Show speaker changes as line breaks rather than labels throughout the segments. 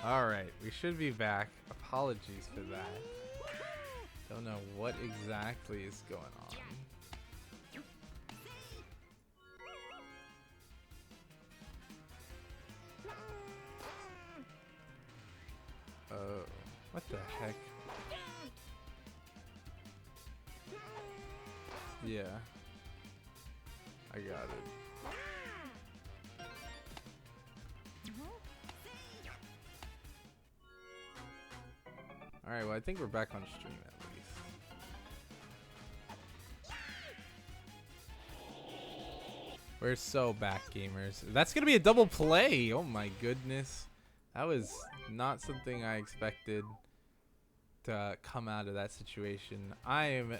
Alright, we should be back. Apologies for that. Don't know what exactly is going on. Oh, what the heck? Yeah. I got it. Alright, well I think we're back on stream at least. We're so back, gamers. That's gonna be a double play! Oh my goodness. That was not something I expected to come out of that situation. I am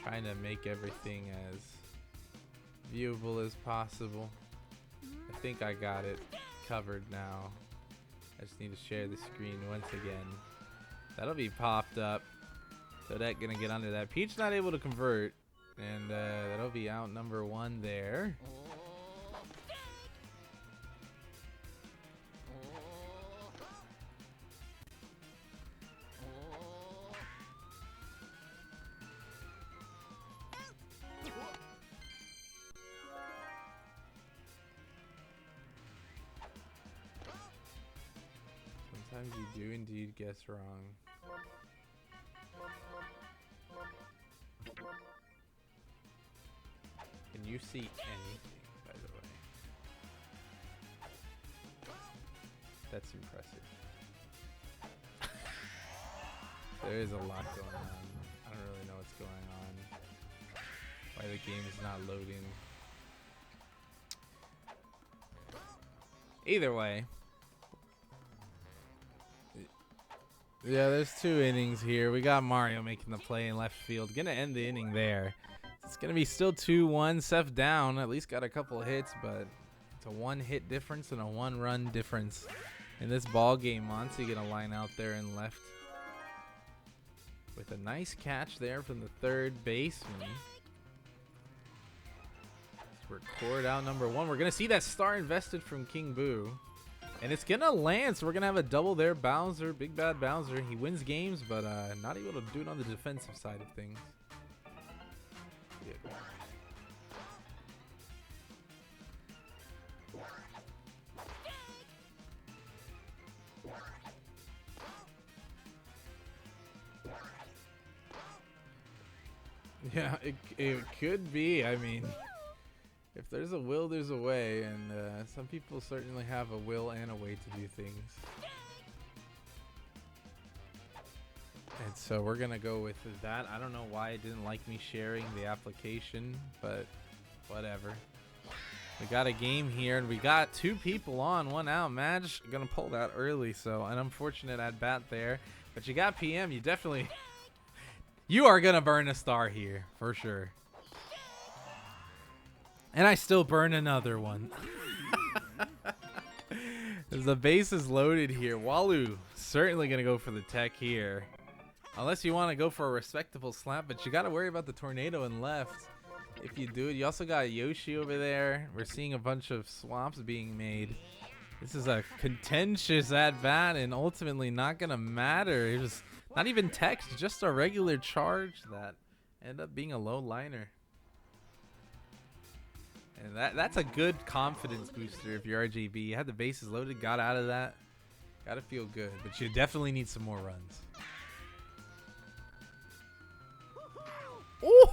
trying to make everything as viewable as possible. I think I got it covered now. I just need to share the screen once again. That'll be popped up. So that gonna get under that. Peach not able to convert. And that'll be out number one there. Sometimes you do indeed guess wrong. Can you see anything, by the way? That's impressive. There is a lot going on. I don't really know what's going on. Why the game is not loading. Either way. Yeah, there's 2 innings here. We got Mario making the play in left field. Gonna end the inning there. It's gonna be still 2-1. Seth down. At least got a couple hits, but it's a 1-hit difference and a 1-run difference in this ball game. Monty gonna line out there in left with a nice catch there from the third baseman. Let's record out number 1. We're gonna see that star invested from King Boo. And it's gonna land, so we're gonna have a double there. Bowser, Big Bad Bowser. He wins games, but not able to do it on the defensive side of things. Yeah, it could be. I mean, if there's a will, there's a way, and some people certainly have a will and a way to do things. And so we're gonna go with that. I don't know why it didn't like me sharing the application, but whatever. We got a game here, and we got 2 people on, 1 out. Madge gonna pull that early, so an unfortunate at bat there. But you got PM. You definitely, you are gonna burn a star here for sure. And I still burn another one. As the base is loaded here, Walu certainly gonna go for the tech here. Unless you want to go for a respectable slap, but you got to worry about the tornado in left. If you do it, you also got Yoshi over there. We're seeing a bunch of swaps being made. This is a contentious at-bat and ultimately not going to matter. It was not even text, just a regular charge that ended up being a low liner. And that's a good confidence booster if you're RGB. You had the bases loaded, got out of that. Got to feel good, but you definitely need some more runs. Ooh!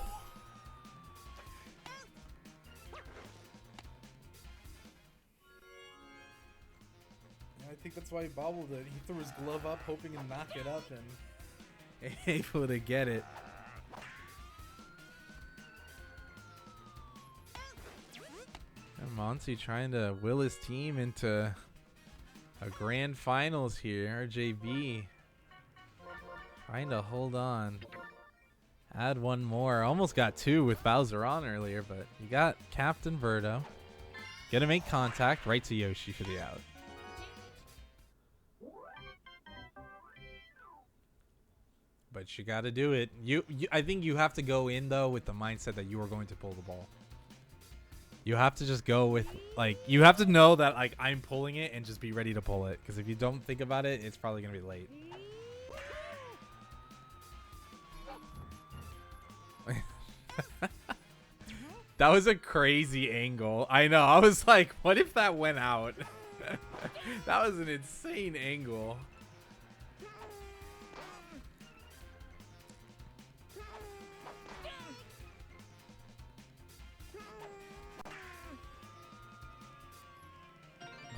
I think that's why he bobbled it. He threw his glove up, hoping to knock it up, and able to get it. And Monty trying to will his team into a grand finals here. RJB trying to hold on. Add 1 more. Almost got 2 with Bowser on earlier, but you got Captain Verdo. Gonna make contact right to Yoshi for the out. But you got to do it. I think you have to go in though with the mindset that you are going to pull the ball. You have to just go with, like, you have to know that, like, I'm pulling it and just be ready to pull it. Because if you don't think about it, it's probably going to be late. That was a crazy angle. I know. I was like, what if that went out? That was an insane angle.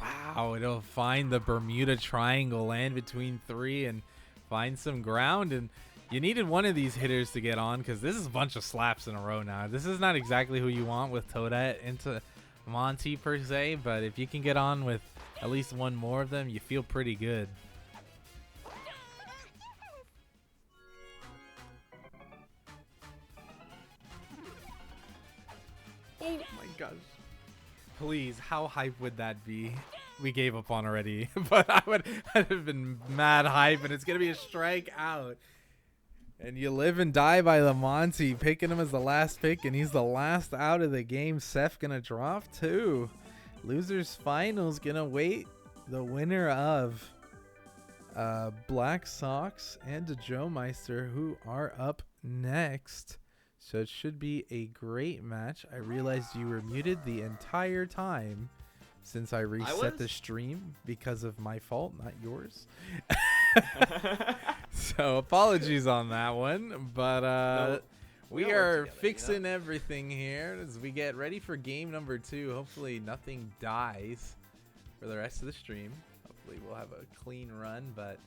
Wow, it'll find the Bermuda Triangle, land between 3 and find some ground. And you needed one of these hitters to get on because this is a bunch of slaps in a row now. This is not exactly who you want with Toadette into Monty per se, but if you can get on with at least one more of them, you feel pretty good. Oh my gosh. Please, how hype would that be? We gave up on already, but I'd have been mad hype, and it's going to be a strike out. And you live and die by the Monty, picking him as the last pick, and he's the last out of the game. Seth going to drop too. Losers finals going to wait the winner of Black Sox and DeJoemeister, who are up next. So it should be a great match. I realized you were muted the entire time since I reset the stream because of my fault, not yours. So apologies on that one. But no, we are together, fixing everything here as we get ready for game number 2. Hopefully nothing dies for the rest of the stream. Hopefully we'll have a clean run, but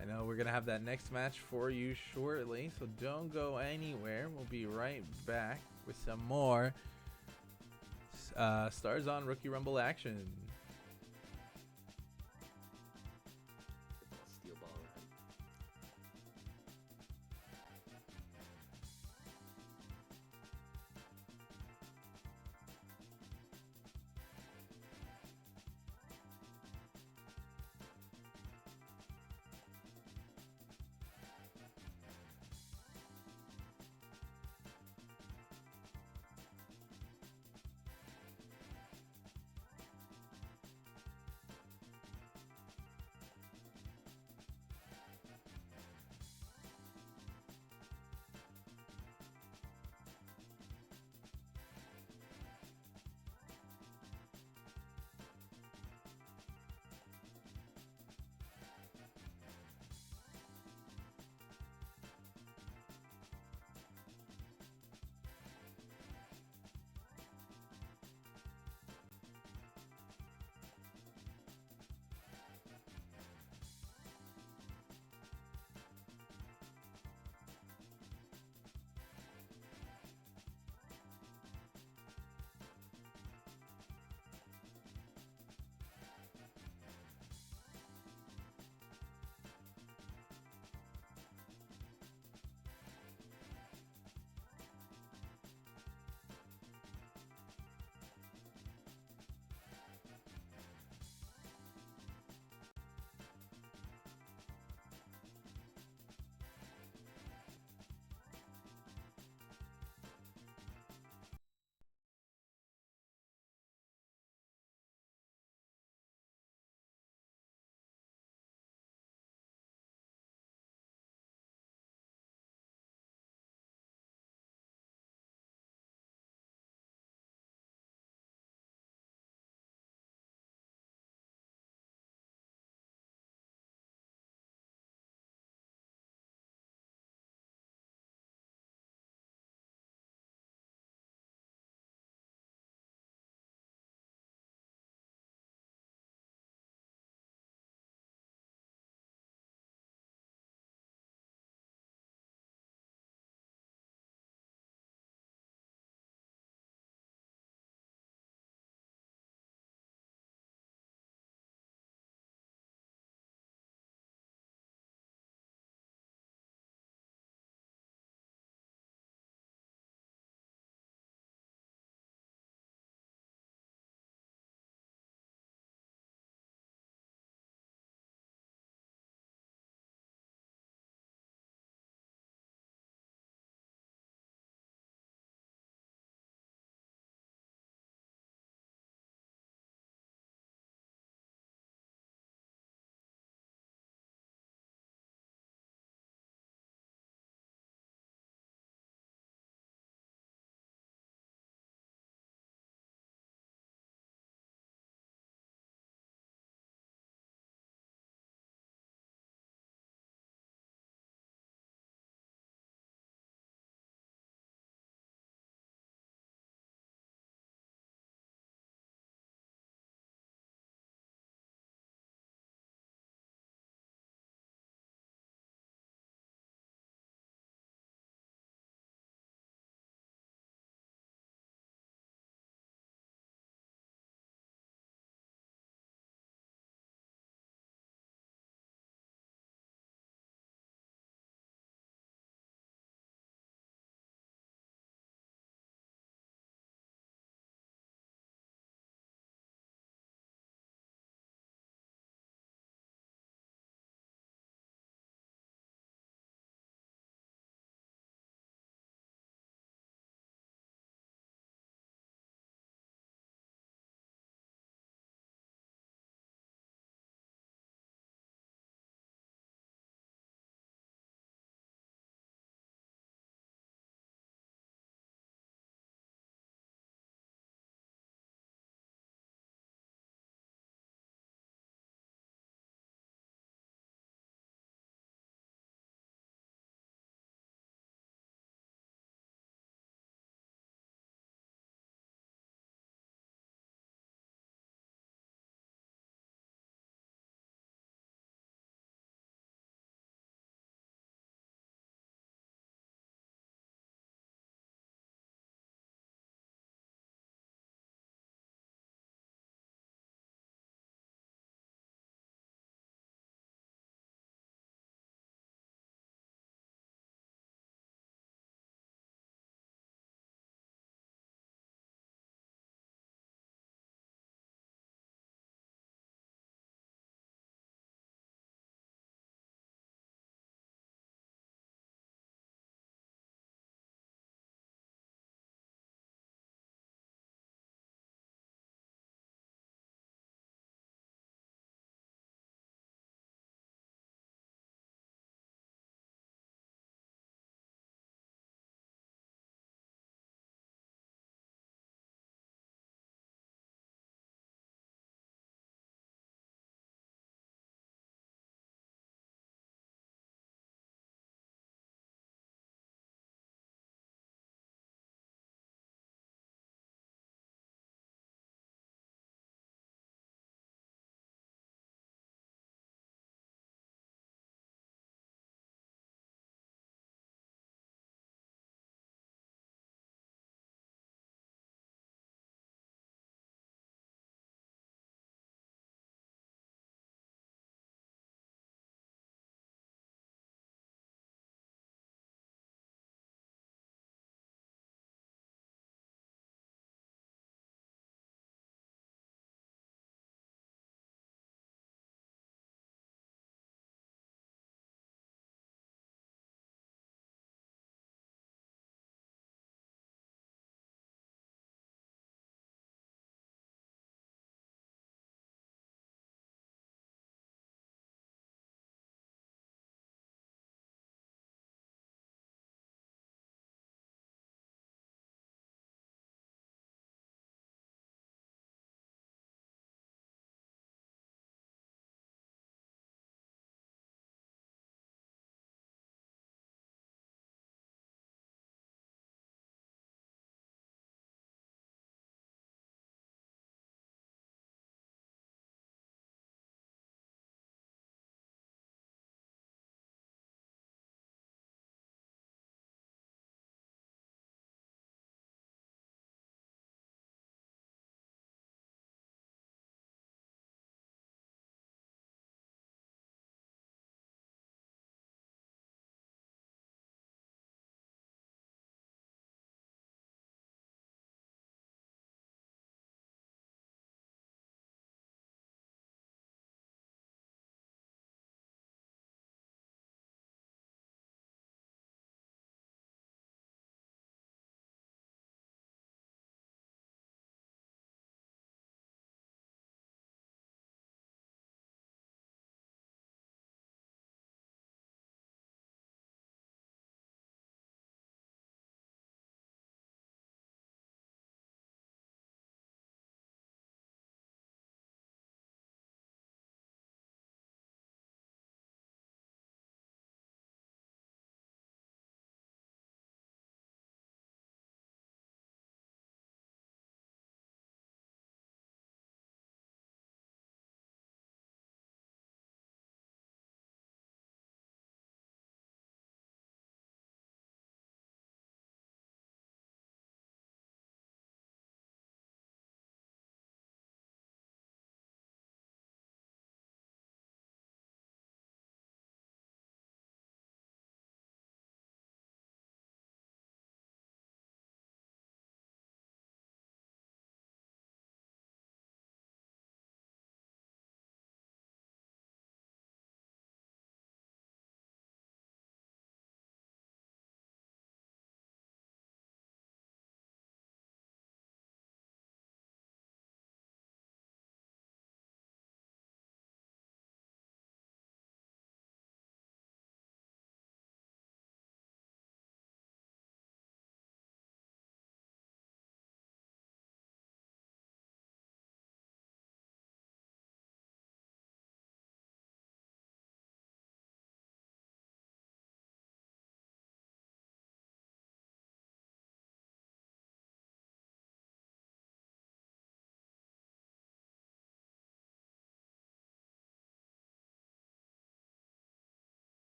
I know we're going to have that next match for you shortly, so don't go anywhere. We'll be right back with some more Stars on Rookie Rumble action.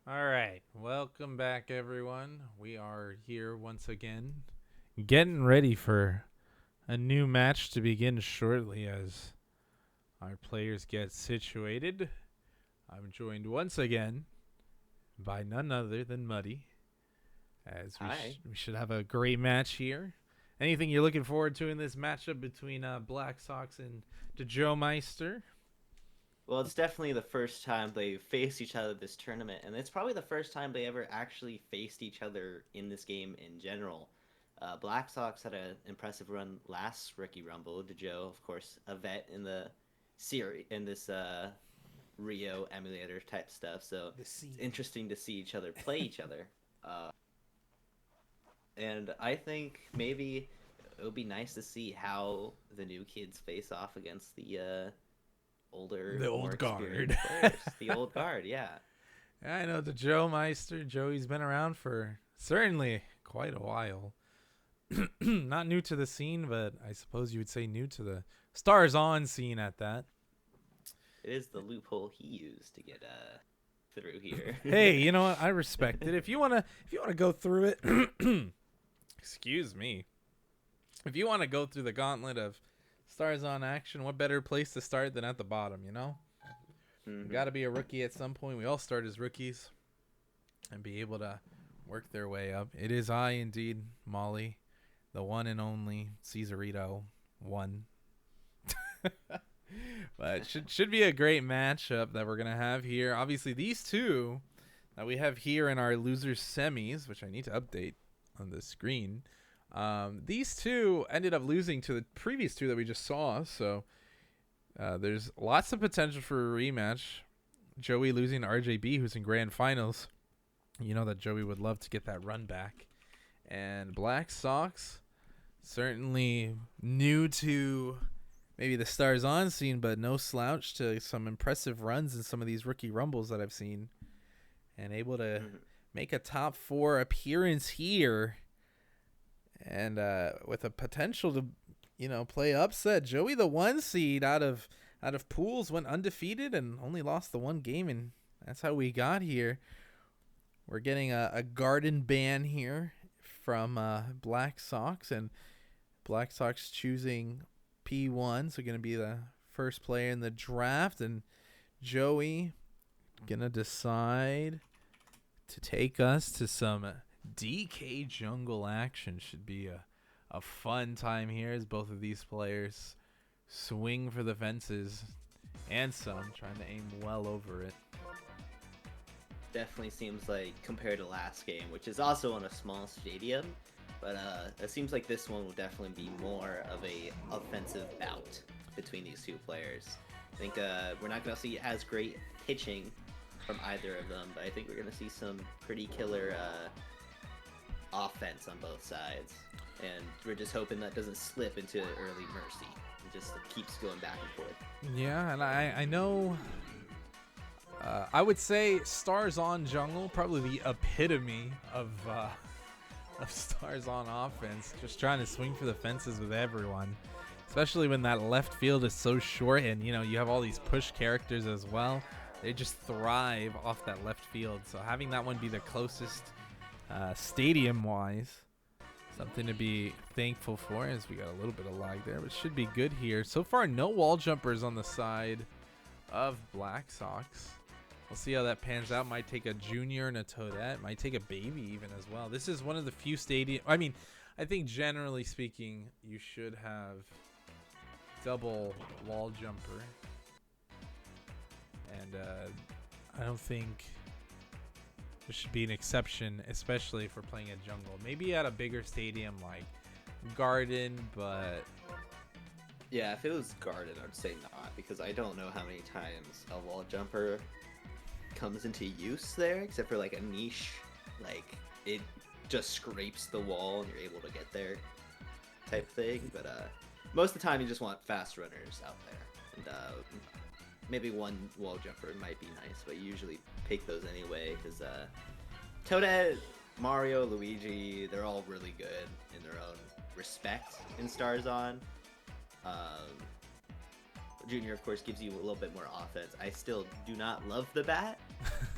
All right, welcome back, everyone. We are here once again, getting ready for a new match to begin shortly as our players get situated. I'm joined once again by none other than Muddy, as
Hi.
we should have a great match here. Anything you're looking forward to in this matchup between Black Sox and Joe Meister?
Well, it's definitely the first time they faced each other this tournament, and it's probably the first time they ever actually faced each other in this game in general. Black Sox had an impressive run last Rookie Rumble. Joe, of course, a vet in the series in this Rio emulator type stuff. So
The
it's
scene.
interesting to see each other play each other. And I think maybe it would be nice to see how the new kids face off against the older,
The
more
old guard.
experienced players. The old guard, yeah.
I know the Joe Meister. Joey's been around for certainly quite a while. Not new to the scene, but I suppose you would say new to the Stars On scene at that.
It is the loophole he used to get through here.
Hey, you know what? I respect it. If you wanna go through it, excuse me. If you want to go through the gauntlet of Stars On action, what better place to start than at the bottom? You know, you got
hmm
to be a rookie at some point. We all start as rookies and be able to work their way up. It is I indeed, Molly, the one and only Caesarito one. But it should be a great matchup that we're gonna have here. Obviously, these two that we have here in our losers semis, which I need to update on the screen. These two ended up losing to the previous two that we just saw, so there's lots of potential for a rematch. Joey losing to RJB, who's in grand finals. You know that Joey would love to get that run back. And Black Sox, certainly new to maybe the Stars On scene, but no slouch to some impressive runs in some of these rookie rumbles that I've seen. And able to
hmm
make a top 4 appearance here. And with a potential to, play upset. Joey, the 1 seed out of pools, went undefeated and only lost the 1 game, and that's how we got here. We're getting a garden ban here from Black Sox, and Black Sox choosing P1, so going to be the first player in the draft, and Joey gonna decide to take us to some DK jungle action. Should be a fun time here as both of these players swing for the fences and some, trying to aim well over it.
Definitely seems like compared to last game, which is also on a small stadium, but it seems like this one will definitely be more of a offensive bout between these two players. I think we're not gonna see as great pitching from either of them, but I think we're gonna see some pretty killer offense on both sides, and we're just hoping that doesn't slip into early mercy. It just keeps going back and forth.
Yeah, and I know. I would say Stars On Jungle, probably the epitome of Stars On offense. Just trying to swing for the fences with everyone, especially when that left field is so short, and you have all these push characters as well. They just thrive off that left field. So having that one be the closest stadium-wise, something to be thankful for, as we got a little bit of lag there, but should be good here. So far, no wall jumpers on the side of Black Sox. We'll see how that pans out. Might take a junior and a Toadette. Might take a baby even as well. This is one of the few stadium. I think generally speaking, you should have double wall jumper, and I don't think there should be an exception, especially if we're playing a jungle. Maybe at a bigger stadium like Garden, but
Yeah, if it was guarded, I'd say not, because I don't know how many times a wall jumper comes into use there, except for like a niche, like it just scrapes the wall and you're able to get there type thing. But most of the time, you just want fast runners out there, and maybe one wall jumper might be nice, but you usually pick those anyway because Toadette, Mario, Luigi, they're all really good in their own respect in Stars On. Um, Junior, of course, gives you a little bit more offense. I still do not love the bat,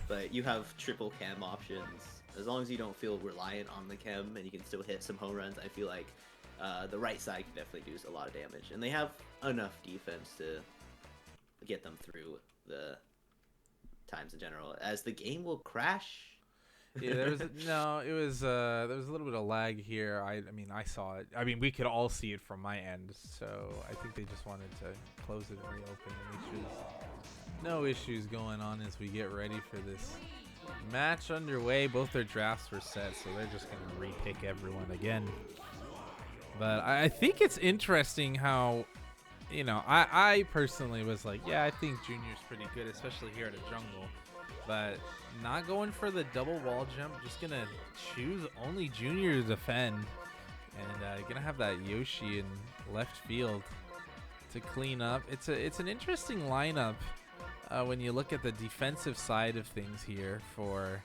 but you have triple chem options. As long as you don't feel reliant on the chem and you can still hit some home runs, I feel like the right side can definitely do a lot of damage. And they have enough defense to get them through the times in general. As the game will crash.
Yeah, there was there was a little bit of lag here. I mean, I saw it. I mean, we could all see it from my end. So I think they just wanted to close it and reopen and make sure there's no issues going on as we get ready for this match underway. Both their drafts were set, so they're just gonna re-pick everyone again. But I think it's interesting how, you know, I personally was like, yeah, I think Junior's pretty good, especially here at a jungle. But not going for the double wall jump, just gonna choose only Junior to defend, and gonna have that Yoshi in left field to clean up. It's an interesting lineup when you look at the defensive side of things here for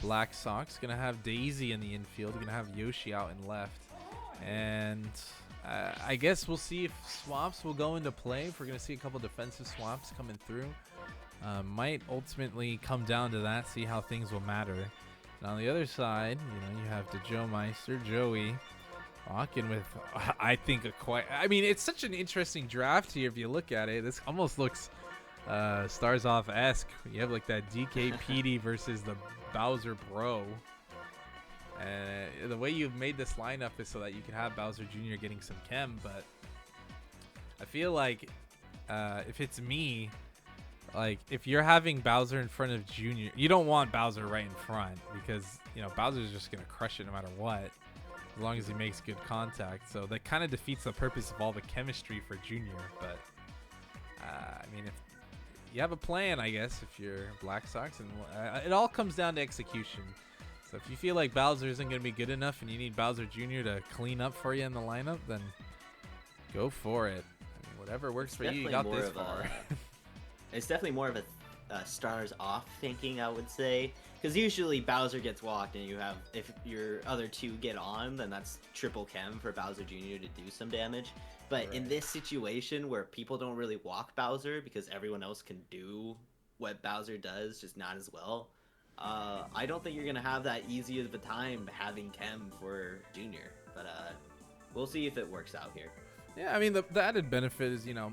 Black Sox. Gonna have Daisy in the infield, gonna have Yoshi out in left, and I guess we'll see if swaps will go into play. If we're gonna see a couple defensive swaps coming through. Might ultimately come down to that, see how things will matter. And on the other side, you know, you have Joe Meister, Joey, walking with, I think, I mean, it's such an interesting draft here if you look at it. This almost looks Stars Off-esque. You have like that DK PD versus the Bowser Bro. The way you've made this lineup is so that you can have Bowser Jr. getting some chem, but I feel like if it's me, like, if you're having Bowser in front of Junior, you don't want Bowser right in front because, you know, Bowser's just going to crush it no matter what, as long as he makes good contact. So that kind of defeats the purpose of all the chemistry for Junior. But, I mean, if you have a plan, I guess, if you're Black Sox, and it all comes down to execution. So if you feel like Bowser isn't going to be good enough and you need Bowser Jr. to clean up for you in the lineup, then go for it. I mean, whatever works for you, you got this far.
It's definitely more of a Stars Off thinking, I would say, because usually Bowser gets walked, and you have, if your other two get on, then that's triple chem for Bowser Jr. to do some damage. But right. In this situation where people don't really walk Bowser because everyone else can do what Bowser does, just not as well, I don't think you're gonna have that easy of a time having chem for Junior. But we'll see if it works out here.
Yeah, I mean, the added benefit is, you know,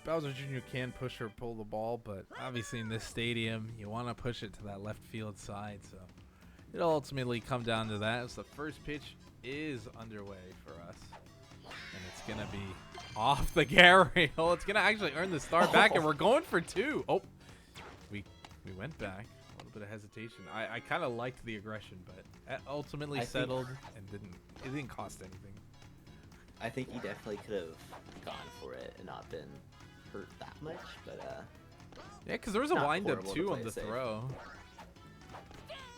Bowser Jr. can push or pull the ball, but obviously in this stadium, you want to push it to that left field side. So it'll ultimately come down to that, as the first pitch is underway for us. And it's going to be off the Garail. It's going to actually earn the star back, and we're going for two. Oh, we went back. A little bit of hesitation. I kind of liked the aggression, but ultimately settled and it didn't cost anything.
I think he definitely could have gone for it and not been hurt that much, but
yeah, because there was a windup too on the throw.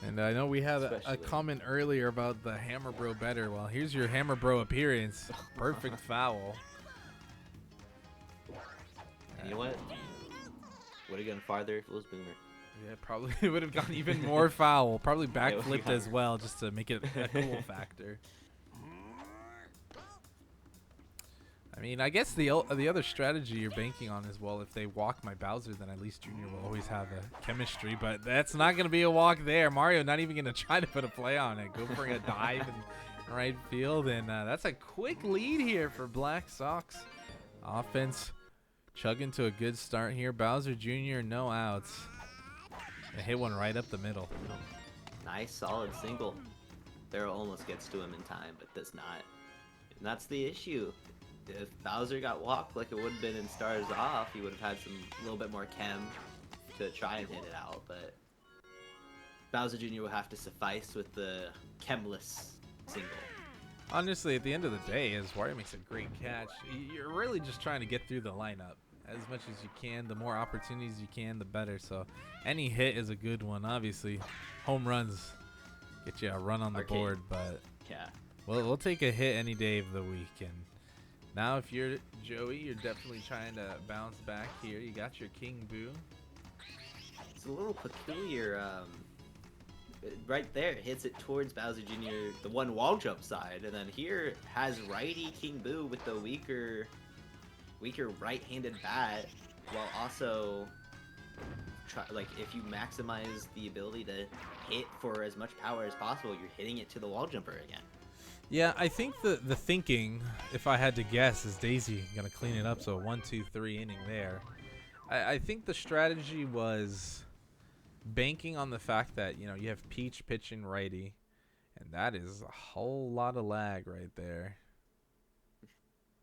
And I know we had a comment earlier about the Hammer Bro better. Well, here's your Hammer Bro appearance. Perfect foul.
And you know what? Would have gone farther if it was Boomer.
Yeah, probably would have gone even more foul. Probably backflipped as well, just to make it a cool factor. I mean, I guess the other strategy you're banking on is, well, if they walk my Bowser, then at least Junior will always have a chemistry. But that's not going to be a walk there. Mario not even going to try to put a play on it. Go for a dive in right field. And that's a quick lead here for Black Sox. Offense chugging to a good start here. Bowser Jr., no outs. They hit one right up the middle.
Nice, solid single. Barrel almost gets to him in time, but does not. And that's the issue. If Bowser got walked like it would have been in Stars Off, he would have had a little bit more chem to try and hit it out, but Bowser Jr. will have to suffice with the chemless single.
Honestly, at the end of the day, as Wario makes a great catch, you're really just trying to get through the lineup as much as you can. The more opportunities you can, the better. So any hit is a good one. Obviously, home runs get you a run on the board, but
yeah,
we'll take a hit any day of the week. And now, if you're Joey, you're definitely trying to bounce back here. You got your King Boo.
It's a little peculiar. Right there, it hits it towards Bowser Jr., the one wall jump side, and then here has righty King Boo with the weaker right-handed bat, while also like if you maximize the ability to hit for as much power as possible, you're hitting it to the wall jumper again.
Yeah, I think the thinking, if I had to guess, is Daisy gonna clean it up. So 1, 2, 3 inning there. I think the strategy was banking on the fact that you have Peach pitching righty, and that is a whole lot of lag right there.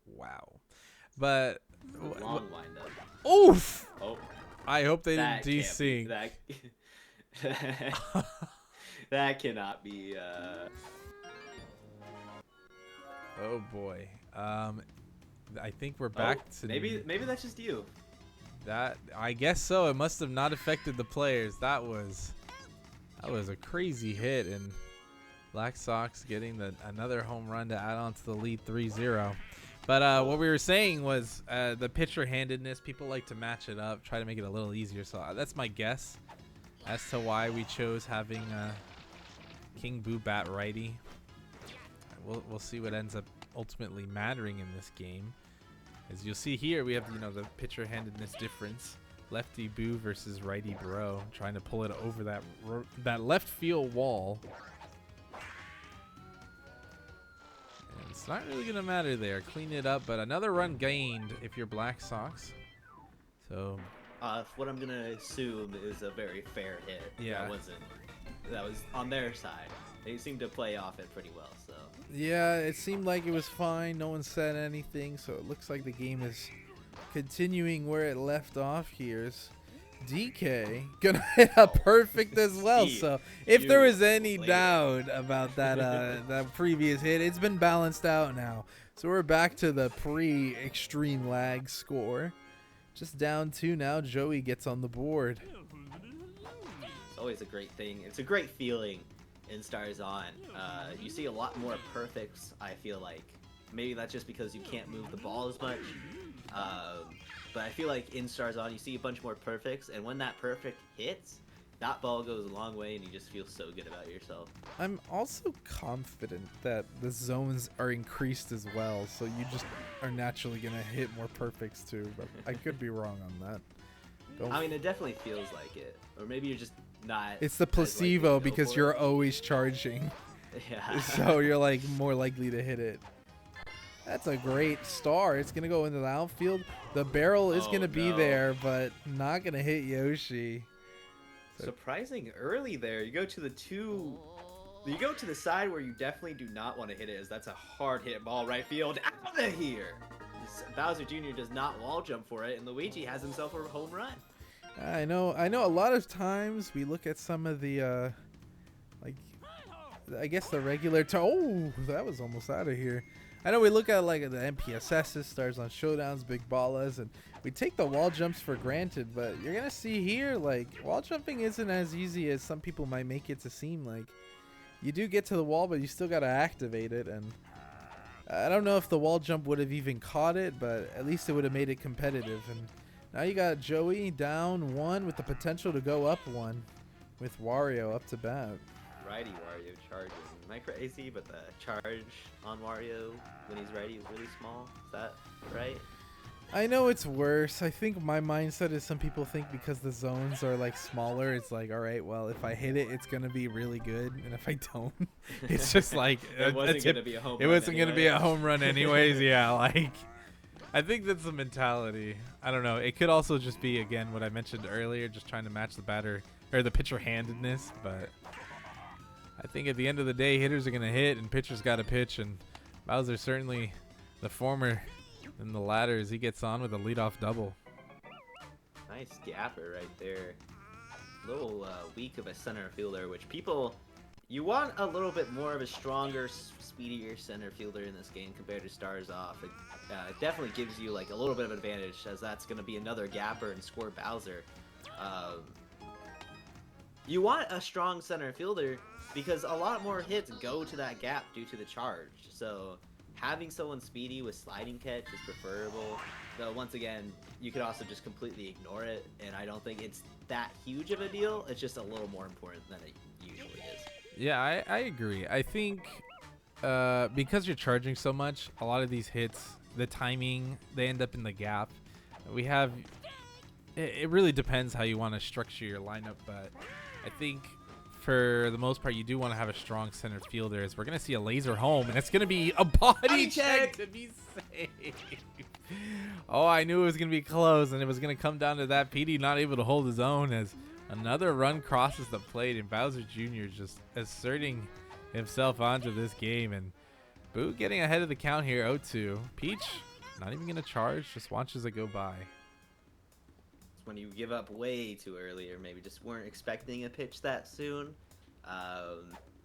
Wow, but
Long windup.
oof!
Oh,
I hope they
that
didn't
can't be-
desync.
that that cannot be.
Oh boy. I think we're back to
maybe that's just you.
that. I guess so. It must have not affected the players. That was a crazy hit, and Black Sox getting another home run to add on to the lead 3-0. But what we were saying was the pitcher handedness. People like to match it up, try to make it a little easier. So that's my guess as to why we chose having King Boo bat righty. We'll see what ends up ultimately mattering in this game. As you'll see here, we have the pitcher handedness difference. Lefty Boo versus righty Bro, trying to pull it over that left field wall. And it's not really gonna matter there. Clean it up, but another run gained if you're Black Sox. So
What I'm gonna assume is a very fair hit.
Yeah.
That was on their side. They seemed to play off it pretty well. So.
Yeah, it seemed like it was fine. No one said anything, so it looks like the game is continuing where it left off here. Is DK gonna hit a perfect as well. So if there was any doubt about that that previous hit, it's been balanced out now. So we're back to the pre-extreme lag score. Just down 2 now. Joey gets on the board.
It's always a great thing. It's a great feeling in Stars On. You see a lot more perfects, I feel like. Maybe that's just because you can't move the ball as much. But I feel like in Stars On, you see a bunch more perfects, and when that perfect hits, that ball goes a long way, and you just feel so good about yourself.
I'm also confident that the zones are increased as well, so you just are naturally going to hit more perfects too, but I could be wrong on that.
I mean, it definitely feels like it. Or maybe you're just not...
It's the
as likely to
placebo
go
because
for
you're
it.
always charging,
Yeah.
so you're like more likely to hit it. That's a great star. It's going to go into the outfield. The barrel is
Oh,
going to be
no.
there, but not going to hit Yoshi.
Surprising early there. You go to the side where you definitely do not want to hit it, as that's a hard hit ball right field. Out of here! Bowser Jr. does not wall jump for it, and Luigi has himself a home run.
I know a lot of times we look at some of the like I guess the regular oh, that was almost out of here. I know we look at like the MPSS's, Stars on Showdowns, Big Ballas, and we take the wall jumps for granted, but you're gonna see here like wall jumping isn't as easy as some people might make it to seem. Like you do get to the wall, but you still gotta activate it, and I don't know if the wall jump would have even caught it, but at least it would have made it competitive. And now you got Joey down 1 with the potential to go up 1 with Wario up to bat.
Righty Wario charging. Am I crazy? But the charge on Wario when he's righty is really small. Is that right?
I know it's worse. I think my mindset is some people think because the zones are like smaller, it's like, all right, well, if I hit it, it's going to be really good. And if I don't, it's just like,
It wasn't going to be a home
it
run
wasn't going to be a
anyway.
home run anyways. Yeah, like.
I think that's the mentality. I don't know. It could also just be, again, what I mentioned earlier, just trying to match the batter or the pitcher handedness. But I think at the end of the day, hitters are going to hit and pitchers got to pitch. And Bowser's certainly the former than the latter as he gets on with a leadoff double.
Nice gapper right there. A little weak of a center fielder, which people... You want a little bit more of a stronger, speedier center fielder in this game compared to Stars Off. It definitely gives you like a little bit of advantage, as that's going to be another gapper and score Bowser. You want a strong center fielder because a lot more hits go to that gap due to the charge. So having someone speedy with sliding catch is preferable. Though once again, you could also just completely ignore it, and I don't think it's that huge of a deal. It's just a little more important than it usually is.
Yeah, I agree. I think because you're charging so much, a lot of these hits, the timing, they end up in the gap. We have it really depends how you want to structure your lineup, but I think for the most part you do want to have a strong center fielder. As we're gonna see a laser home, and it's gonna be a body check to be safe. Oh, I knew it was gonna be close, and it was gonna come down to that. PD not able to hold his own as another run crosses the plate, and Bowser Jr. just asserting himself onto this game, and Boo getting ahead of the count here. 0-2. Peach not even gonna charge, just watches it go by.
It's when you give up way too early, or maybe just weren't expecting a pitch that soon.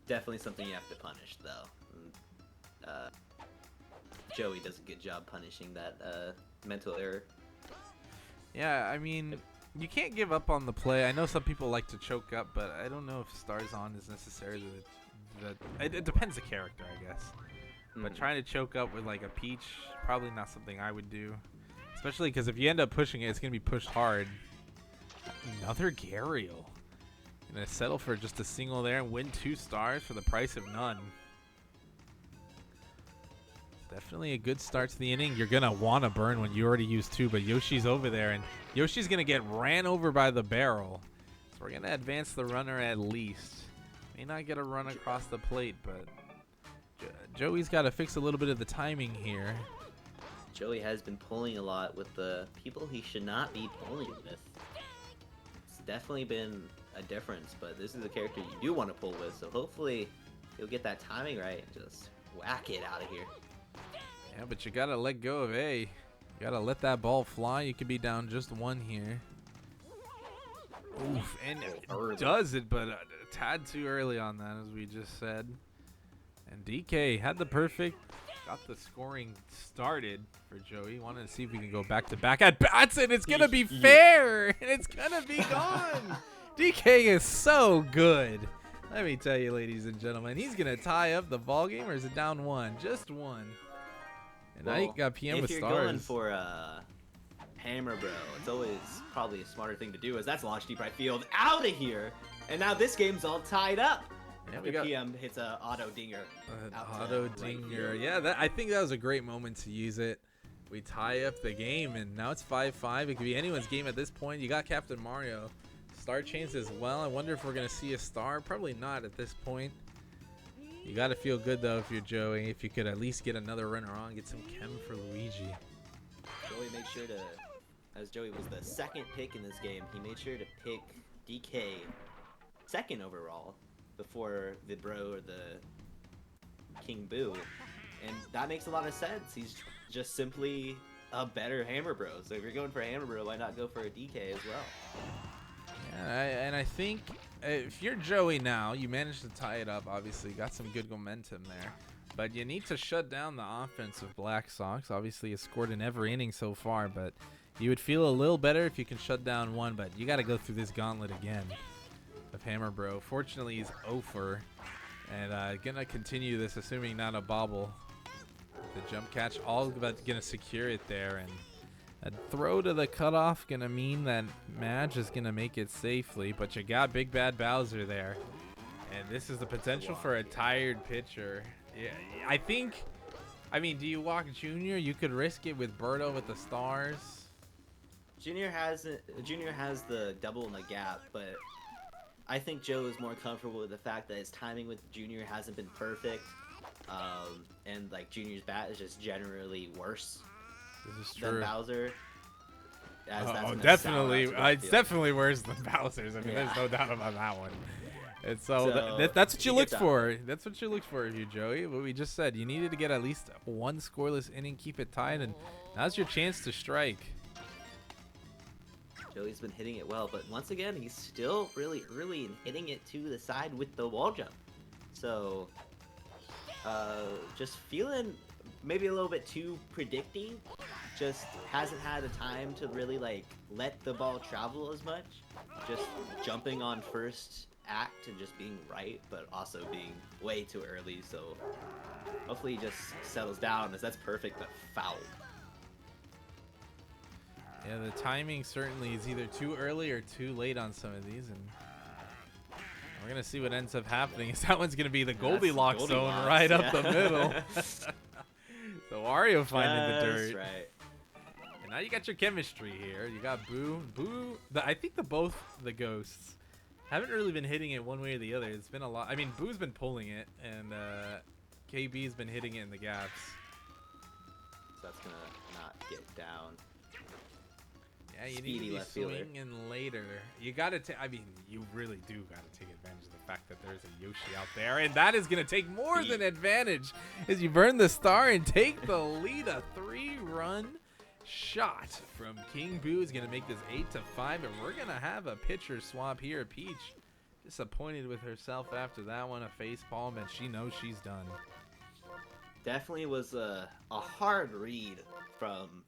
Definitely something you have to punish, though. Joey does a good job punishing that mental error.
Yeah, I mean, you can't give up on the play. I know some people like to choke up, but I don't know if Stars On is necessarily it depends the character, I guess. But trying to choke up with like a Peach, probably not something I would do. Especially because if you end up pushing it, it's going to be pushed hard. Another Gariel. Going to settle for just a single there and win 2 stars for the price of none. Definitely a good start to the inning. You're going to want to burn when you already used 2, but Yoshi's over there, and Yoshi's going to get ran over by the barrel. So we're going to advance the runner at least. May not get a run across the plate, but Joey's got to fix a little bit of the timing here.
Joey has been pulling a lot with the people he should not be pulling with. It's definitely been a difference, but this is a character you do want to pull with, so hopefully he'll get that timing right and just whack it out of here.
Yeah, but you got to let go of A. You got to let that ball fly. You could be down just 1 here. Oof, and it does it, but a tad too early on that, as we just said. And DK had the perfect, got the scoring started for Joey. Wanted to see if we can go back-to-back at bats, and it's going to be fair, and it's going to be gone. DK is so good. Let me tell you, ladies and gentlemen, he's going to tie up the ball game, or is it down 1? Just 1. And now you got PM with
If
Stars.
you're going for Hammer Bro, it's always probably a smarter thing to do, as that's launch deep right field out of here. And now this game's all tied up.
Yeah,
The PM hits a auto dinger.
Auto dinger. Yeah, I think that was a great moment to use it. We tie up the game, and now it's 5-5. It could be anyone's game at this point. You got Captain Mario. Star chains as well. I wonder if we're going to see a star. Probably not at this point. You got to feel good, though, if you're Joey. If you could at least get another runner on, get some chem for Luigi.
Joey made sure to, as Joey was the second pick in this game, he made sure to pick DK second overall before the Bro or the King Boo. And that makes a lot of sense. He's just simply a better Hammer Bro. So if you're going for a Hammer Bro, why not go for a DK as well?
Yeah, and I think if you're Joey now, you managed to tie it up, obviously. Got some good momentum there. But you need to shut down the offense of Black Sox. Obviously, it's scored in every inning so far, but you would feel a little better if you can shut down 1. But you got to go through this gauntlet again of Hammer Bro. Fortunately, he's 0-for. And going to continue this, assuming not a bobble. The jump catch, all but going to secure it there. And a throw to the cutoff going to mean that Madge is going to make it safely. But you got Big Bad Bowser there. And this is the potential for a tired pitcher. Yeah, I mean, do you walk Junior? You could risk it with Birdo with the Stars.
Junior has the double in the gap, but I think Joe is more comfortable with the fact that his timing with Junior hasn't been perfect. And like Junior's bat is just generally worse than Bowser.
Definitely. It's definitely worse than Bowser's. I mean, there's no doubt about that one. And so that's what you look for. That's what you look for if you're Joey. What we just said, you needed to get at least 1 scoreless inning, keep it tied, and now's your chance to strike.
Joey's been hitting it well, but once again, he's still really early in hitting it to the side with the wall jump. So, just feeling maybe a little bit too predicting. Just hasn't had the time to really like let the ball travel as much. Just jumping on first act and just being right, but also being way too early. So hopefully he just settles down, as that's perfect, but foul.
Yeah, the timing certainly is either too early or too late on some of these, and we're gonna see what ends up happening. Is that one's gonna be the Goldilocks zone right up the middle. So Wario finding the dirt.
Right.
And now you got your chemistry here. You got Boo. I think both the ghosts haven't really been hitting it one way or the other. It's been a lot. I mean, Boo's been pulling it, and KB's been hitting it in the gaps.
So that's gonna not get down.
Yeah, you
Speedy
need to be
left fielder.
swinging later. You gotta take. I mean, you really do gotta take advantage of the fact that there's a Yoshi out there, and that is gonna take more than advantage as you burn the star and take the lead. A 3-run shot from King Boo is gonna make this 8-5, and we're gonna have a pitcher swap here. Peach disappointed with herself after that one, a face palm, and she knows she's done.
Definitely was a hard read from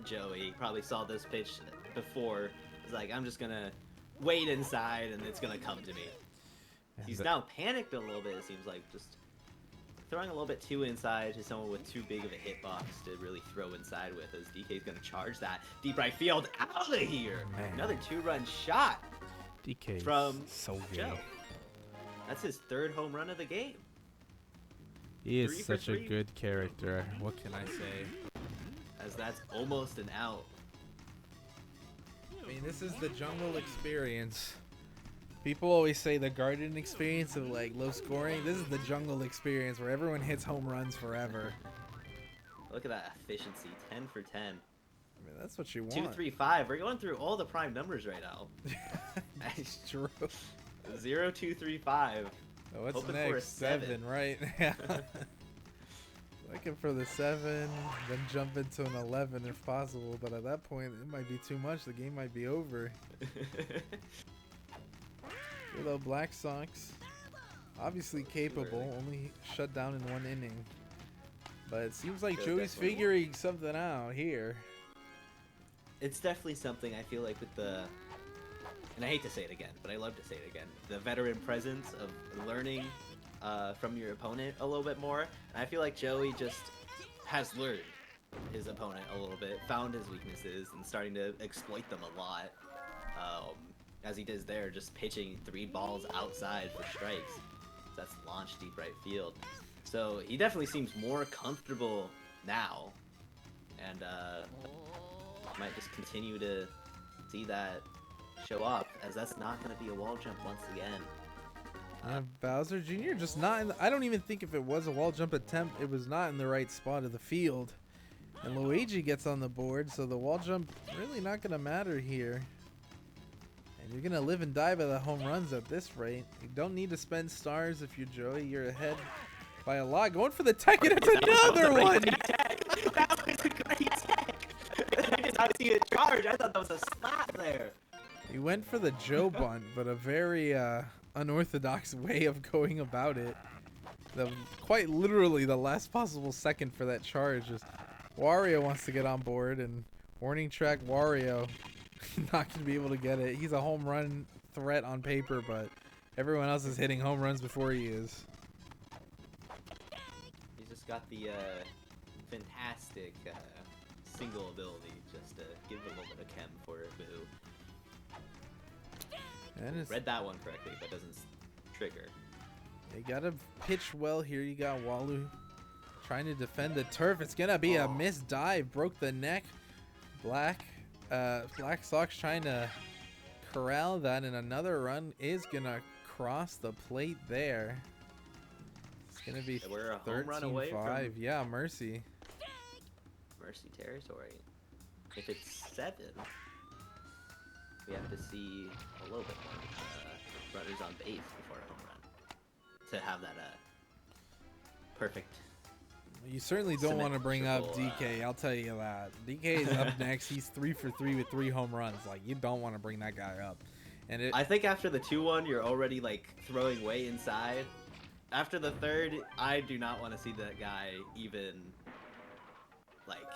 Joey. Probably saw this pitch before. It's like, I'm just gonna wait inside and it's gonna come to me. He's now panicked a little bit, it seems like, just throwing a little bit too inside to someone with too big of a hitbox to really throw inside with, as DK's gonna charge that deep right field out of here.
Man.
Another 2-run shot
DK
from
so good.
Joe. That's his 3rd home run of the game.
He
3
is
for
such a
3.
good character. What can I say?
As that's almost an out.
I mean, this is the jungle experience. People always say the garden experience of like low scoring. This is the jungle experience where everyone hits home runs forever.
Look at that efficiency, 10 for 10.
I mean, that's what you want.
2, 3, 5. We're going through all the prime numbers right now.
That's true.
0, 2, 3, 5.
Oh, what's
Hoping for a
next? 7, right? Yeah. Looking for the 7, then jump into an 11 if possible. But at that point, it might be too much. The game might be over. Hello, Black Sox. Obviously capable. Only shut down in 1 inning. But it seems like
Joe
Joey's
definitely
figuring something out here.
It's definitely something I feel like with the, and I hate to say it again, but I love to say it again, the veteran presence of learning from your opponent a little bit more. And I feel like Joey just has learned his opponent a little bit, found his weaknesses, and starting to exploit them a lot. As he does there, just pitching 3 balls outside for strikes. That's launched deep right field. So he definitely seems more comfortable now, and might just continue to see that show up, as that's not going to be a wall jump once again.
Bowser Jr. just not in the, I don't even think if it was a wall jump attempt, it was not in the right spot of the field. And Luigi gets on the board, so the wall jump really not going to matter here. And you're going to live and die by the home runs at this rate. You don't need to spend stars if you're Joey. You're ahead by a lot. Going for the tech, and it's another one!
That was a great tech! I did not see it charge. I thought that was a slap there.
He went for the Joe bunt, but a very unorthodox way of going about it. Quite literally the last possible second for that charge. Just Wario wants to get on board, and warning track Wario not going to be able to get it. He's a home run threat on paper, but everyone else is hitting home runs before he is.
He's just got the fantastic single ability just to give a little bit of chem for it. Boo.
And it's,
Read that one correctly, but doesn't trigger.
you got to pitch well here. You got Walu trying to defend the turf. It's going to be a missed dive. Broke the neck. Black Sox trying to corral that, and another run is going to cross the plate there. It's going to be
We're a home run away
13-5.
from
Yeah, Mercy.
Mercy territory. If it's 7, we have to see a little bit more runners on base before a home run to have that perfect.
You certainly don't want to bring up
Symmetrical,
DK. I'll tell you that. DK is up next. He's 3 for 3 with 3 home runs. Like, you don't want to bring that guy up. And
I think after the 2-1, you're already like throwing way inside. After the 3rd, I do not want to see that guy even like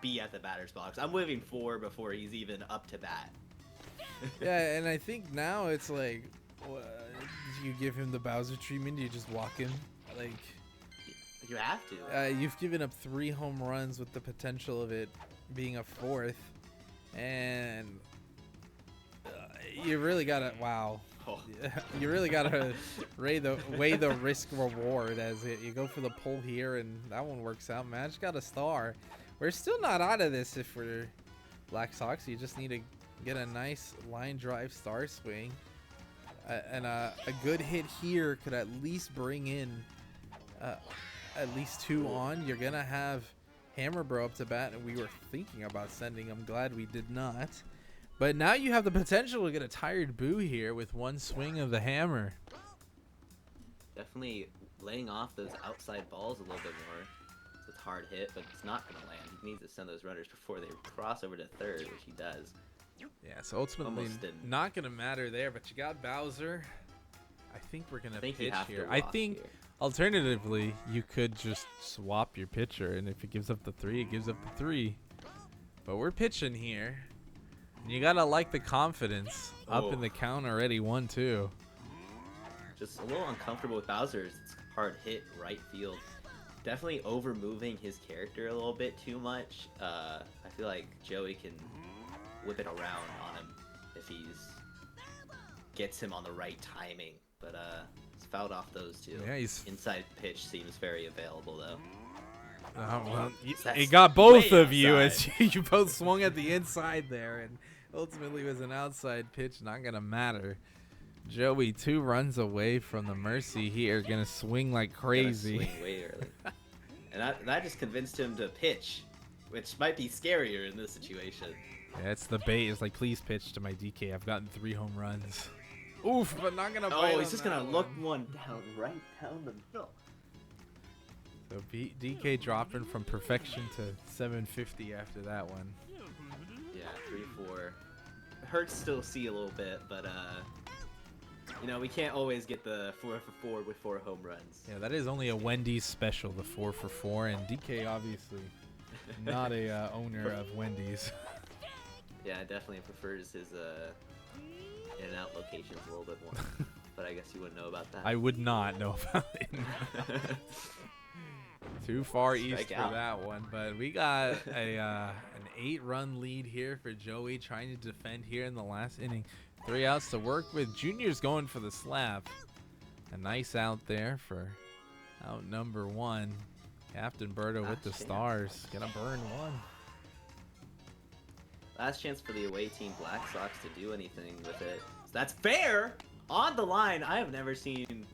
be at the batter's box. I'm waving 4 before he's even up to bat.
yeah, and I think now it's like, do you give him the Bowser treatment? Do you just walk him? Like,
You have to.
you've given up 3 home runs with the potential of it being a 4th, and you really gotta you really gotta weigh the risk reward as you go for the pull here, and that one works out. Match got a star. We're still not out of this if we're Black Sox. You just need to get a nice line drive star swing. And a good hit here could at least bring in at least 2 on. You're going to have Hammer Bro up to bat, and we were thinking about sending him. Glad we did not. But now you have the potential to get a tired Boo here with one swing of the hammer.
Definitely laying off those outside balls a little bit more. It's a hard hit, but it's not going to land. He needs to send those runners before they cross over to third, which he does.
Yeah, so ultimately not going to matter there, but you got Bowser. I think we're going to pitch here. I think alternatively, you could just swap your pitcher, and if it gives up the 3, it gives up the 3. But we're pitching here. You got to like the confidence up in the count already, 1-2.
Just a little uncomfortable with Bowser's hard hit right field. Definitely over moving his character a little bit too much. I feel like Joey can whip it around on him if gets him on the right timing. But he's fouled off those two.
Yeah, he's
inside pitch seems very available though.
Well, he got both of you as you both swung at the inside there, and ultimately was an outside pitch. Not gonna matter. Joey 2 runs away from the mercy here, gonna swing like crazy.
Swing way early. And that just convinced him to pitch, which might be scarier in this situation.
Yeah, it's the bait. It's like, please pitch to my DK. I've gotten 3 home runs. Oof, but not gonna bite.
Oh, he's just gonna look one down, right down the middle.
So DK dropping from perfection to 750 after that one.
Yeah, 3-4. It hurts still to see a little bit, but you know, we can't always get the 4 for 4 with 4 home runs.
Yeah, that is only a Wendy's special, the 4 for 4, and DK obviously not a owner of Wendy's.
Yeah, definitely prefers his in and out locations a little bit more. But I guess you wouldn't know about that.
I would not know about it. Too far east for that one, but we got an 8-run lead here for Joey, trying to defend here in the last inning. 3 outs to work with. Junior's going for the slap. A nice out there for out number 1. Captain Berto with the stars. Gonna burn 1.
Last chance for the away team Black Sox to do anything with it. So that's fair! On the line! I have never seen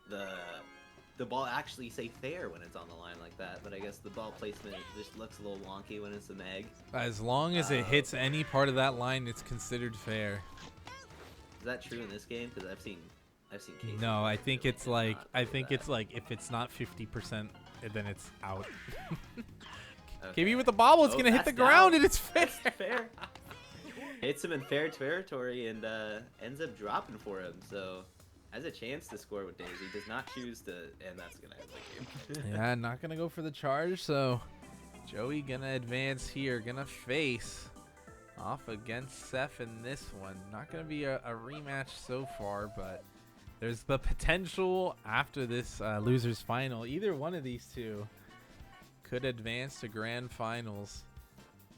the ball actually say fair when it's on the line like that, but I guess the ball placement just looks a little wonky when it's an egg.
As long as it hits any part of that line, it's considered fair.
Is that true in this game? Because I've seen cases.
No, I think it's like it's like if it's not 50%, then it's out.
Okay.
KB with the bobble, it's gonna hit the ground, and it's fair.
That's fair. Hits him in fair territory and ends up dropping for him. So has a chance to score with Daisy. Does not choose to, and that's gonna end the game.
Yeah, not gonna go for the charge. So Joey gonna advance here, gonna face off against Seth in this one. Not gonna be a rematch so far, but there's the potential after this losers final. Either one of these two could advance to grand finals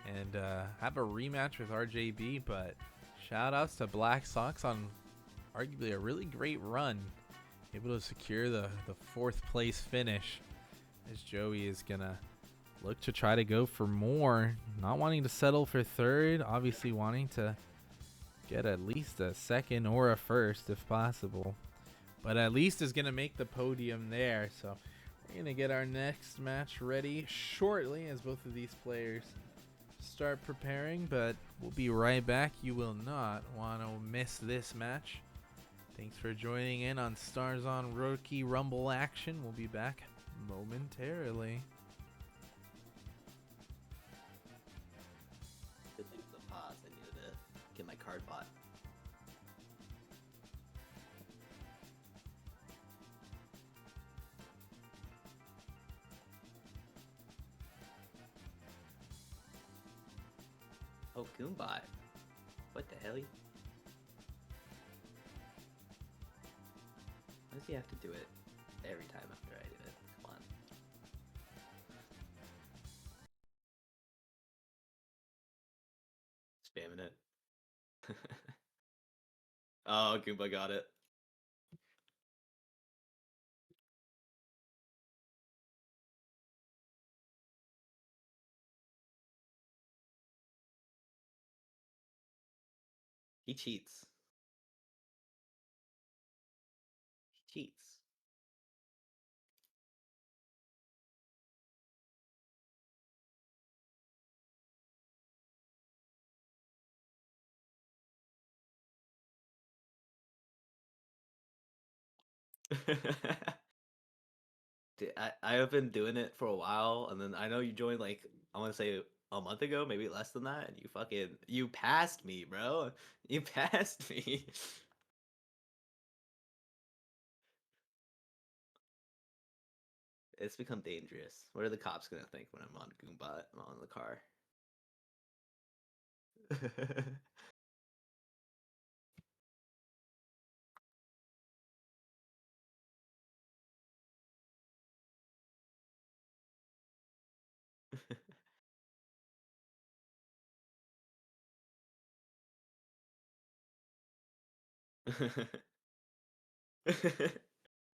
and have a rematch with RJB. But shout outs to Black Sox on arguably a really great run, able to secure the 4th place finish, as Joey is gonna look to try to go for more, not wanting to settle for 3rd, obviously wanting to get at least a 2nd or a 1st if possible, but at least is gonna make the podium there. So we're gonna get our next match ready shortly as both of these players start preparing, but we'll be right back. You will not want to miss this match. Thanks for joining in on Stars on Rookie Rumble action. We'll be back momentarily.
Good thing for the pause. I needed to get my card bought. Oh, Goombot. What the hell? Why does he have to do it every time after I do it? Come on. Spamming it. Oh, Goomba got it. He cheats. He cheats. Dude, I have been doing it for a while, and then I know you joined like I want to say a month ago, maybe less than that, and you passed me, bro. You passed me. It's become dangerous. What are the cops gonna think when I'm on Goombot on the car?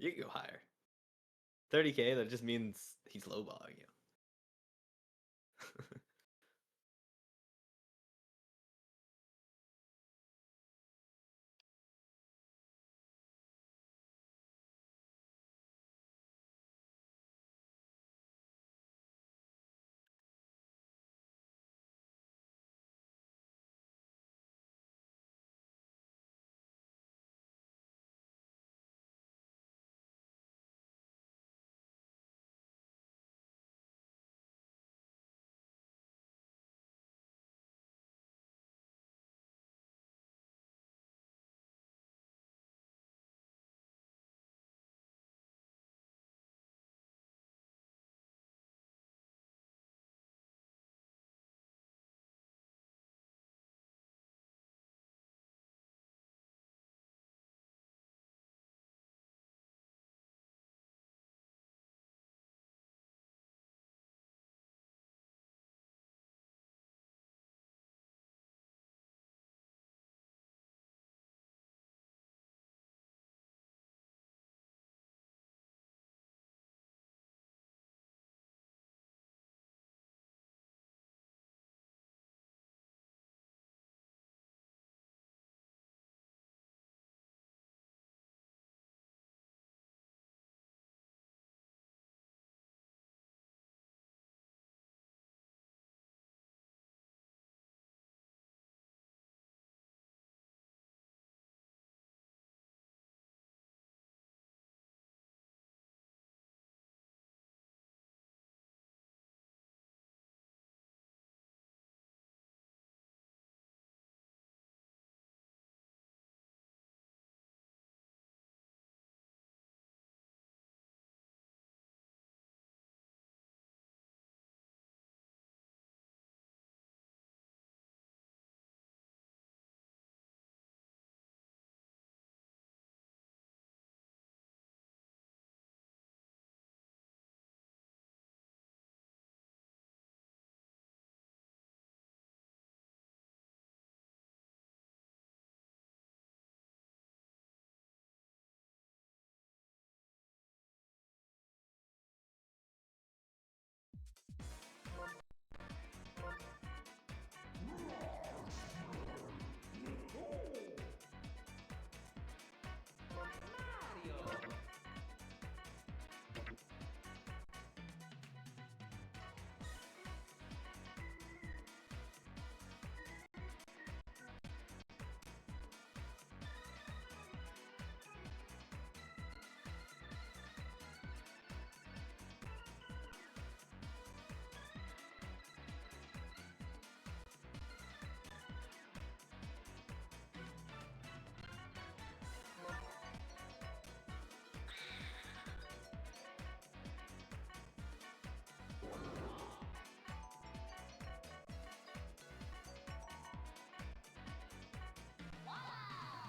You can go higher. 30K, that just means he's lowballing you.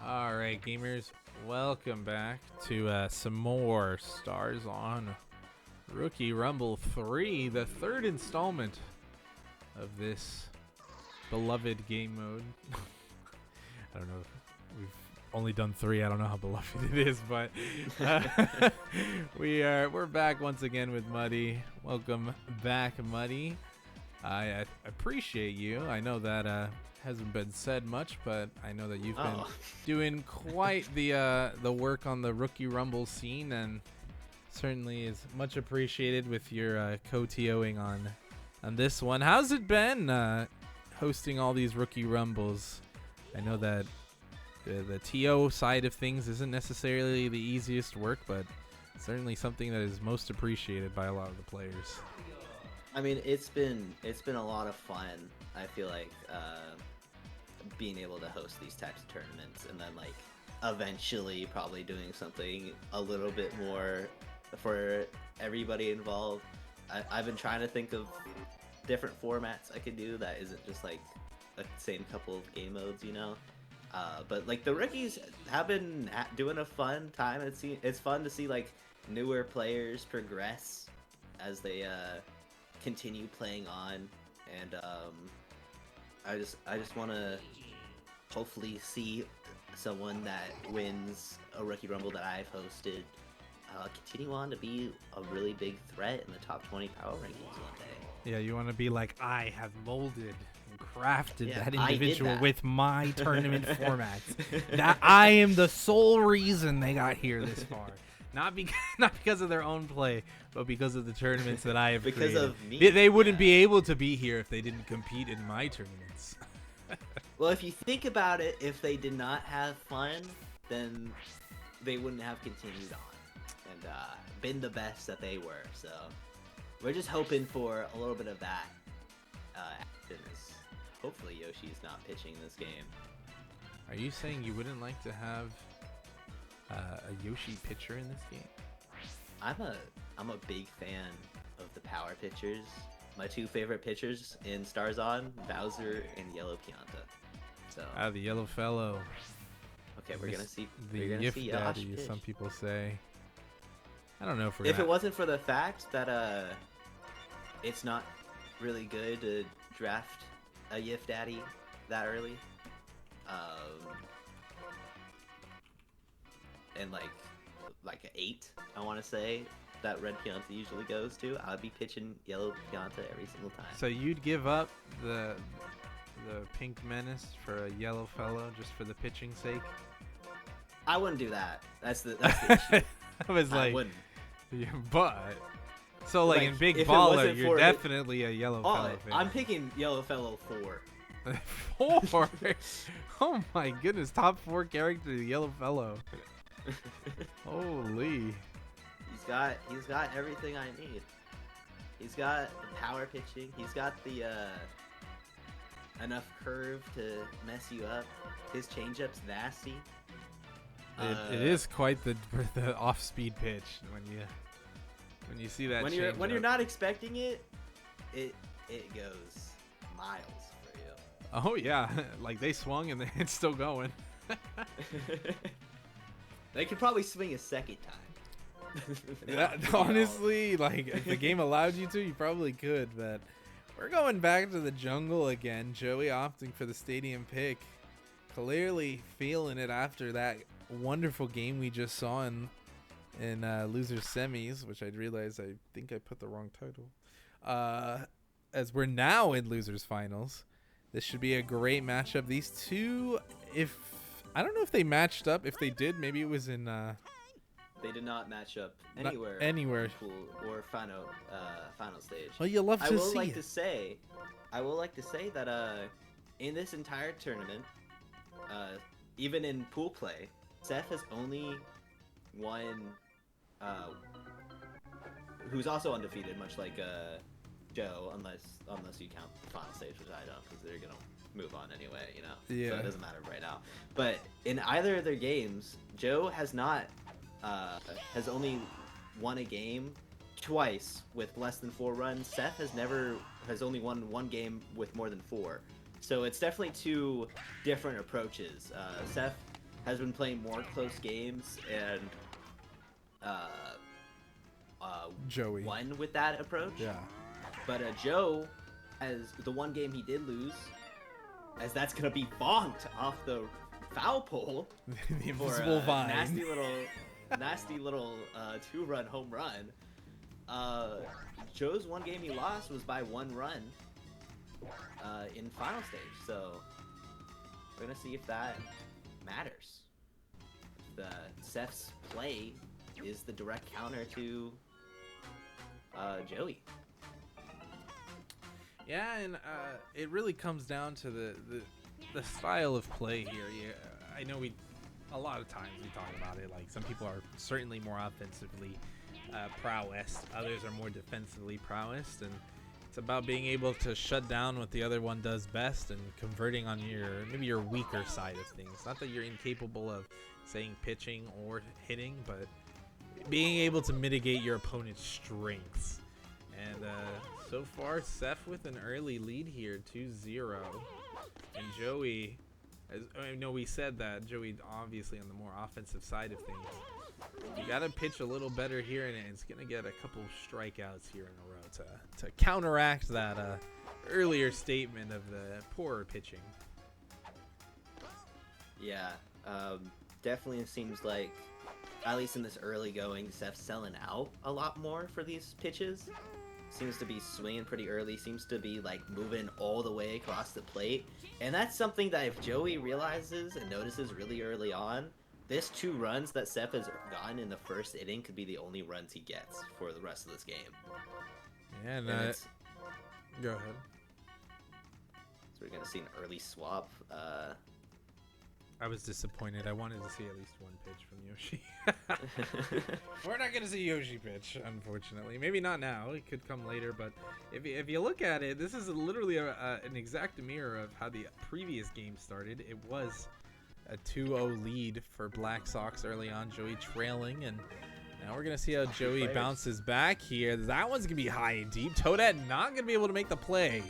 All right, gamers, welcome back to some more Stars on Rookie Rumble 3, the third installment of this beloved game mode. I don't know if we've only done 3. I don't know how beloved it is, but we're back once again with Muddy. Welcome back, Muddy. I appreciate you. I know that hasn't been said much, but I know that you've been
Oh.
doing quite the work on the Rookie Rumble scene, and certainly is much appreciated with your co-TOing on this one. How's it been hosting all these Rookie Rumbles? I know that the TO side of things isn't necessarily the easiest work, but certainly something that is most appreciated by a lot of the players.
I mean, it's been a lot of fun. I feel like being able to host these types of tournaments, and then like eventually probably doing something a little bit more for everybody involved. I've been trying to think of different formats I could do that isn't just like the same couple of game modes, you know. But like the rookies have been doing a fun time. It's fun to see like newer players progress as they continue playing on, and I just want to hopefully see someone that wins a Rookie Rumble that I've hosted continue on to be a really big threat in the top 20 power rankings one day.
Yeah, you want to be like, I have molded and crafted
Yeah,
that
I did
individual
that.
with my tournament formats. That I am the sole reason they got here this far. Not because of their own play, but because of the tournaments that I have
Because
created.
of me,
They wouldn't
yeah.
be able to be here if they didn't compete in my tournaments.
Well, if you think about it, if they did not have fun, then they wouldn't have continued on and been the best that they were. So we're just hoping for a little bit of that action. Hopefully Yoshi's not pitching this game.
Are you saying you wouldn't like to have a Yoshi pitcher in this game?
I'm a big fan of the power pitchers. My two favorite pitchers in Starzon, Bowser and Yellow Pianta. So
The yellow fellow.
okay, we're gonna see
The
we're gonna
gift
see
daddy,
Yoshi
as
pitch.
some people say. I don't know if we're
If
gonna...
it wasn't for the fact that it's not really good to draft a Yif Daddy that early, and like an 8, I want to say that Red Pianta usually goes to, I'd be pitching Yellow Pianta every single time.
So you'd give up the pink menace for a yellow fellow just for the pitching sake?
I wouldn't do that. That's the issue.
I was
I
like,
wouldn't.
yeah, but so like in
Like,
Big
if it
Baller,
wasn't
you're
for it-
definitely a yellow
Oh,
fellow fan.
I'm picking Yellow Fellow 4.
4. Oh my goodness, top 4 character, the yellow fellow. Holy.
He's got everything I need. He's got the power pitching. He's got the enough curve to mess you up. His changeup's nasty.
It is quite the off-speed pitch when you see that.
when you're
changeup.
not expecting it, it goes miles for you.
Oh yeah, like they swung and it's still going.
They could probably swing a second time.
Honestly, like if the game allowed you to, you probably could. But we're going back to the jungle again. Joey opting for the stadium pick, clearly feeling it after that wonderful game we just saw in losers semis, which I realized I think I put the wrong title. As we're now in losers finals, this should be a great matchup. These two, if I don't know if they matched up. If they did, maybe it was in.
They did not match up
Not
anywhere.
anywhere.
Pool or final stage.
Well, you love
I
to
will
see
like
it.
to say, that in this entire tournament, even in pool play, Seth has only won, who's also undefeated, much like Joe, unless you count the final stage, which I don't, because they're gonna move on anyway, you know.
Yeah.
So it doesn't matter right now. But in either of their games, Joe has not, has only won a game twice with less than 4 runs. Seth has only won one game with more than 4. So it's definitely two different approaches. Seth has been playing more close games and
Joey.
won with that approach.
Yeah.
But Joe, as the one game he did lose, as that's gonna be bonked off the foul pole
The
for
invisible
a
vine.
nasty little 2-run home run. Joe's one game he lost was by 1 run in final stage. So We're gonna see if that matters. The Seth's play is the direct counter to Joey.
Yeah, and it really comes down to the style of play here. Yeah, I know a lot of times we talk about it. Like some people are certainly more offensively prowess, others are more defensively prowess, and it's about being able to shut down what the other one does best and converting on maybe your weaker side of things. Not that you're incapable of saying pitching or hitting, but being able to mitigate your opponent's strengths. And so far, Seth with an early lead here, 2-0. And Joey, I know we said that Joey obviously on the more offensive side of things. You got to pitch a little better here, and it's going to get a couple strikeouts here in a row to counteract that earlier statement of the poorer pitching.
Yeah, definitely seems like, at least in this early going, Seth's selling out a lot more for these pitches. Seems to be swinging pretty early, seems to be like moving all the way across the plate. And that's something that if Joey realizes and notices really early on, this 2 runs that Seth has gotten in the first inning could be the only runs he gets for the rest of this game.
Yeah, and go ahead.
So we're gonna see an early swap.
I was disappointed. I wanted to see at least one pitch from Yoshi. We're not going to see Yoshi pitch, unfortunately. Maybe not now. It could come later. But if you look at it, this is literally an exact mirror of how the previous game started. It was a 2-0 lead for Black Sox early on. Joey trailing. And now we're going to see how Joey bounces back here. That one's going to be high and deep. Toadette not going to be able to make the play.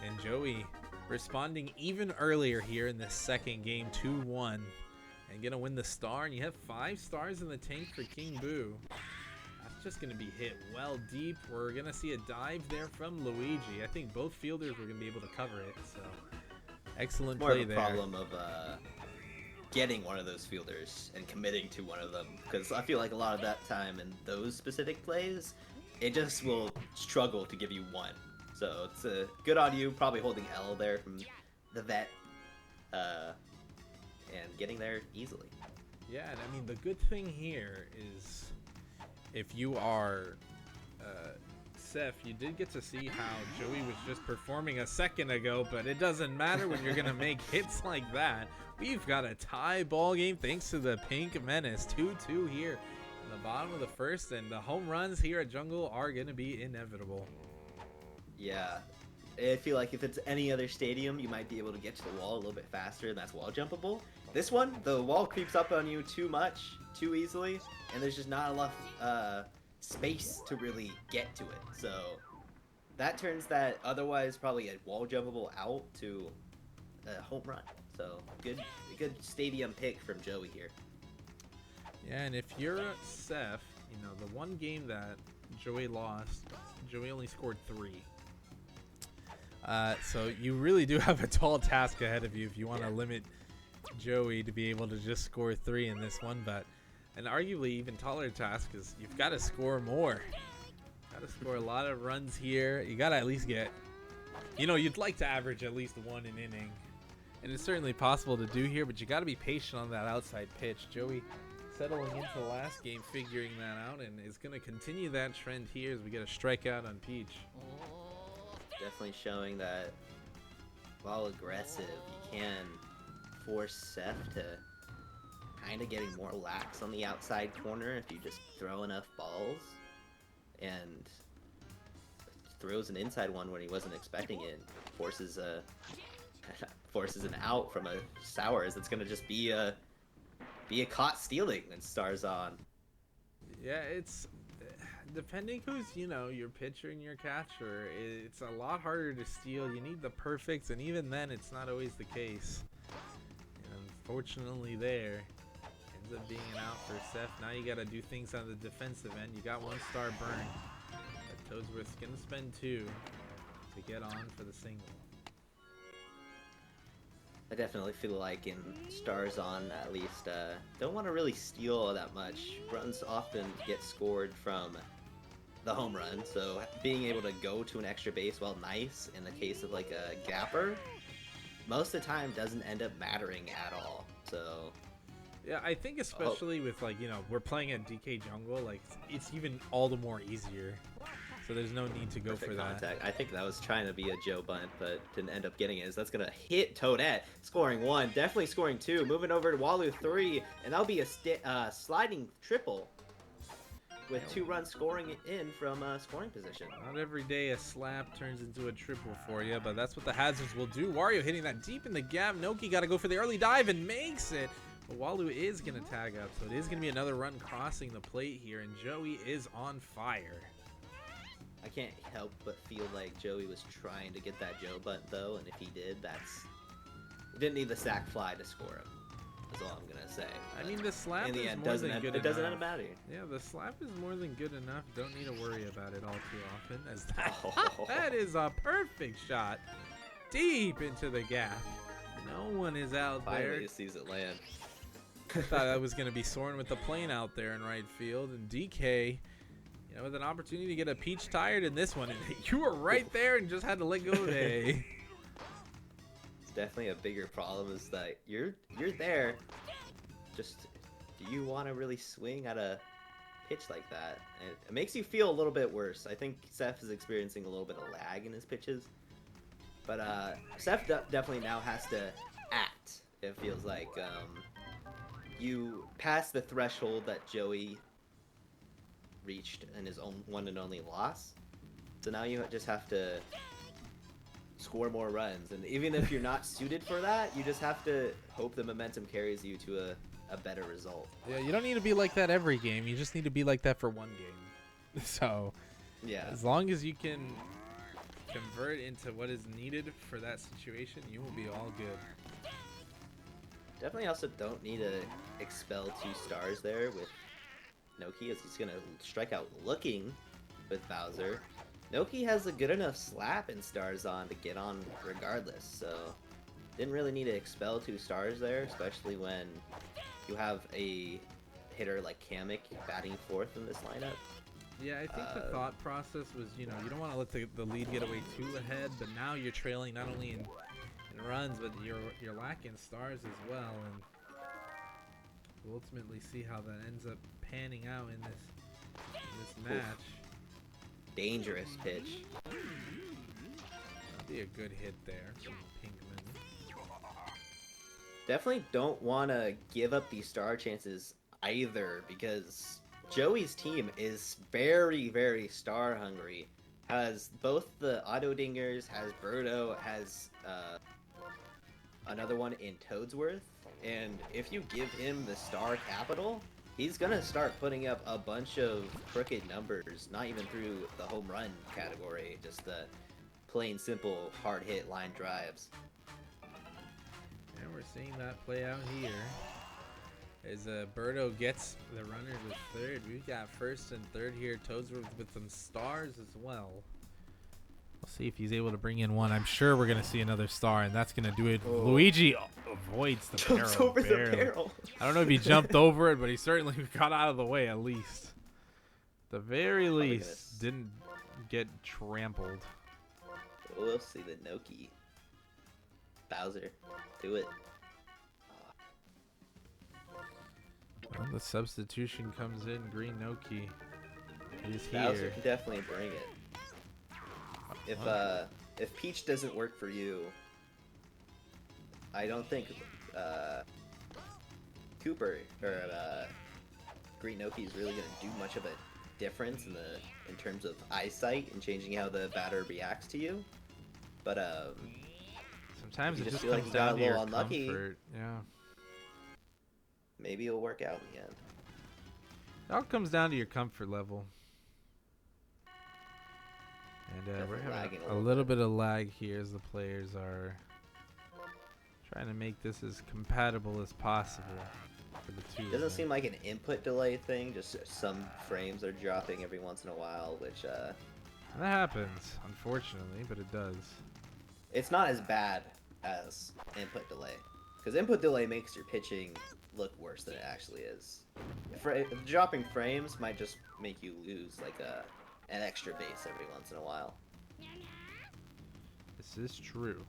And Joey responding even earlier here in this second game, 2-1, and gonna win the star. And you have 5 stars in the tank for King Boo. That's just gonna be hit well deep. We're gonna see a dive there from Luigi. I think both fielders were gonna be able to cover it. So excellent play there.
More of a problem of getting one of those fielders and committing to one of them, because I feel like a lot of that time in those specific plays, it just will struggle to give you one. So it's good on you, probably holding L there from the vet, and getting there easily.
Yeah, and I mean, the good thing here is if you are Seth, you did get to see how Joey was just performing a second ago, but it doesn't matter when you're going to make hits like that. We've got a tie ball game thanks to the Pink Menace. 2-2 here in the bottom of the first, and the home runs here at Jungle are going to be inevitable.
Yeah, I feel like if it's any other stadium, you might be able to get to the wall a little bit faster, and that's wall jumpable. This one, the wall creeps up on you too much, too easily, and there's just not enough space to really get to it. So that turns that otherwise probably a wall jumpable out to a home run. So good stadium pick from Joey here.
Yeah, and if you're Seth, you know, the one game that Joey lost, Joey only scored 3. So you really do have a tall task ahead of you if you want to limit Joey to be able to just score 3 in this one. But an arguably even taller task is you've got to score more. Got to score a lot of runs here. You got to at least get, you know, you'd like to average at least 1 an inning. And it's certainly possible to do here, but you got to be patient on that outside pitch. Joey settling into the last game, figuring that out, and is going to continue that trend here as we get a strikeout on Peach.
Definitely showing that while aggressive, you can force Seth to kind of getting more lax on the outside corner if you just throw enough balls, and throws an inside one when he wasn't expecting it, forces an out from a Sours that's gonna just be a caught stealing when Stars on.
Yeah, it's depending who's, you know, your pitcher and your catcher, it's a lot harder to steal. You need the perfects, and even then it's not always the case. And unfortunately there ends up being an out for Seth. Now you got to do things on the defensive end. You got 1 star burn, but Toadsworth's gonna spend 2 to get on for the single.
I definitely feel like in Stars on, at least, don't want to really steal that much. Runs often get scored from the home run, so being able to go to an extra base, while nice in the case of like a gapper, most of the time doesn't end up mattering at all. So
Yeah, I think especially with like, you know, we're playing at DK jungle, like it's even all the more easier. So there's no need to go
perfect
for that.
contact. I think that was trying to be a Joe bunt, but didn't end up getting it. As that's gonna hit Toadette, scoring 1, definitely scoring 2, moving over to Walu 3, and that'll be a sliding triple with 2 runs scoring in from scoring position.
Not every day a slap turns into a triple for you, but that's what the hazards will do. Wario hitting that deep in the gap. Noki got to go for the early dive and makes it. But Walu is going to tag up, so it is going to be another run crossing the plate here, and Joey is on fire.
I can't help but feel like Joey was trying to get that Joe bunt though, and if he did, he didn't need the sack fly to score him. That's all I'm gonna say.
I mean, the slap
in the
is
end,
more than good enough.
it doesn't end up mattering.
Yeah, the slap is more than good enough. Don't need to worry about it all too often. As that,
Oh.
that is a perfect shot deep into the gap. No one is out
Finally,
there.
he sees it land.
I thought that was going to be Soren with the plane out there in right field. And DK, you know, with an opportunity to get a peach tired in this one. And you were right there and just had to let go of it.
It's definitely a bigger problem is that you're there. Just, do you want to really swing at a pitch like that? And it makes you feel a little bit worse. I think Seth is experiencing a little bit of lag in his pitches. But Seth definitely now has to act, it feels like. You passed the threshold that Joey reached in his own one and only loss. So now you just have to score more runs. And even if you're not suited for that, you just have to hope the momentum carries you to a better result.
Yeah, you don't need to be like that every game. You just need to be like that for one game. So,
Yeah.
as long as you can convert into what is needed for that situation, you will be all good.
Definitely also don't need to expel 2 stars there with Noki, as he's going to strike out looking with Bowser. Noki has a good enough slap and stars on to get on regardless, so didn't really need to expel 2 stars there, especially when you have a hitter like Kamek batting 4th in this lineup.
Yeah, I think the thought process was, you know, you don't want to let the lead get away too ahead, but now you're trailing not only in runs, but you're lacking stars as well, and we'll ultimately see how that ends up panning out in this match.
Dangerous pitch.
That'll be a good hit there from Pinkman.
Definitely don't want to give up these star chances either, because Joey's team is very, very star hungry. Has both the auto dingers, has Birdo, has another one in Toadsworth, and if you give him the star capital, he's gonna start putting up a bunch of crooked numbers, not even through the home run category, just the plain simple hard hit line drives.
And we're seeing that play out here. As Birdo gets the runners with third, we've got first and third here. Toadsworth with some stars as well. We'll see if he's able to bring in one. I'm sure we're going to see another star, and that's going to do it.
Oh.
Luigi avoids the
Jumps
barrel.
over
barely.
the barrel.
I don't know if he jumped over it, but he certainly got out of the way at least. The very
Probably
least, didn't get trampled.
We'll see the Noki. Bowser, do it.
Well, the substitution comes in. Green Noki is
Bowser
here.
can definitely bring it. If Peach doesn't work for you, I don't think Cooper or Green Noki is really gonna do much of a difference in terms of eyesight and changing how the batter reacts to you. But
Sometimes
you
it
just
just
feel like
comes
you got
down
a
to your
little unlucky.
comfort. Yeah.
maybe it'll work out in the end.
It all comes down to your comfort level. And we're
Definitely
having
lagging
a little bit of lag here as the players are trying to make this as compatible as possible for the two.
It doesn't seem like an input delay thing, just some frames are dropping every once in a while, which
that happens, unfortunately, but it does.
it's not as bad as input delay. Because input delay makes your pitching look worse than it actually is. Dropping frames might just make you lose like an extra base every once in a while.
This is true.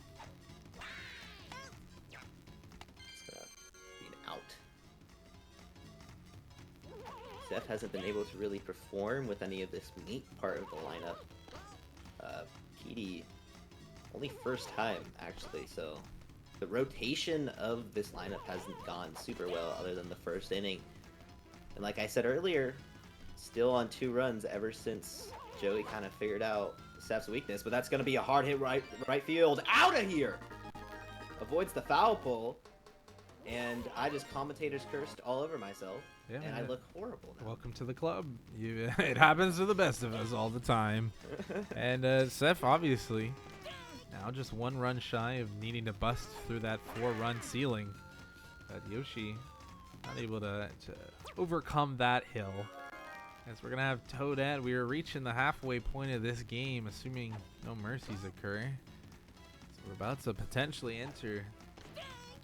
Seth hasn't been able to really perform with any of this meat part of the lineup. Petey, only first time actually, so the rotation of this lineup hasn't gone super well other than the first inning. And like I said earlier, still on 2 runs ever since Joey kind of figured out Seth's weakness, but that's going to be a hard hit right field. Out of here! Avoids the foul pole, and I just commentator's cursed all over myself, and I look horrible now.
Welcome to the club. It happens to the best of us all the time. And Seth, obviously, now just 1 run shy of needing to bust through that 4-run ceiling. But Yoshi not able to overcome that hill. As we're going to have Toadette. We are reaching the halfway point of this game, assuming no mercies occur. So we're about to potentially enter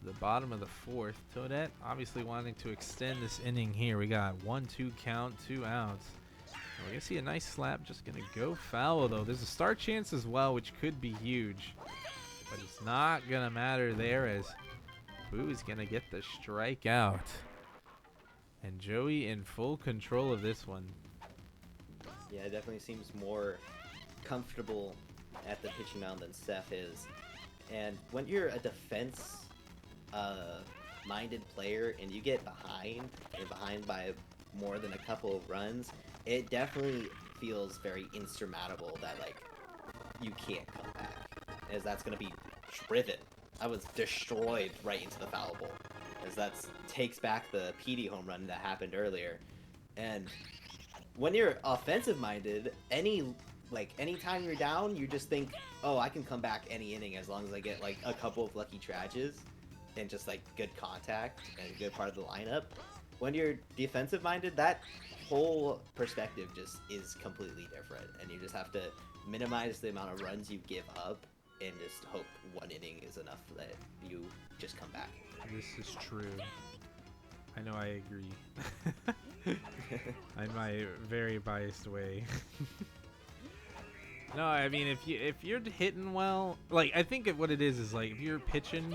the bottom of the 4th. Toadette obviously wanting to extend this inning here. We got 1-2 count, 2 outs. And we're going to see a nice slap. Just going to go foul, though. There's a start chance as well, which could be huge. But it's not going to matter there, as Boo is going to get the strikeout. And Joey in full control of this one.
Yeah, it definitely seems more comfortable at the pitching mound than Seth is. And when you're a defense-minded player and you get behind by more than a couple of runs, it definitely feels very insurmountable that, like, you can't come back. As that's going to be driven. I was destroyed right into the foul pole. As that takes back the PD home run that happened earlier. And when you're offensive minded, anytime you're down, you just think, oh, I can come back any inning as long as I get like a couple of lucky trages and just like good contact and a good part of the lineup. When you're defensive minded, that whole perspective just is completely different, and you just have to minimize the amount of runs you give up and just hope 1 inning is enough that you just come back.
This is true. I know I agree. In my very biased way. No, I mean if you're hitting well, like I think what it is like if you're pitching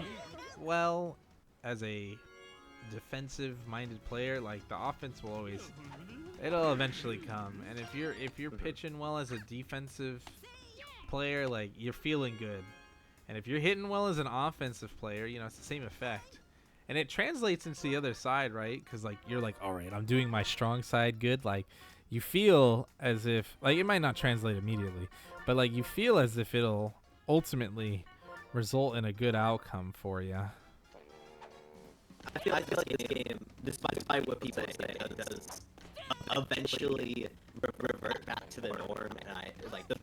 well as a defensive-minded player, like the offense will it'll eventually come. And if you're pitching well as a defensive player, like you're feeling good. And if you're hitting well as an offensive player, you know, it's the same effect. And it translates into the other side, right? Because, like, you're like, all right, I'm doing my strong side good. Like, you feel as if, like, it might not translate immediately, but, like, you feel as if it'll ultimately result in a good outcome for you.
I feel like this game, despite what people say, does eventually revert back to the norm, and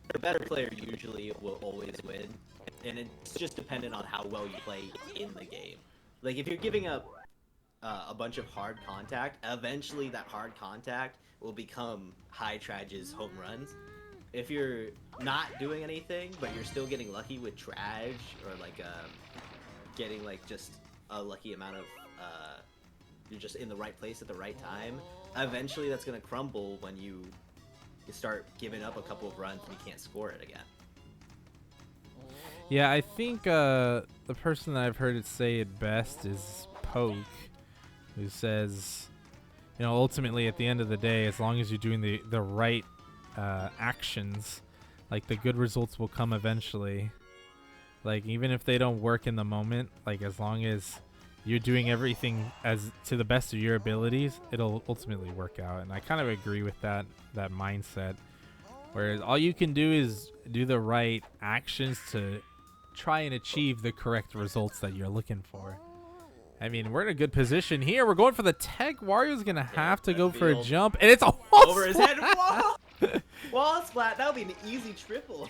the better player usually will always win, and it's just dependent on how well you play in the game. Like, if you're giving up a bunch of hard contact, eventually that hard contact will become high trages home runs. If you're not doing anything, but you're still getting lucky with trage, or like getting like just a lucky amount of you're just in the right place at the right time, eventually that's going to crumble when you start giving up a couple of runs and you can't score it again.
Yeah, I think the person that I've heard it say it best is Poke, who says, you know, ultimately at the end of the day, as long as you're doing the right actions, like the good results will come eventually. Like even if they don't work in the moment, like as long as you're doing everything as to the best of your abilities, it'll ultimately work out. And I kind of agree with that mindset. Whereas all you can do is do the right actions to try and achieve the correct results that you're looking for. I mean, we're in a good position here. We're going for the tech. Wario's going to have to go for a jump. And it's a wall
over
splat.
his head. Wall! Wall splat. That would be an easy triple.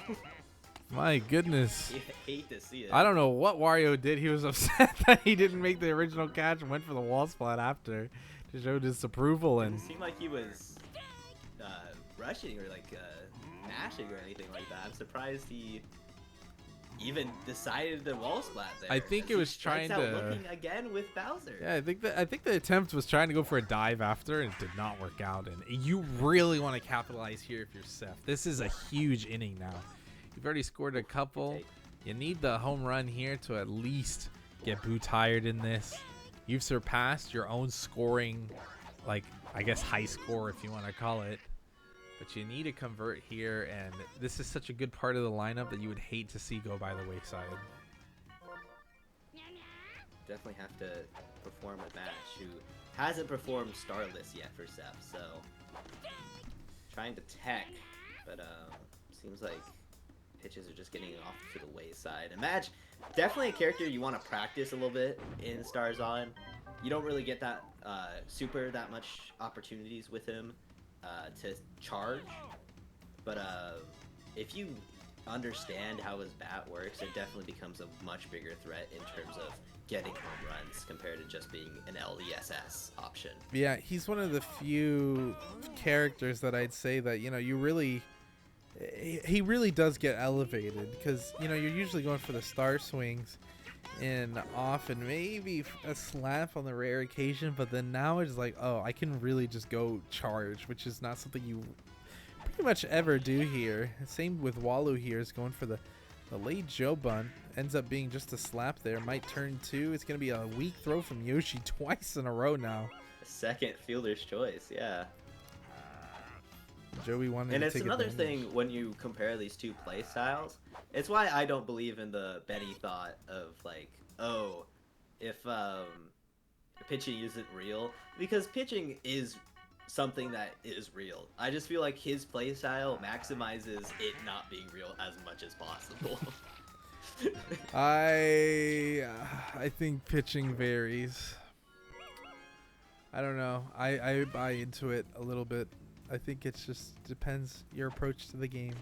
My goodness.
You hate to see it.
I don't know what Wario did. He was upset that he didn't make the original catch and went for the wall splat after to show disapproval. And
it seemed like he was rushing or like mashing or anything like that. I'm surprised he even decided the wall splat there.
I think it was trying to
looking again with Bowser.
Yeah, I think the attempt was trying to go for a dive after, and it did not work out. And you really want to capitalize here if you're Seth. This is a huge inning now. You've already scored a couple. You need the home run here to at least get Boo tired in this. You've surpassed your own scoring like, I guess high score if you want to call it. But you need to convert here, and this is such a good part of the lineup that you would hate to see go by the wayside.
Definitely have to perform a match who hasn't performed Starless yet for Seth, so trying to tech, but seems like pitches are just getting off to the wayside. And Madge, definitely a character you want to practice a little bit in Stars On. You don't really get that that much opportunities with him to charge, but if you understand how his bat works, it definitely becomes a much bigger threat in terms of getting home runs compared to just being an LESS option.
Yeah, he's one of the few characters that I'd say that, you know, he really does get elevated, because, you know, you're usually going for the star swings and often maybe a slap on the rare occasion, but then now it's like, oh, I can really just go charge, which is not something you pretty much ever do here. Same with Walu here, is going for the late Joe bunt. Ends up being just a slap there. Might turn two. It's going to be a weak throw from Yoshi twice in a row now.
Second fielder's choice, yeah.
Joey wanted
and
to
it's
take
another
advantage.
thing when you compare these two play styles. It's why I don't believe in the Benny thought of like, oh, if pitching isn't real, because pitching is something that is real. I just feel like his play style maximizes it not being real as much as possible.
I think pitching varies. I don't know. I buy into it a little bit. I think it's just depends your approach to the game.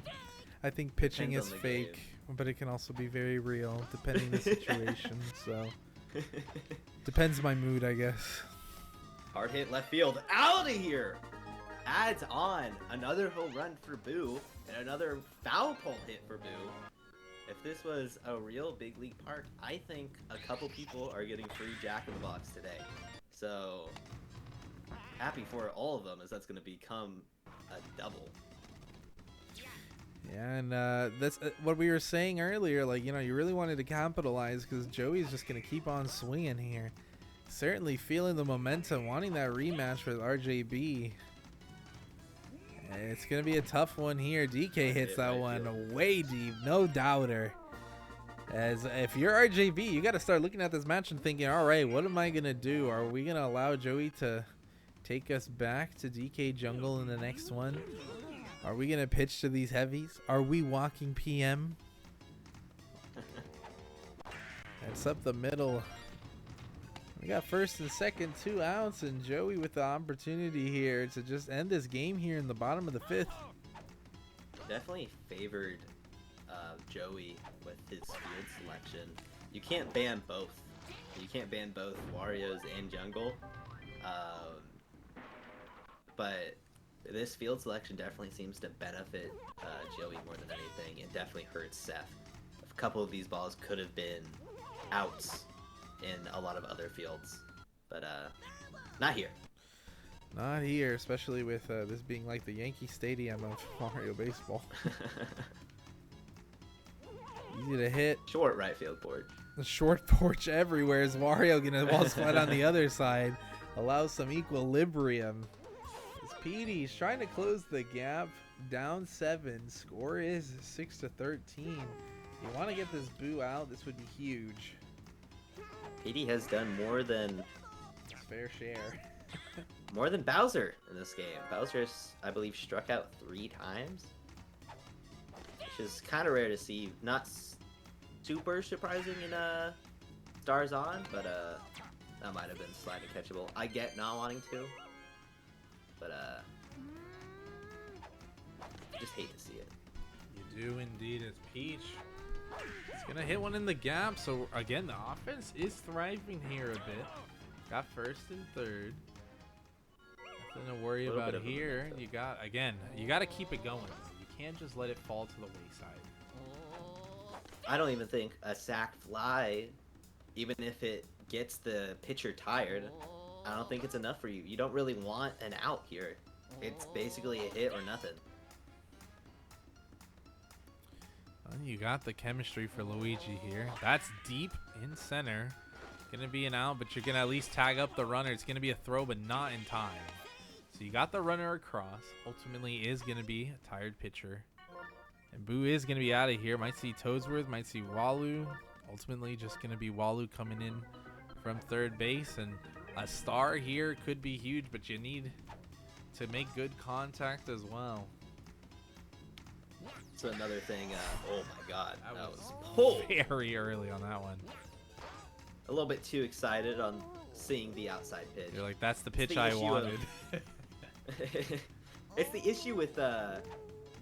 I think pitching
Depends
is
on the
fake,
game.
but it can also be very real depending the situation. So depends my mood, I guess.
Hard hit left field. Out of here! Adds on another home run for Boo and another foul pole hit for Boo. If this was a real big league park, I think a couple people are getting free Jack in the Box today. So happy for all of them, as that's going to become a double.
Yeah, and that's what we were saying earlier. Like, you know, you really wanted to capitalize because Joey's just going to keep on swinging here. Certainly feeling the momentum, wanting that rematch with RJB. And it's going to be a tough one here. DK hits that one way deep, no doubter. As if you're RJB, you got to start looking at this match and thinking, all right, what am I going to do? Are we going to allow Joey to take us back to DK Jungle in the next one? Are we going to pitch to these heavies? Are we walking PM? It's up the middle. We got first and second, 2 outs, and Joey with the opportunity here to just end this game here in the bottom of the 5th.
Definitely favored Joey with his field selection. You can't ban both. You can't ban both Wario's and Jungle. But this field selection definitely seems to benefit Joey more than anything. It definitely hurts Seth. A couple of these balls could have been outs in a lot of other fields, but not here.
Not here, especially with this being like the Yankee Stadium of Mario Baseball. Easy to hit.
Short right field porch.
The short porch everywhere. Is Wario gonna ball slide on the other side? Allows some equilibrium. As Petey's trying to close the gap, down 7. Score is 6-13. You want to get this Boo out? This would be huge.
Petey has done more than
Fair share.
more than Bowser in this game. Bowser has, I believe, struck out 3 times, which is kind of rare to see. Not super surprising in Stars On, but that might have been slightly catchable. I get not wanting to, but just hate to see it.
You do indeed. It's Peach. He's gonna hit one in the gap. So again, the offense is thriving here a bit. Got first and third. Nothing to worry
Little
about
bit of a
here.
momentum.
You got to keep it going. You can't just let it fall to the wayside.
I don't even think a sac fly, even if it gets the pitcher tired, I don't think it's enough for you. You don't really want an out here. It's basically a hit or nothing.
Well, you got the chemistry for Luigi here. That's deep in center. Gonna be an out, but you're gonna at least tag up the runner. It's gonna be a throw, but not in time. So you got the runner across. Ultimately is gonna be a tired pitcher. And Boo is gonna be out of here. Might see Toadsworth, might see Walu. Ultimately just gonna be Walu coming in from third base. And a star here could be huge, but you need to make good contact as well.
So another thing, oh my god, that was
pulled very early on that one.
A little bit too excited on seeing the outside pitch.
You're like, that's the pitch
the
I
issue
wanted.
It's the issue with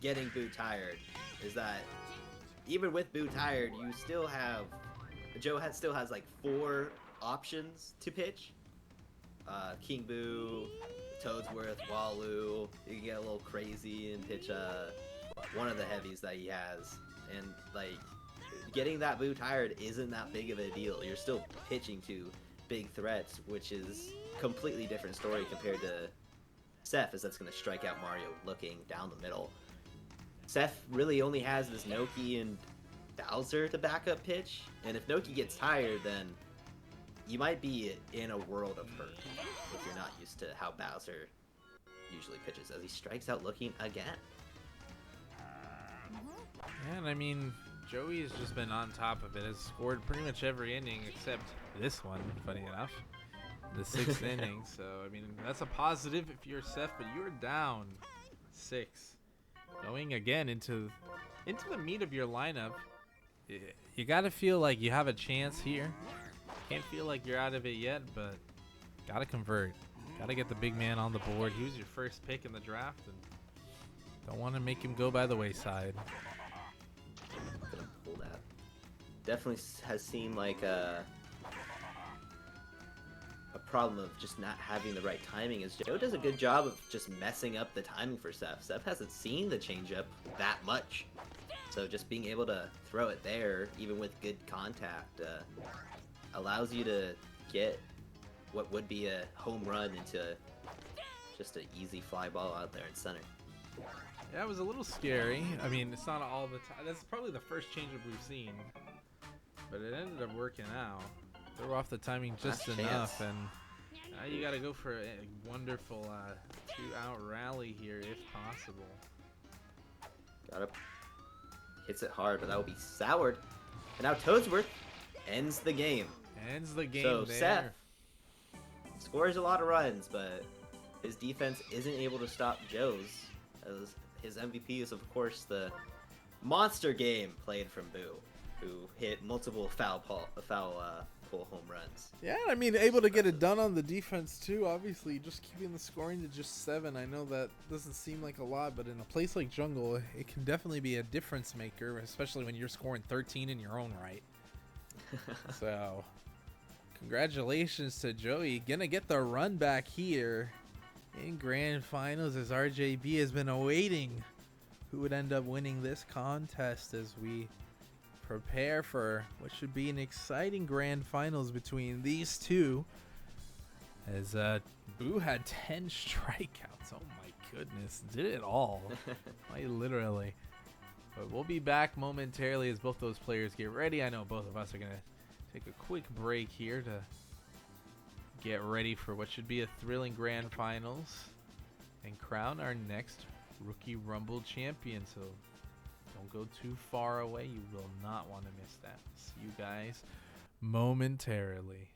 getting Boo tired, is that even with Boo tired, you still have still has like 4 options to pitch. King Boo, Toadsworth, Walu. You can get a little crazy and pitch one of the heavies that he has, and like getting that Boo tired isn't that big of a deal. You're still pitching to big threats, which is completely different story compared to Seth, as that's going to strike out Mario looking down the middle. Seth really only has this Noki and Bowser to back up pitch, and if Noki gets tired, then you might be in a world of hurt if you're not used to how Bowser usually pitches, as he strikes out looking again.
Yeah, and I mean, Joey has just been on top of it. Has scored pretty much every inning except this one, funny enough. The 6th inning. So, I mean, that's a positive if you're Seth, but you're down 6. Going again into the meat of your lineup. You got to feel like you have a chance here. Can't feel like you're out of it yet, but got to convert. Got to get the big man on the board. He was your first pick in the draft, and don't want to make him go by the wayside.
Gonna pull that. Definitely has seemed like a problem of just not having the right timing, as Joe does a good job of just messing up the timing for Seth. Seth hasn't seen the changeup that much, so just being able to throw it there, even with good contact, allows you to get what would be a home run into just an easy fly ball out there in center.
Yeah, it was a little scary. I mean, it's not all the time. That's probably the first changeup we've seen, but it ended up working out. Threw off the timing just
Last
enough,
chance.
and now you got to go for a wonderful 2-out rally here if possible.
Gotta hits it hard, but that will be soured. And now Toadsworth ends the game.
Ends the game
So
there.
Seth scores a lot of runs, but his defense isn't able to stop Joe's. As his MVP is, of course, the monster game played from Boo, who hit multiple foul pole home runs.
Yeah, I mean, able to get it done on the defense too. Obviously, just keeping the scoring to just 7. I know that doesn't seem like a lot, but in a place like Jungle, it can definitely be a difference maker, especially when you're scoring 13 in your own right. So, congratulations to Joey. Gonna get the run back here in Grand Finals, as RJB has been awaiting who would end up winning this contest as we prepare for what should be an exciting Grand Finals between these two. As Boo had 10 strikeouts. Oh my goodness. Did it all. Like, literally. But we'll be back momentarily as both those players get ready. I know both of us are going to take a quick break here to get ready for what should be a thrilling Grand Finals and crown our next Rookie Rumble champion. So don't go too far away. You will not want to miss that. See you guys momentarily.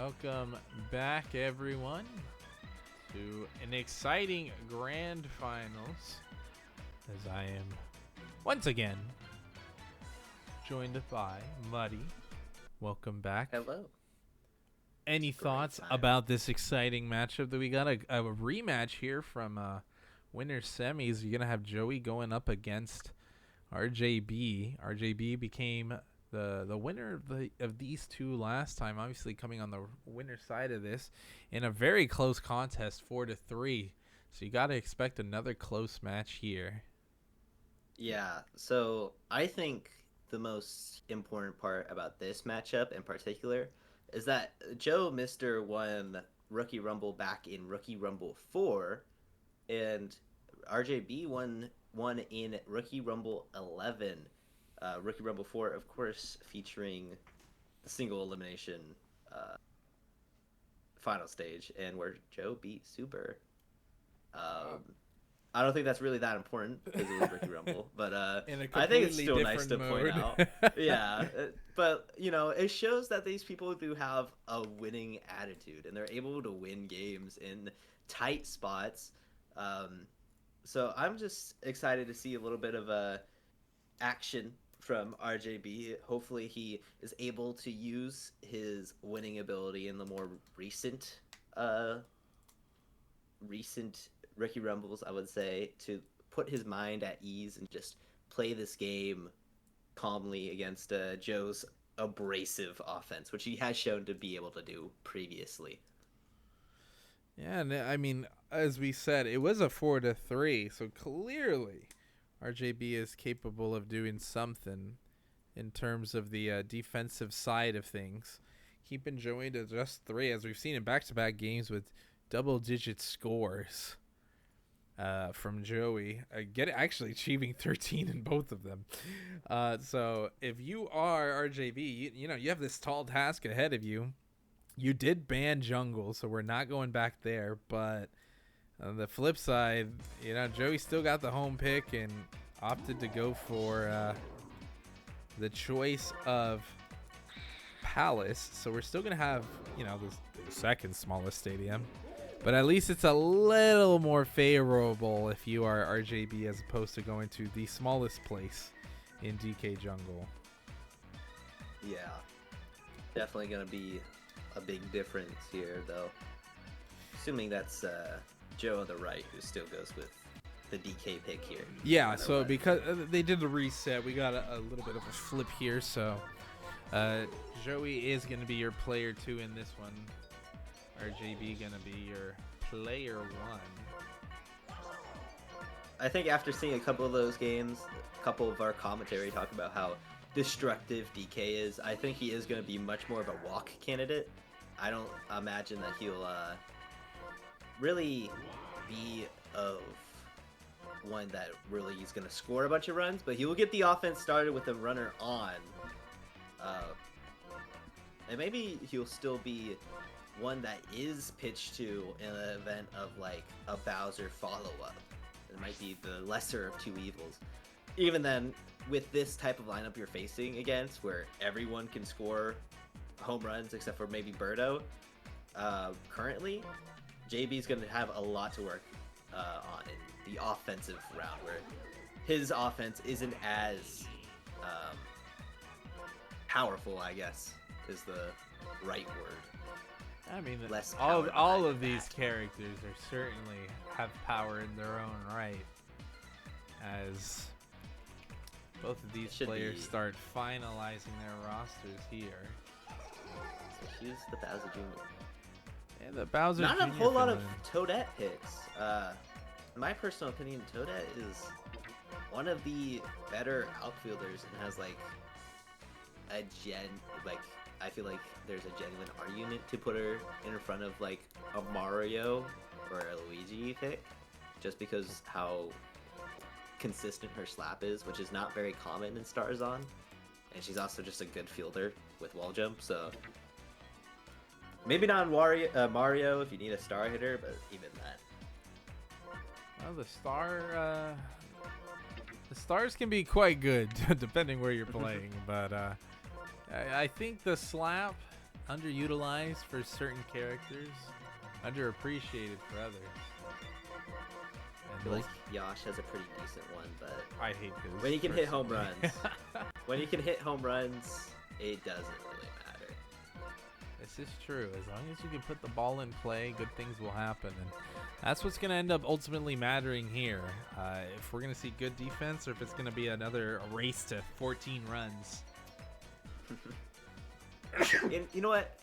Welcome back, everyone, to an exciting grand finals, as I am once again joined by Muddy. Welcome back.
Hello.
Any
Great
thoughts
time.
about this exciting matchup that we got? A rematch here from winner semis. You're gonna have Joey going up against RJB. RJB became the winner of these two last time, obviously coming on the winner side of this in a very close contest, 4-3. So you got to expect another close match here.
Yeah, so I think the most important part about this matchup in particular is that Joe Mister won Rookie Rumble back in Rookie Rumble 4, and RJB won in Rookie Rumble 11. Rookie Rumble 4, of course, featuring the single elimination final stage, and where Joe beat Super. I don't think that's really that important because it was Rookie Rumble, but
In a
I think it's
completely
still nice to
different
point
mode.
out. Yeah, but you know, it shows that these people do have a winning attitude and they're able to win games in tight spots. So I'm just excited to see a little bit of action from RJB. Hopefully, he is able to use his winning ability in the more recent Ricky Rumbles, I would say, to put his mind at ease and just play this game calmly against Joe's abrasive offense, which he has shown to be able to do previously.
Yeah, and I mean, as we said, it was a 4-3, so clearly RJB is capable of doing something in terms of the defensive side of things. Keeping Joey to just 3, as we've seen in back-to-back games with double-digit scores from Joey. Actually achieving 13 in both of them. So if you are RJB, you know, you have this tall task ahead of you. You did ban jungle, so we're not going back there, but on the flip side, you know, Joey still got the home pick and opted to go for the choice of Palace. So we're still going to have, you know, the second smallest stadium, but at least it's a little more favorable if you are RJB as opposed to going to the smallest place in DK Jungle.
Yeah, definitely going to be a big difference here, though. Assuming that's Joe on the right, who still goes with the DK pick here.
Yeah, so because they did the reset, we got a little bit of a flip here. So Joey is going to be your player 2 in this one. RJB going to be your player 1.
I think after seeing a couple of those games, a couple of our commentary talk about how destructive DK is, I think he is going to be much more of a walk candidate. I don't imagine that he'll really be of one that really is going to score a bunch of runs, but he will get the offense started with a runner on. And maybe he'll still be one that is pitched to in an event of like a Bowser follow-up. It might be the lesser of two evils. Even then, with this type of lineup you're facing against, where everyone can score home runs except for maybe Birdo, currently, JB's going to have a lot to work on in the offensive round, where his offense isn't as powerful, I guess, is the right word.
I mean,
Less
all
power
of
behind
these
that.
characters are certainly have power in their own right, as both of these
Should
players
be-
start finalizing their rosters here.
So here's the Bowser Jr.
And the Bowser
Not a
Jr.
whole lot of
feeling-
Toadette picks. In my personal opinion, Toadette is one of the better outfielders and has like I feel like there's a genuine argument to put her in front of like a Mario or a Luigi pick, just because how consistent her slap is, which is not very common in Starzon, and she's also just a good fielder with wall jump. So maybe not Mario if you need a star hitter, but even that.
Well, the stars can be quite good depending where you're playing, but I think the slap underutilized for certain characters, underappreciated for others.
I
And
feel like
those-
Yash has a pretty decent one, but
I hate this.
when he can hit home
personally.
runs, when he can hit home runs, it doesn't really matter.
This is true. As long as you can put the ball in play, good things will happen, and that's what's going to end up ultimately mattering here. If we're going to see good defense, or if it's going to be another race to 14 runs.
And you know what?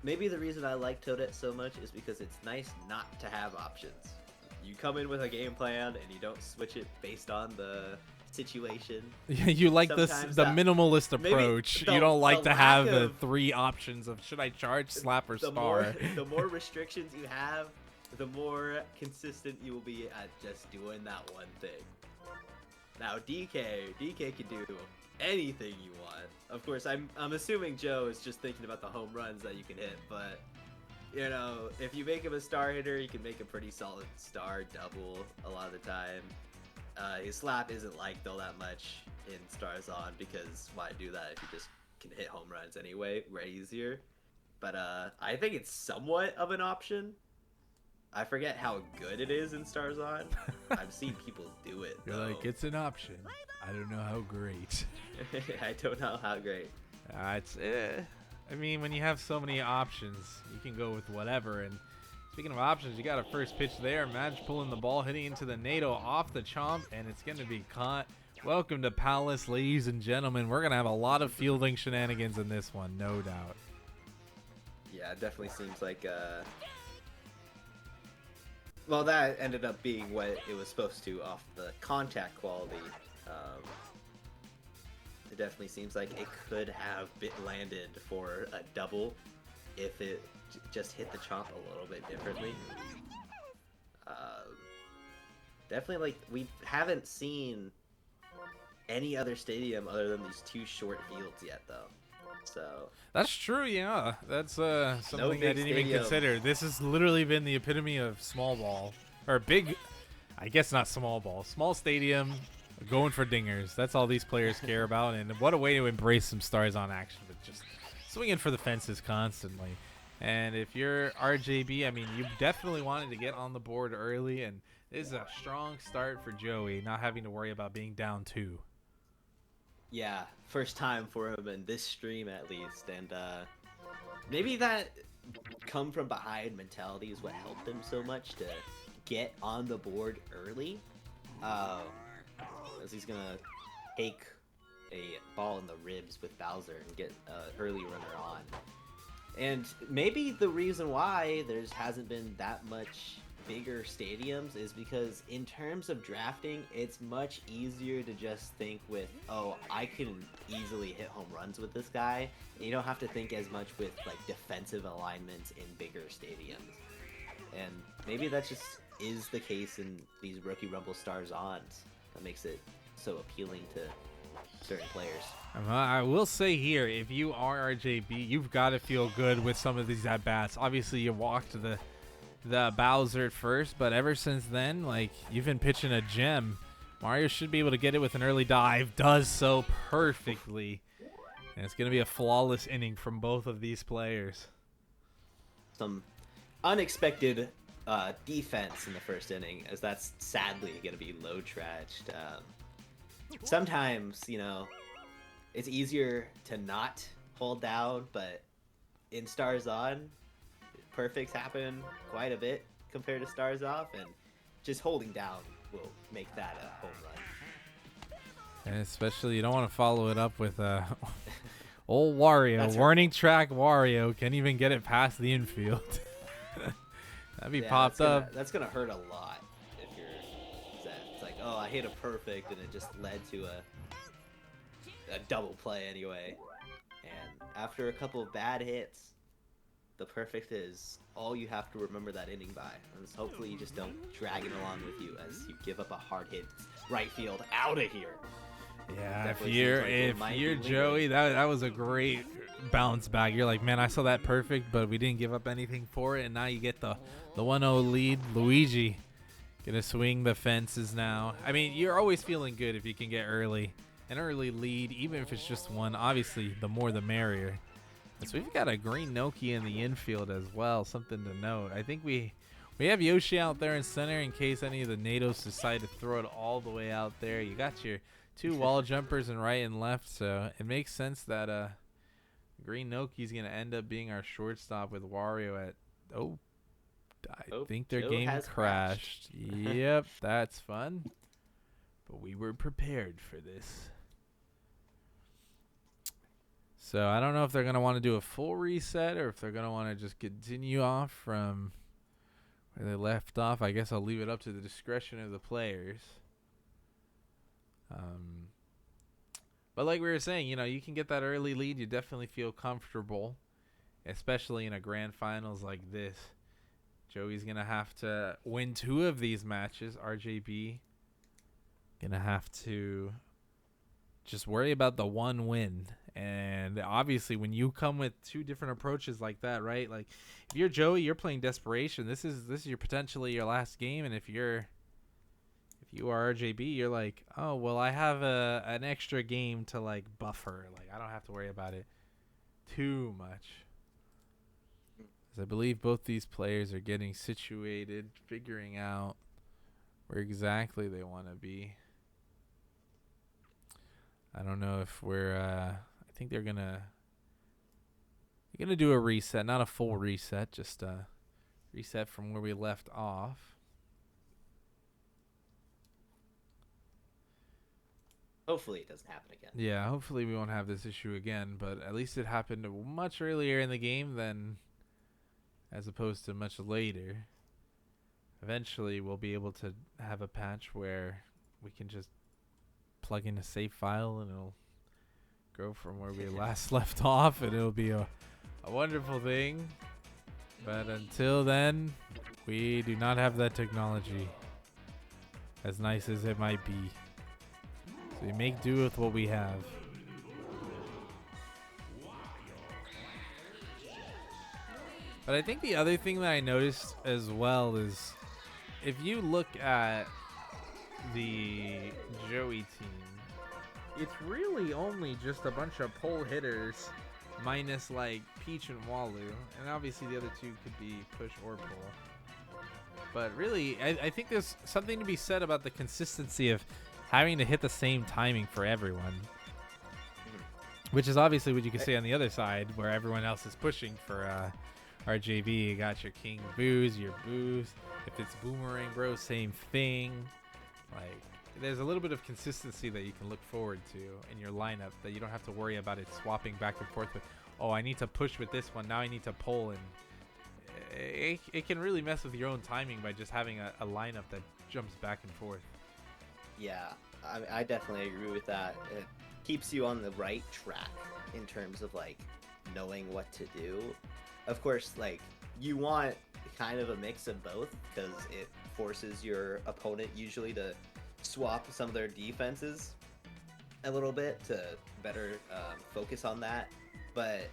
Maybe the reason I like Toadette so much is because it's nice not to have options. You come in with a game plan and you don't switch it based on the situation.
You like the
Sometimes
the
that-
minimalist
maybe
approach.
the-
You don't like
the
to have
lack
the
of-
3 options of should I charge, slap, or
the
spar.
the more restrictions you have, the more consistent you will be at just doing that one thing. Now DK can do anything you want. Of course, I'm assuming Joe is just thinking about the home runs that you can hit, but you know, if you make him a star hitter, you can make a pretty solid star double a lot of the time. His slap isn't liked all that much in Stars On because why do that if you just can hit home runs anyway, way easier. But I think it's somewhat of an option. I forget how good it is in Stars On. I've seen people do it.
You're
though.
like, it's an option. I don't know how great.
I don't know how great.
I mean, when you have so many options, you can go with whatever. And speaking of options, you got a first pitch there. Madge pulling the ball, hitting into the NATO off the chomp, and it's going to be caught. Welcome to Palace, ladies and gentlemen. We're going to have a lot of fielding shenanigans in this one, no doubt.
Yeah, it definitely seems like well, that ended up being what it was supposed to off the contact quality. It definitely seems like it could have been landed for a double if it just hit the chomp a little bit differently. Definitely, like, we haven't seen any other stadium other than these 2 short fields yet, though. So
That's true, yeah. That's something I
big
didn't even
stadium.
consider. This has literally been the epitome of small ball. Or big, I guess not small ball. Small stadium, going for dingers. That's all these players care about. And what a way to embrace some Stars On action. But just swinging for the fences constantly. And if you're RJB, I mean, you definitely wanted to get on the board early. And this is a strong start for Joey, not having to worry about being down 2.
yeah, first time for him in this stream at least, and maybe that come from behind mentality is what helped him so much to get on the board early. As he's gonna take a ball in the ribs with Bowser and get an early runner on. And maybe the reason why there's hasn't been that much bigger stadiums is because in terms of drafting, it's much easier to just think with, oh, I can easily hit home runs with this guy. And you don't have to think as much with like defensive alignments in bigger stadiums. And maybe that just is the case in these Rookie Rumble Stars Ons. That makes it so appealing to certain players.
I will say here, if you are RJB, you've got to feel good with some of these at-bats. Obviously, you walked the Bowser at first, but ever since then, like, you've been pitching a gem. Mario should be able to get it with an early dive. Does so perfectly. And it's going to be a flawless inning from both of these players.
Some unexpected defense in the first inning, as that's sadly going to be low trashed. Sometimes, you know, it's easier to not hold down, but in Stars On, perfects happen quite a bit compared to Stars Off, and just holding down will make that a home run.
And especially, you don't want to follow it up with old Wario.
That's right.
Warning track Wario. Can't even get it past the infield. That'd be
Yeah,
popped up.
That's gonna hurt a lot if you're Zed. It's like, oh, I hit a perfect, and it just led to a double play anyway. And after a couple of bad hits, the perfect is all you have to remember that inning by. And so hopefully you just don't drag it along with you as you give up a hard hit right field out of here.
Yeah, if
Definitely
you're
seems like it might be
you're
lingering.
Joey, that was a great bounce back. You're like, man, I saw that perfect, but we didn't give up anything for it, and now you get the 1-0 lead. Luigi gonna swing the fences now. I mean, you're always feeling good if you can get an early lead, even if it's just one. Obviously, the more the merrier. So we've got a green Noki in the infield as well. Something to note. I think we have Yoshi out there in center in case any of the Nados decide to throw it all the way out there. You got your 2 wall jumpers in right and left, so it makes sense that green Noki's gonna end up being our shortstop with Wario at. I think their
Joe
game
has
crashed. Yep, that's fun. But we were prepared for this. So I don't know if they're going to want to do a full reset or if they're going to want to just continue off from where they left off. I guess I'll leave it up to the discretion of the players. But like we were saying, you can get that early lead. You definitely feel comfortable, especially in a grand finals like this. Joey's going to have to win 2 of these matches. RJB going to have to just worry about the one win. And obviously when you come with 2 different approaches like that, right? Like if you're Joey, you're playing desperation. This is your potentially your last game. And if you are RJB, you're like, oh, well, I have an extra game to like buffer. Like I don't have to worry about it too much. I believe both these players are getting situated, figuring out where exactly they want to be. I don't know if we're I think they're gonna do a reset, not a full reset, just a reset from where we left off.
Hopefully it doesn't happen again.
Yeah, hopefully we won't have this issue again, but at least it happened much earlier in the game than as opposed to much later. Eventually we'll be able to have a patch where we can just plug in a save file and it'll go from where we last left off, and it'll be a wonderful thing. But until then, we do not have that technology, as nice as it might be. So we make do with what we have. But I think the other thing that I noticed as well is if you look at the Joey team, it's really only just a bunch of pull hitters minus like Peach and Walu. And obviously the other 2 could be push or pull. But really, I think there's something to be said about the consistency of having to hit the same timing for everyone. Which is obviously what you can say on the other side, where everyone else is pushing for RJB. You got your King Boos, your Boos. If it's Boomerang Bro, same thing. Like, there's a little bit of consistency that you can look forward to in your lineup that you don't have to worry about it swapping back and forth with, oh, I need to push with this one, now I need to pull. And it can really mess with your own timing by just having a lineup that jumps back and forth.
Yeah, I definitely agree with that. It keeps you on the right track in terms of like knowing what to do. Of course, like you want kind of a mix of both because it forces your opponent usually to swap some of their defenses a little bit to better focus on that. But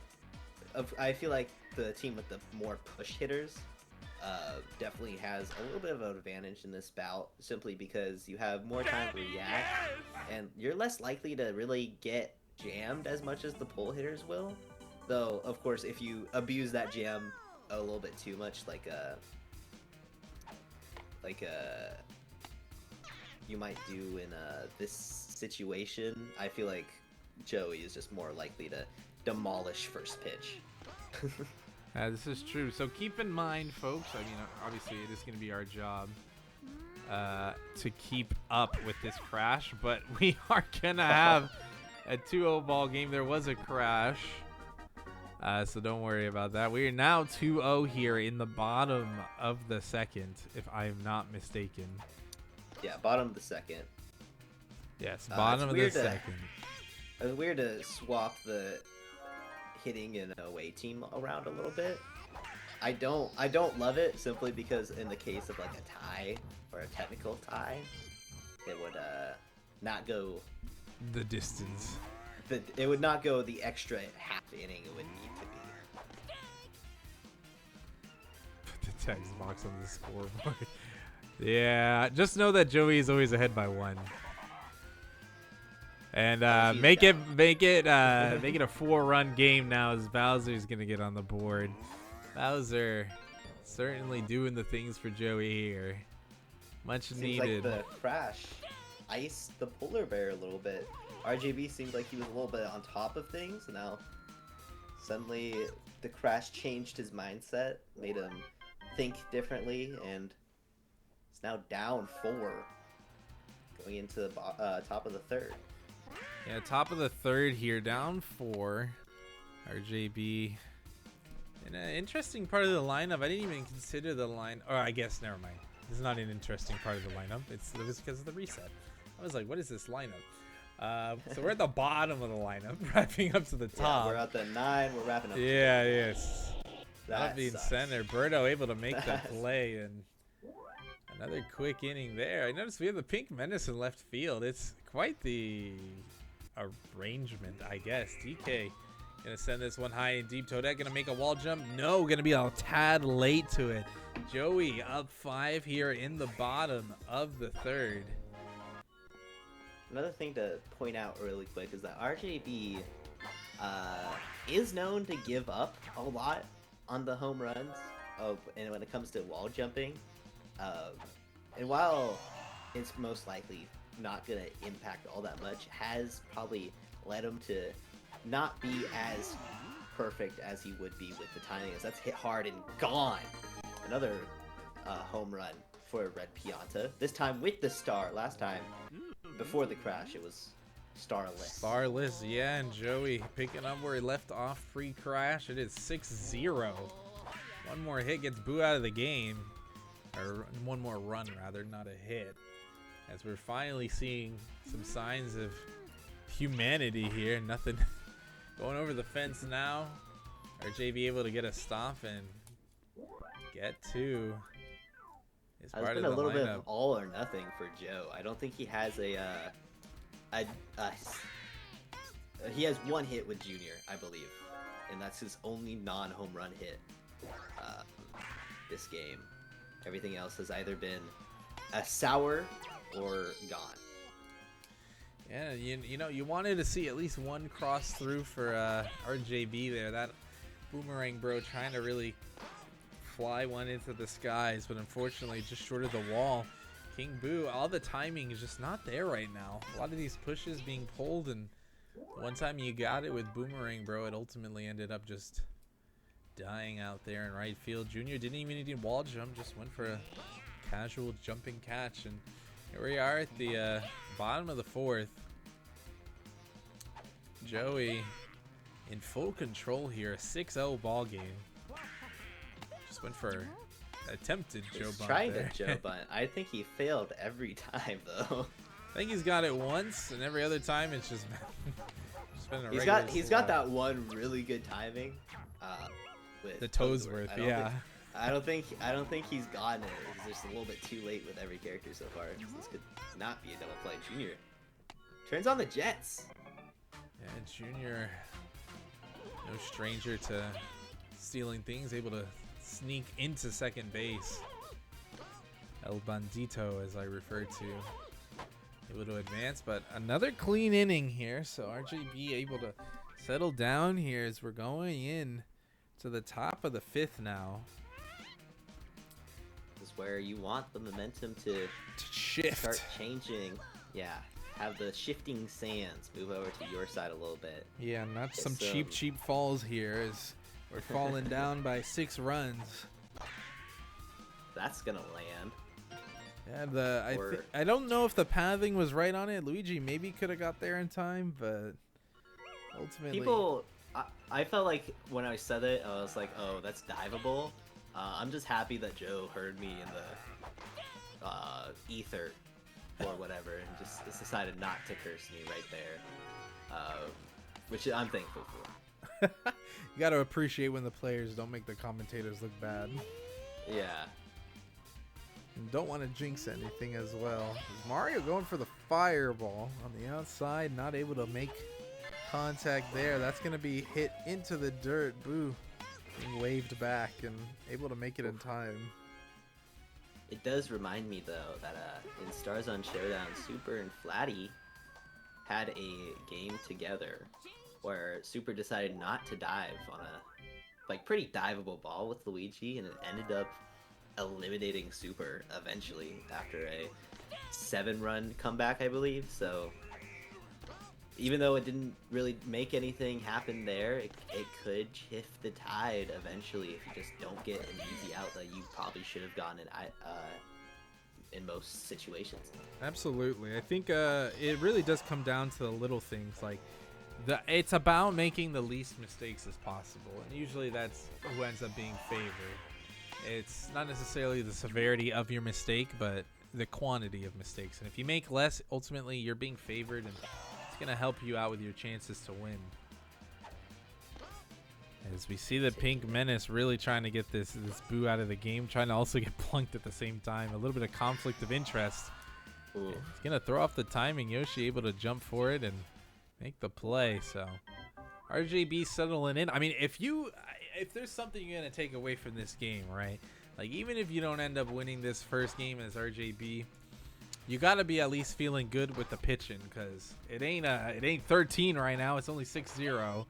I feel like the team with the more push hitters definitely has a little bit of an advantage in this bout, simply because you have more time to react and you're less likely to really get jammed as much as the pull hitters will. Though, of course, if you abuse that jam a little bit too much, like you might do in this situation, I feel like Joey is just more likely to demolish first pitch.
This is true. So keep in mind, folks, I mean, obviously it is going to be our job to keep up with this crash, but we are going to have a 2-0 ball game. There was a crash, so don't worry about that. We are now 2-0 here in the bottom of the second, if I'm not mistaken.
Yeah, bottom of the second.
Yes, bottom of the second.
It's weird to swap the hitting an away team around a little bit. I don't love it, simply because in the case of like a tie or a technical tie, it would not go
the distance.
It would not go the extra half inning it would need to be.
Put the text box on the scoreboard. Yeah, just know that Joey is always ahead by 1. And
he's
make it
down.
make it make it a 4-run game now as Bowser's gonna get on the board. Bowser certainly doing the things for Joey here. Much
Seems
needed.
like the crash iced the polar bear a little bit. RJB seemed like he was a little bit on top of things, and now suddenly the crash changed his mindset, made him think differently, and it's now down 4 going into the top of the third.
Yeah, top of the third here, down 4. RJB. And an interesting part of the lineup. I didn't even consider the line. Or I guess never mind. This is not an interesting part of the lineup. It was because of the reset. I was like, what is this lineup? So we're at the bottom of the lineup, wrapping up to the top.
Yeah, we're at the 9. We're wrapping up.
Yeah, yes.
That
Not being
sucks.
center. Birdo able to make the
That's-
play, and another quick inning there. I noticed we have the Pink Menace in left field. It's quite the arrangement, I guess. DK gonna send this one high and deep. Toadette gonna make a wall jump. No, gonna be a tad late to it. Joey up 5 here in the bottom of the third.
Another thing to point out really quick is that RJB is known to give up a lot on the home runs, and when it comes to wall jumping. And while it's most likely not going to impact all that much, has probably led him to not be as perfect as he would be with the timing, as that's hit hard and gone. Another home run for Red Pianta, this time with the star. Last time, before the crash, it was starless.
Starless, yeah, and Joey picking up where he left off pre-crash. It is 6-0. One more hit gets Boo out of the game. Or one more run, rather, not a hit. As we're finally seeing some signs of humanity here. Nothing going over the fence now. RJB able to get a stop and get 2. It's
It's
part
been
of
a
the
little bit
lineup.
of all or nothing for Joe. I don't think he has he has one hit with Junior, I believe, and that's his only non-home run hit this game. Everything else has either been a sour or gone.
Yeah, you know, you wanted to see at least one cross through for RJB there. That Boomerang Bro trying to really fly one into the skies, but unfortunately just short of the wall. King Boo, all the timing is just not there right now. A lot of these pushes being pulled, and one time you got it with Boomerang Bro, it ultimately ended up just dying out there in right field. Junior didn't even need a wall jump, just went for a casual jumping catch, and here we are at the bottom of the 4th. Joey in full control here, a 6-0 ball game. Just went for attempted Joe
He's
bunt
trying
there.
to Joe bunt. I think he failed every time though.
I think he's got it once, and every other time it's just been a
He's
regular
got
slot.
that one really good timing. With
The Toesworth,
I don't
yeah.
think he's gotten it. It's just a little bit too late with every character so far. This could not be a double play. Junior turns on the Jets.
Yeah, Junior, no stranger to stealing things, able to sneak into second base. El Bandito, as I refer to, able to advance, but another clean inning here. So RJB able to settle down here as we're going in to the top of the 5th now.
This is where you want the momentum to
To shift.
start changing. Yeah, have the shifting sands move over to your side a little bit.
Yeah, not
It's,
some cheap falls here as we're falling down by 6 runs.
That's gonna land.
Yeah,
Or-
I don't know if the pathing was right on it. Luigi maybe could have got there in time, but ultimately,
People, I felt like when I said it, I was like, oh, that's diveable. I'm just happy that Joe heard me in the ether or whatever and just decided not to curse me right there, which I'm thankful for.
you got to appreciate when the players don't make the commentators look bad.
Yeah.
And don't want to jinx anything as well. Mario going for the fireball on the outside, not able to make contact there. That's going to be hit into the dirt. Boo being waved back and able to make it in time.
It does remind me though that in Starzone Showdown, Super and Flatty had a game together where Super decided not to dive on a like pretty diveable ball with Luigi, and it ended up eliminating Super eventually after a 7-run comeback, I believe. So even though it didn't really make anything happen there, it could shift the tide eventually if you just don't get an easy out that you probably should have gotten in most situations.
Absolutely. I think it really does come down to the little things. Like, it's about making the least mistakes as possible. And usually that's who ends up being favored. It's not necessarily the severity of your mistake, but the quantity of mistakes. And if you make less, ultimately you're being favored, and it's going to help you out with your chances to win. As we see the Pink Menace really trying to get this Boo out of the game, trying to also get plunked at the same time. A little bit of conflict of interest.
Ooh.
He's going to throw off the timing. Yoshi able to jump for it and make the play. So RJB settling in. I mean, if there's something you're going to take away from this game, right? Like, even if you don't end up winning this first game as RJB, you got to be at least feeling good with the pitching, because it ain't 13 right now. It's only 6-0.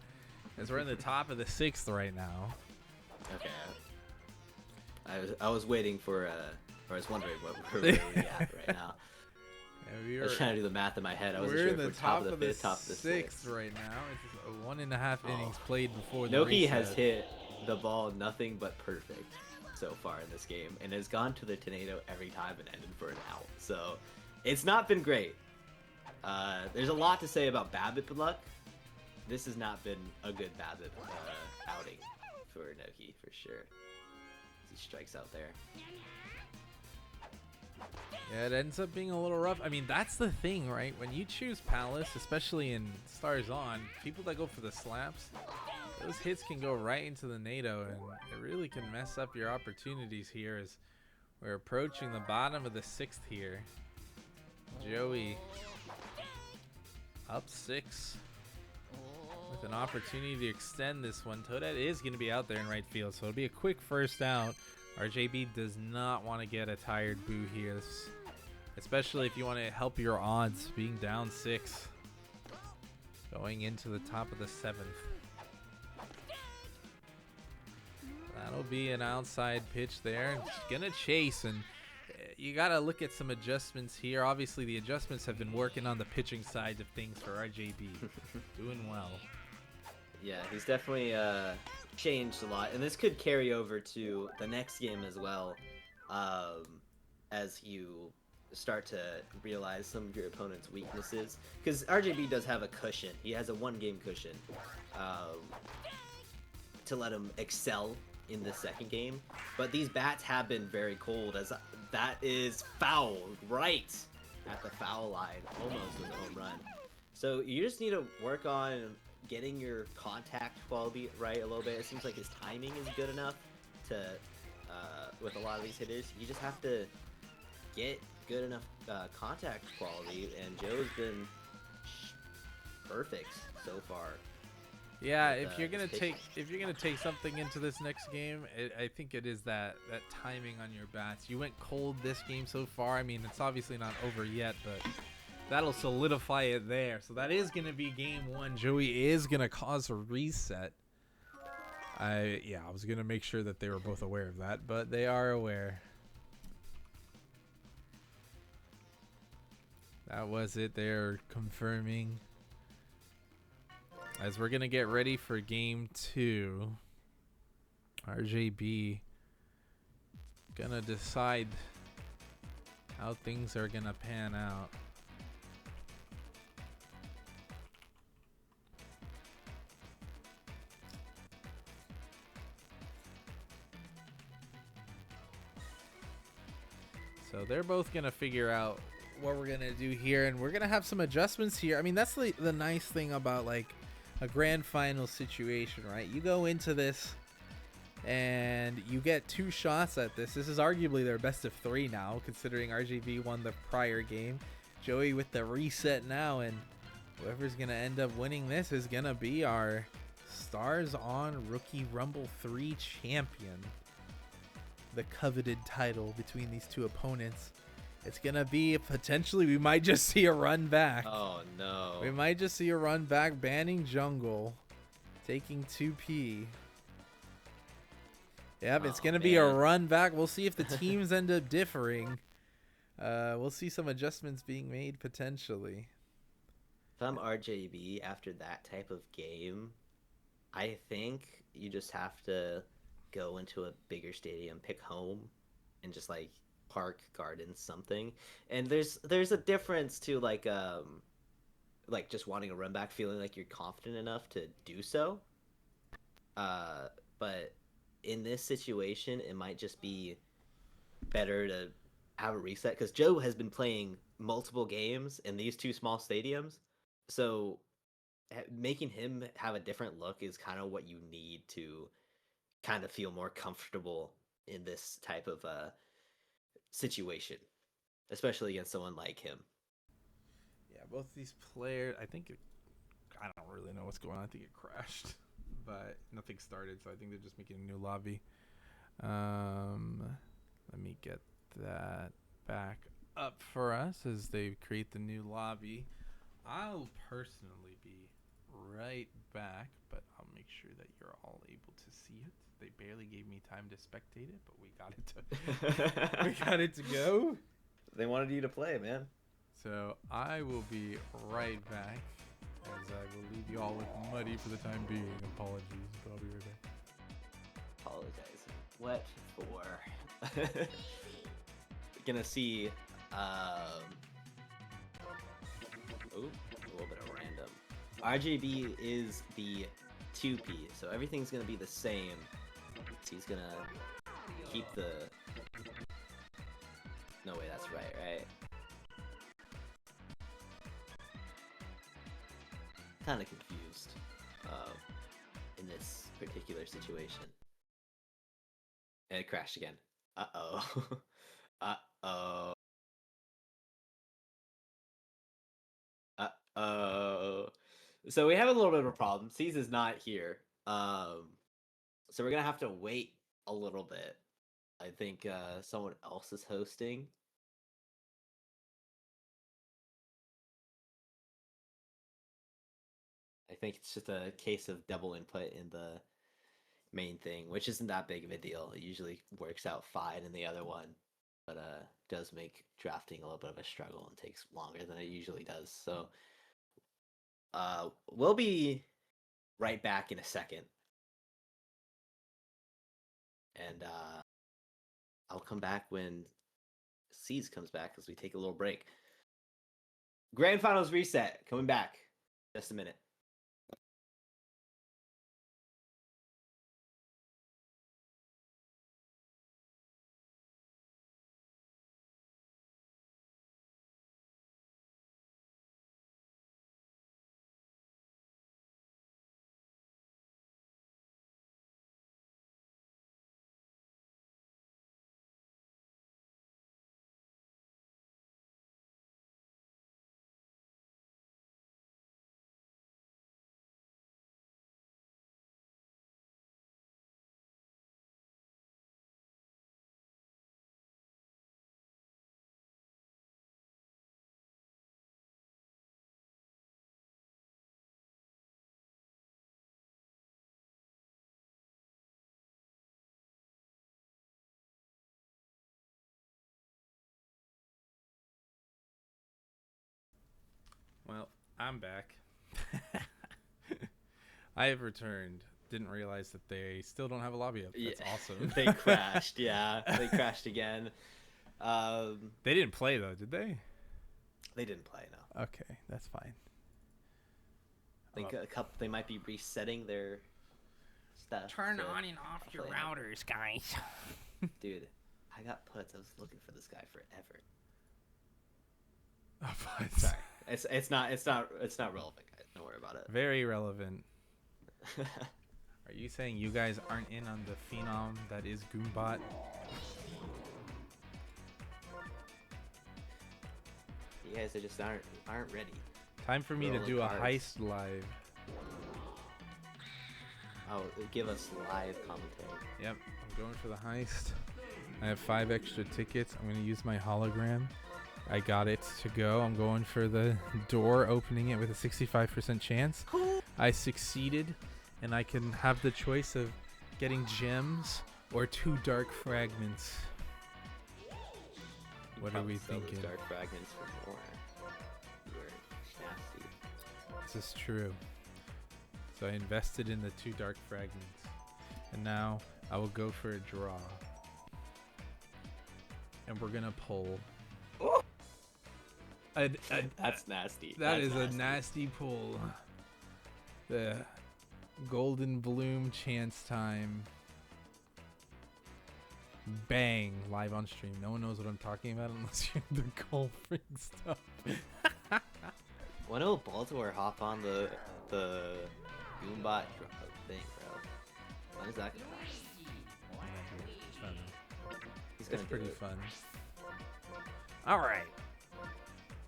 As we're in the top of the 6th right now.
Okay. I was waiting for or I was wondering where we at right now.
Yeah,
I was trying to do the math in my head. I wasn't
we're
sure
in
if
the
we're top of the 5th,
fifth,
top of the 6th.
right now. It's 1.5 innings played before the
Noki
reset.
has hit the ball nothing but perfect so far in this game, and has gone to the tornado every time and ended for an out. So it's not been great. There's a lot to say about BABIP luck. This has not been a good BABIP outing for Noki, for sure. He strikes out there.
Yeah, it ends up being a little rough. I mean, that's the thing, right? When you choose Palace, especially in Stars On, people that go for the slaps, those hits can go right into the NATO, and it really can mess up your opportunities here as we're approaching the bottom of the 6th here. Joey up 6 with an opportunity to extend this one. Toadette is going to be out there in right field, so it'll be a quick first out. RJB does not want to get a tired Boo here, especially if you want to help your odds being down 6 going into the top of the 7th. That'll be an outside pitch there. Gonna chase, and you gotta look at some adjustments here. Obviously the adjustments have been working on the pitching side of things for RJB. Doing well.
Yeah, he's definitely changed a lot, and this could carry over to the next game as well, as you start to realize some of your opponent's weaknesses, because RJB does have a cushion. He has a 1-game cushion to let him excel in the second game, but these bats have been very cold, as that is foul right at the foul line, almost with a home run. So you just need to work on getting your contact quality right a little bit. It seems like his timing is good enough to with a lot of these hitters. You just have to get good enough contact quality, and Joe's been perfect so far.
Yeah,
with,
if you're gonna
his
take something into this next game, I think it is that timing on your bats. You went cold this game so far. I mean, it's obviously not over yet, but that'll solidify it there. So that is gonna be game 1. Joey is gonna cause a reset. I was gonna make sure that they were both aware of that, but they are aware. That was it. They're confirming. As we're going to get ready for game 2, RJB going to decide how things are going to pan out. So they're both going to figure out what we're going to do here, and we're going to have some adjustments here. I mean, that's the nice thing about, like, a grand final situation, right? You go into this and you get 2 shots at this. This is arguably their best of 3 now, considering RJB won the prior game. Joey with the reset now, and whoever's going to end up winning this is going to be our Stars On Rookie Rumble 3 champion. The coveted title between these 2 opponents.
It's gonna be potentially. We might just see a run back.
Oh no.
We might just see a run back, banning jungle, taking 2P. Yep, it's
Oh,
gonna be a
man.
run back. We'll see if the teams end up differing. We'll see some adjustments being made potentially.
If I'm RJB after that type of game, I think you just have to go into a bigger stadium, pick home, and just like park, garden, something. And there's a difference to like just wanting a run back, feeling like you're confident enough to do so. But in this situation, it might just be better to have a reset because Joe has been playing multiple games in these two small stadiums, so making him have a different look is kind of what you need to kind of feel more comfortable in this type of situation, especially against someone like him.
Yeah, both these players. I don't really know what's going on. I think it crashed, but nothing started. So I think they're just making a new lobby. Let me get that back up for us as they create the new lobby. I'll personally be right back, but I'll make sure that you're all able to see it. They barely gave me time to spectate it, but we got it to we got it to go.
They wanted you to play, man.
So I will be right back as I will leave you all with Muddy for the time being. Apologies, but I'll be right back.
Apologize. What for? Gonna see a little bit of random. RJB is the 2P, so everything's gonna be the same. So he's gonna keep the. No way, that's right? Kind of confused in this particular situation. And it crashed again. Uh-oh. Uh-oh. Uh-oh. So we have a little bit of a problem. C's is not here. So we're gonna have to wait a little bit. I think someone else is hosting. I think it's just a case of double input in the main thing, which isn't that big of a deal. It usually works out fine in the other one, but does make drafting a little bit of a struggle and takes longer than it usually does. So we'll be right back in a second. And I'll come back when C's comes back as we take a little break. Grand Finals reset, coming back. Just a minute.
Well, I'm back. I have returned. Didn't realize that they still don't have a lobby up. That's awesome.
They crashed. Yeah, they crashed again.
They didn't play though, did they?
They didn't play. No.
Okay, that's fine.
I think a couple. They might be resetting their stuff.
Turn
to
on and off your
play.
routers, guys.
Dude, I got puts. I was looking for this guy forever.
Oh,
Sorry, it's not relevant, guys. Don't worry about it.
Very relevant. Are you saying you guys aren't in on the phenom that is Goombot?
You guys are just aren't ready.
Time for me to
Rolling
do a
cards.
heist live.
Oh, give us live commentary.
Yep, I'm going for the heist. I have 5 extra tickets. I'm going to use my hologram. I got it to go. I'm going for the door, opening it with a 65% chance. I succeeded, and I can have the choice of getting gems or 2 dark fragments.
You
What are we
probably sell those
thinking?
Dark fragments for more. You were nasty.
This is true. So I invested in the 2 dark fragments. And now I will go for a draw. And we're going to pull.
That's nasty.
That
That's
is a nasty pull. The Golden Bloom chance time. Bang, live on stream. No one knows what I'm talking about unless you're the golfing stuff.
When will Baltimore hop on the Goombot thing, bro? When is that gonna happen? He's gonna
It's
do
pretty
it.
fun. All right.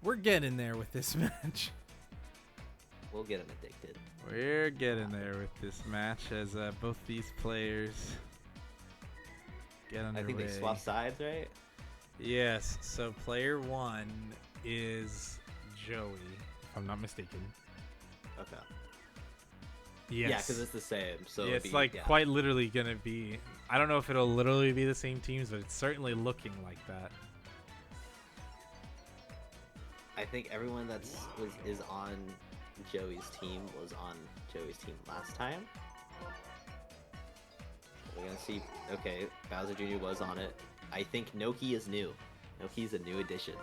We're getting there with this match.
We'll get him addicted.
We're getting there with this match as both these players get
I
underway.
think they swap sides, right?
Yes, so player 1 is Joey, if I'm not mistaken.
Okay.
Yes.
Yeah, because it's the same. So
Yeah,
it'd
it's
be-
like
yeah.
quite literally going to be. I don't know if it'll literally be the same teams, but it's certainly looking like that.
I think everyone is on Joey's team was on Joey's team last time. We're gonna see. Okay, Bowser Jr. was on it. I think Noki is new. Noki's a new addition.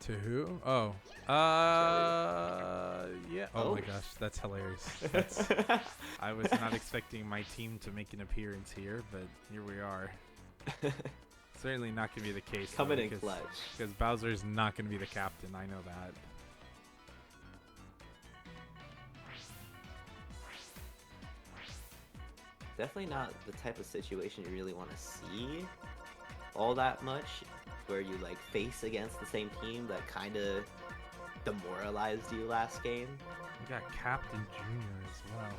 To who? Oh. Yeah. Oh,
Oh.
my gosh, that's hilarious. That's, I was not expecting my team to make an appearance here, but here we are. Certainly not going to be the case. though,
Coming in
because-
clutch.
Because Bowser's not going to be the captain. I know that.
Definitely not the type of situation you really want to see all that much, where you like face against the same team that kind of demoralized you last game.
We got Captain Junior as well.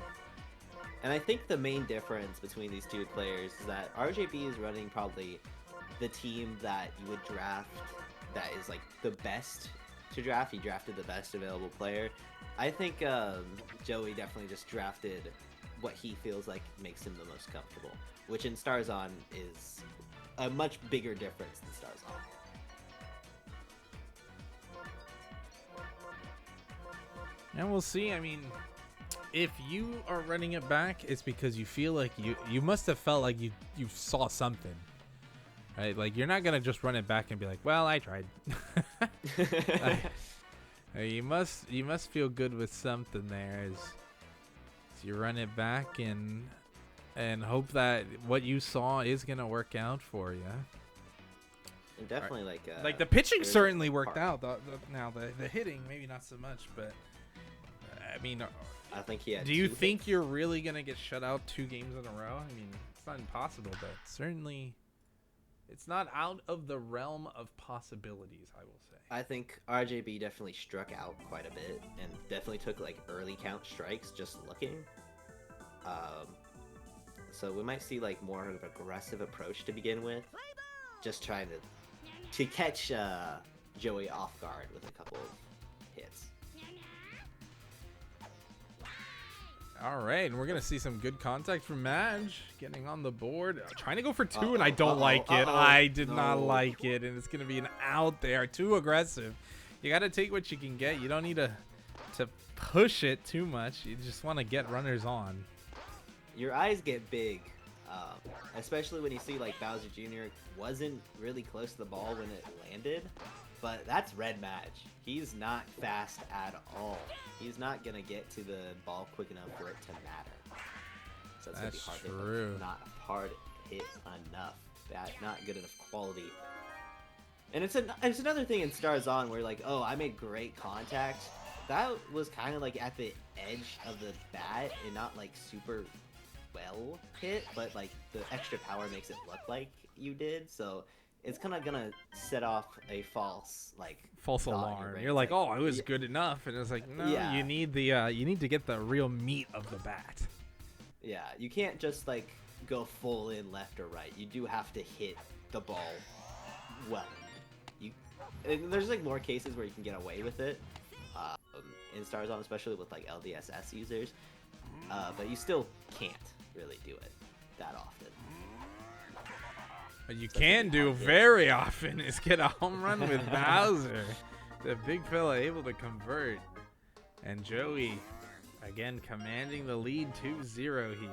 And I think the main difference between these two players is that RJB is running probably the team that you would draft that is like the best to draft. He drafted the best available player. I think Joey definitely just drafted what he feels like makes him the most comfortable, which in Starzon is a much bigger difference than Starzon.
And we'll see. I mean, if you are running it back, it's because you feel like you must have felt like you saw something. Right? Like, you're not going to just run it back and be like, well, I tried. You must feel good with something there as you run it back and hope that what you saw is going to work out for you.
And definitely
Like, the pitching
there's
certainly worked
part-
out. Now, the hitting, maybe not so much, but I mean,
I think he had
do you
2
think
hits.
you're really going to get shut out 2 games in a row? I mean, it's not impossible, but certainly it's not out of the realm of possibilities, I will say.
I think RJB definitely struck out quite a bit and definitely took like early count strikes just looking. So we might see like more of an aggressive approach to begin with, just trying to catch Joey off guard with a couple of hits.
All right, and we're going to see some good contact from Madge getting on the board. Trying to go for 2, and I don't
Uh-oh,
like it.
uh-oh.
I did not
No.
like it, and it's going to be an out there. Too aggressive. You got to take what you can get. You don't need to push it too much. You just want to get runners on.
Your eyes get big, especially when you see like Bowser Jr. wasn't really close to the ball when it landed, but that's Red Madge. He's not fast at all. He's not gonna get to the ball quick enough for it to matter. So it's
That's
gonna be hard
true.
hit, not hard hit enough. That not good enough quality. And it's another thing in Starzon where like, oh, I made great contact. That was kind of like at the edge of the bat and not like super well hit, but like the extra power makes it look like you did. So it's kind of gonna set off a false
False
thought in your
alarm.
brain.
You're
It's
like, oh, it was
yeah,
good enough, and it's like, no,
Yeah.
you need to get the real meat of the bat.
yeah, you can't just like go full in left or right. You do have to hit the ball well. And there's like more cases where you can get away with it in Starzone, especially with like LDSS users, but you still can't really do it that often.
What you
So
can
it's a
do
hard hit.
very often is get a home run with Bowser. The big fella able to convert. And Joey, again, commanding the lead 2-0 here.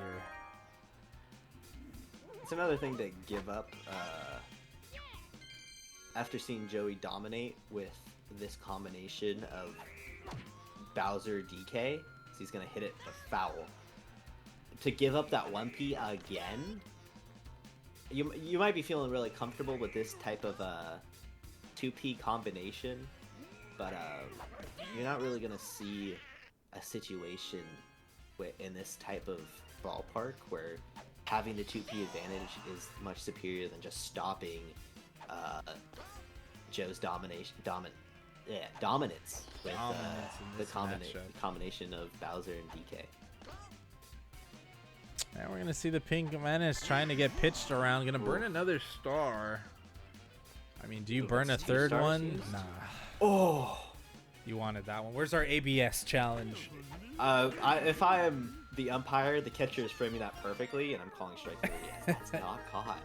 It's another thing to give up after seeing Joey dominate with this combination of Bowser DK, so he's gonna hit it a foul. To give up that 1P again, you might be feeling really comfortable with this type of 2P combination, but you're not really gonna see a situation in this type of ballpark where having the 2P advantage is much superior than just stopping Joe's dominance with
Dominance in
the
this matchup.
combination of Bowser and DK.
Now we're gonna see the Pink Menace trying to get pitched around. Gonna burn another star. I mean, do you
Ooh,
burn a
that's 2
third
stars
one?
used.
Nah.
Oh!
You wanted that one. Where's our ABS challenge?
If I am the umpire, the catcher is framing that perfectly, and I'm calling strike 3. That's not caught.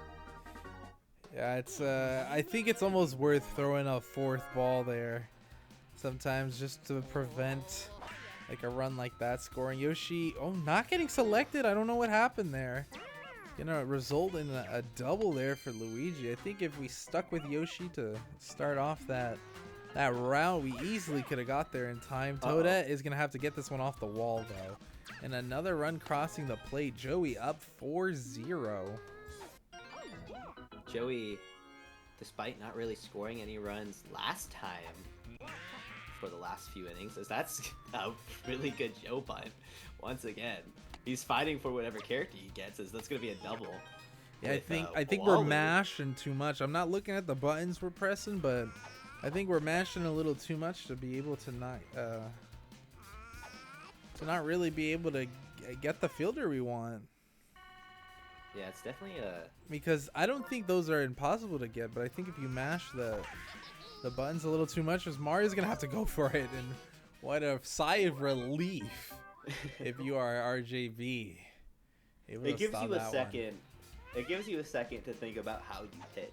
Yeah, it's I think it's almost worth throwing a fourth ball there sometimes just to prevent like a run like that scoring. Yoshi, not getting selected. I don't know what happened there. Gonna result in a double there for Luigi. I think if we stuck with Yoshi to start off that round, we easily could have got there in time. Toadette is gonna have to get this one off the wall though. And another run crossing the plate. Joey up 4-0.
Joey, despite not really scoring any runs last time for the last few innings, as that's a really good Joe bunt. Once again, he's fighting for whatever character he gets, as that's gonna be a double.
Yeah,
with,
I think we're
Walu.
mashing too much. I'm not looking at the buttons we're pressing, but I think we're mashing a little too much to be able to not really be able to get the fielder we want.
Yeah, it's definitely a.
Because I don't think those are impossible to get, but I think if you mash the buttons a little too much, as Mario's gonna have to go for it, and what a sigh of relief if you are RJB.
It gives you a second. It gives you a second to think about how you pitched,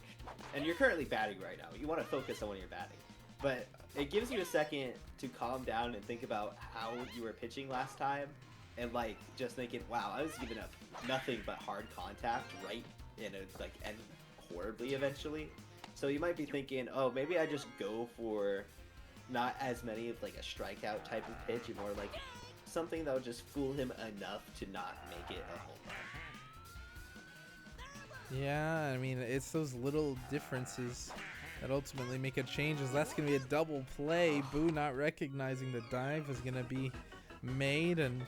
and you're currently batting right now. You want to focus on when you're batting, but it gives you a second to calm down and think about how you were pitching last time, and like just thinking, wow, I was giving up nothing but hard contact, right? And it like end horribly eventually. So you might be thinking, oh, maybe I just go for not as many of like a strikeout type of pitch, and more like something that would just fool him enough to not make it a home run.
Yeah, I mean, it's those little differences that ultimately make a change. As that's going to be a double play. Boo not recognizing the dive is going to be made, and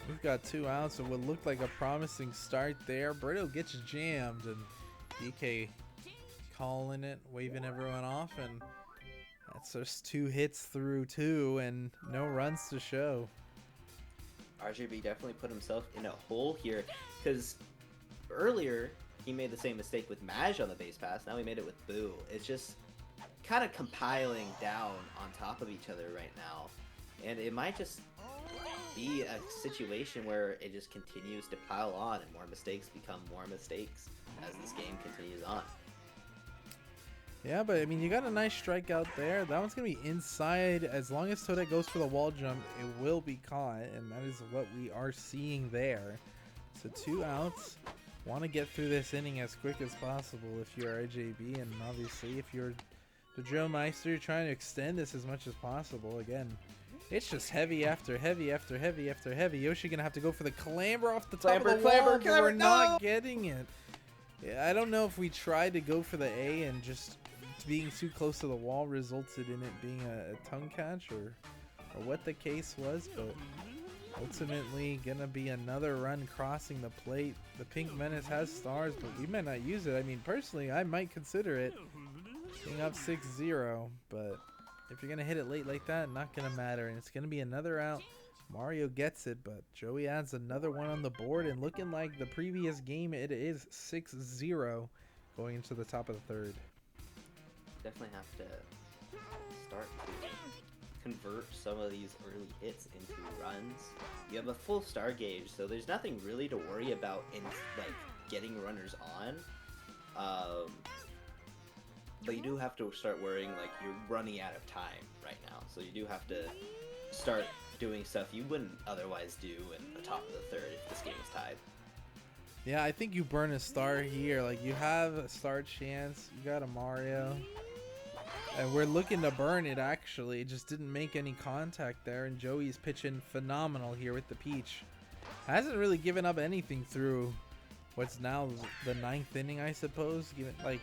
we've got 2 outs of what looked like a promising start there. Brito gets jammed, and DK calling it, waving everyone off, and that's just 2 hits through 2 and no runs to show.
RJB definitely put himself in a hole here, because earlier he made the same mistake with Maj on the base pass. Now he made it with Boo. It's just kind of compiling down on top of each other right now, and it might just be a situation where it just continues to pile on and more mistakes become more mistakes as this game continues on.
Yeah, but I mean, you got a nice strikeout there. That one's going to be inside. As long as Toadette goes for the wall jump, it will be caught, and that is what we are seeing there. So 2 outs. Want to get through this inning as quick as possible if you're RJB, and obviously if you're the Joe Meister, you're trying to extend this as much as possible. Again, it's just heavy after heavy after heavy after heavy. Yoshi going to have to go for the clamber off the top of the wall, but we're not getting it. Yeah, I don't know if we tried to go for the A and just being too close to the wall resulted in it being a tongue catch or what the case was, but ultimately gonna be another run crossing the plate. The Pink Menace has stars, but we might not use it. I mean, personally, I might consider it being up 6-0, but if you're gonna hit it late like that, not gonna matter, and it's gonna be another out. Mario gets it, but Joey adds another one on the board, and looking like the previous game, it is 6-0 going into the top of the third.
definitely have to start to convert some of these early hits into runs. You have a full star gauge, so there's nothing really to worry about in like getting runners on. But you do have to start worrying like you're running out of time right now, so you do have to start doing stuff you wouldn't otherwise do in the top of the third if this game is tied.
Yeah, I think you burn a star here. Like, you have a star chance. You got a Mario. And we're looking to burn it, actually. It just didn't make any contact there. And Joey's pitching phenomenal here with the Peach. Hasn't really given up anything through what's now the 9th inning, I suppose. Given, like,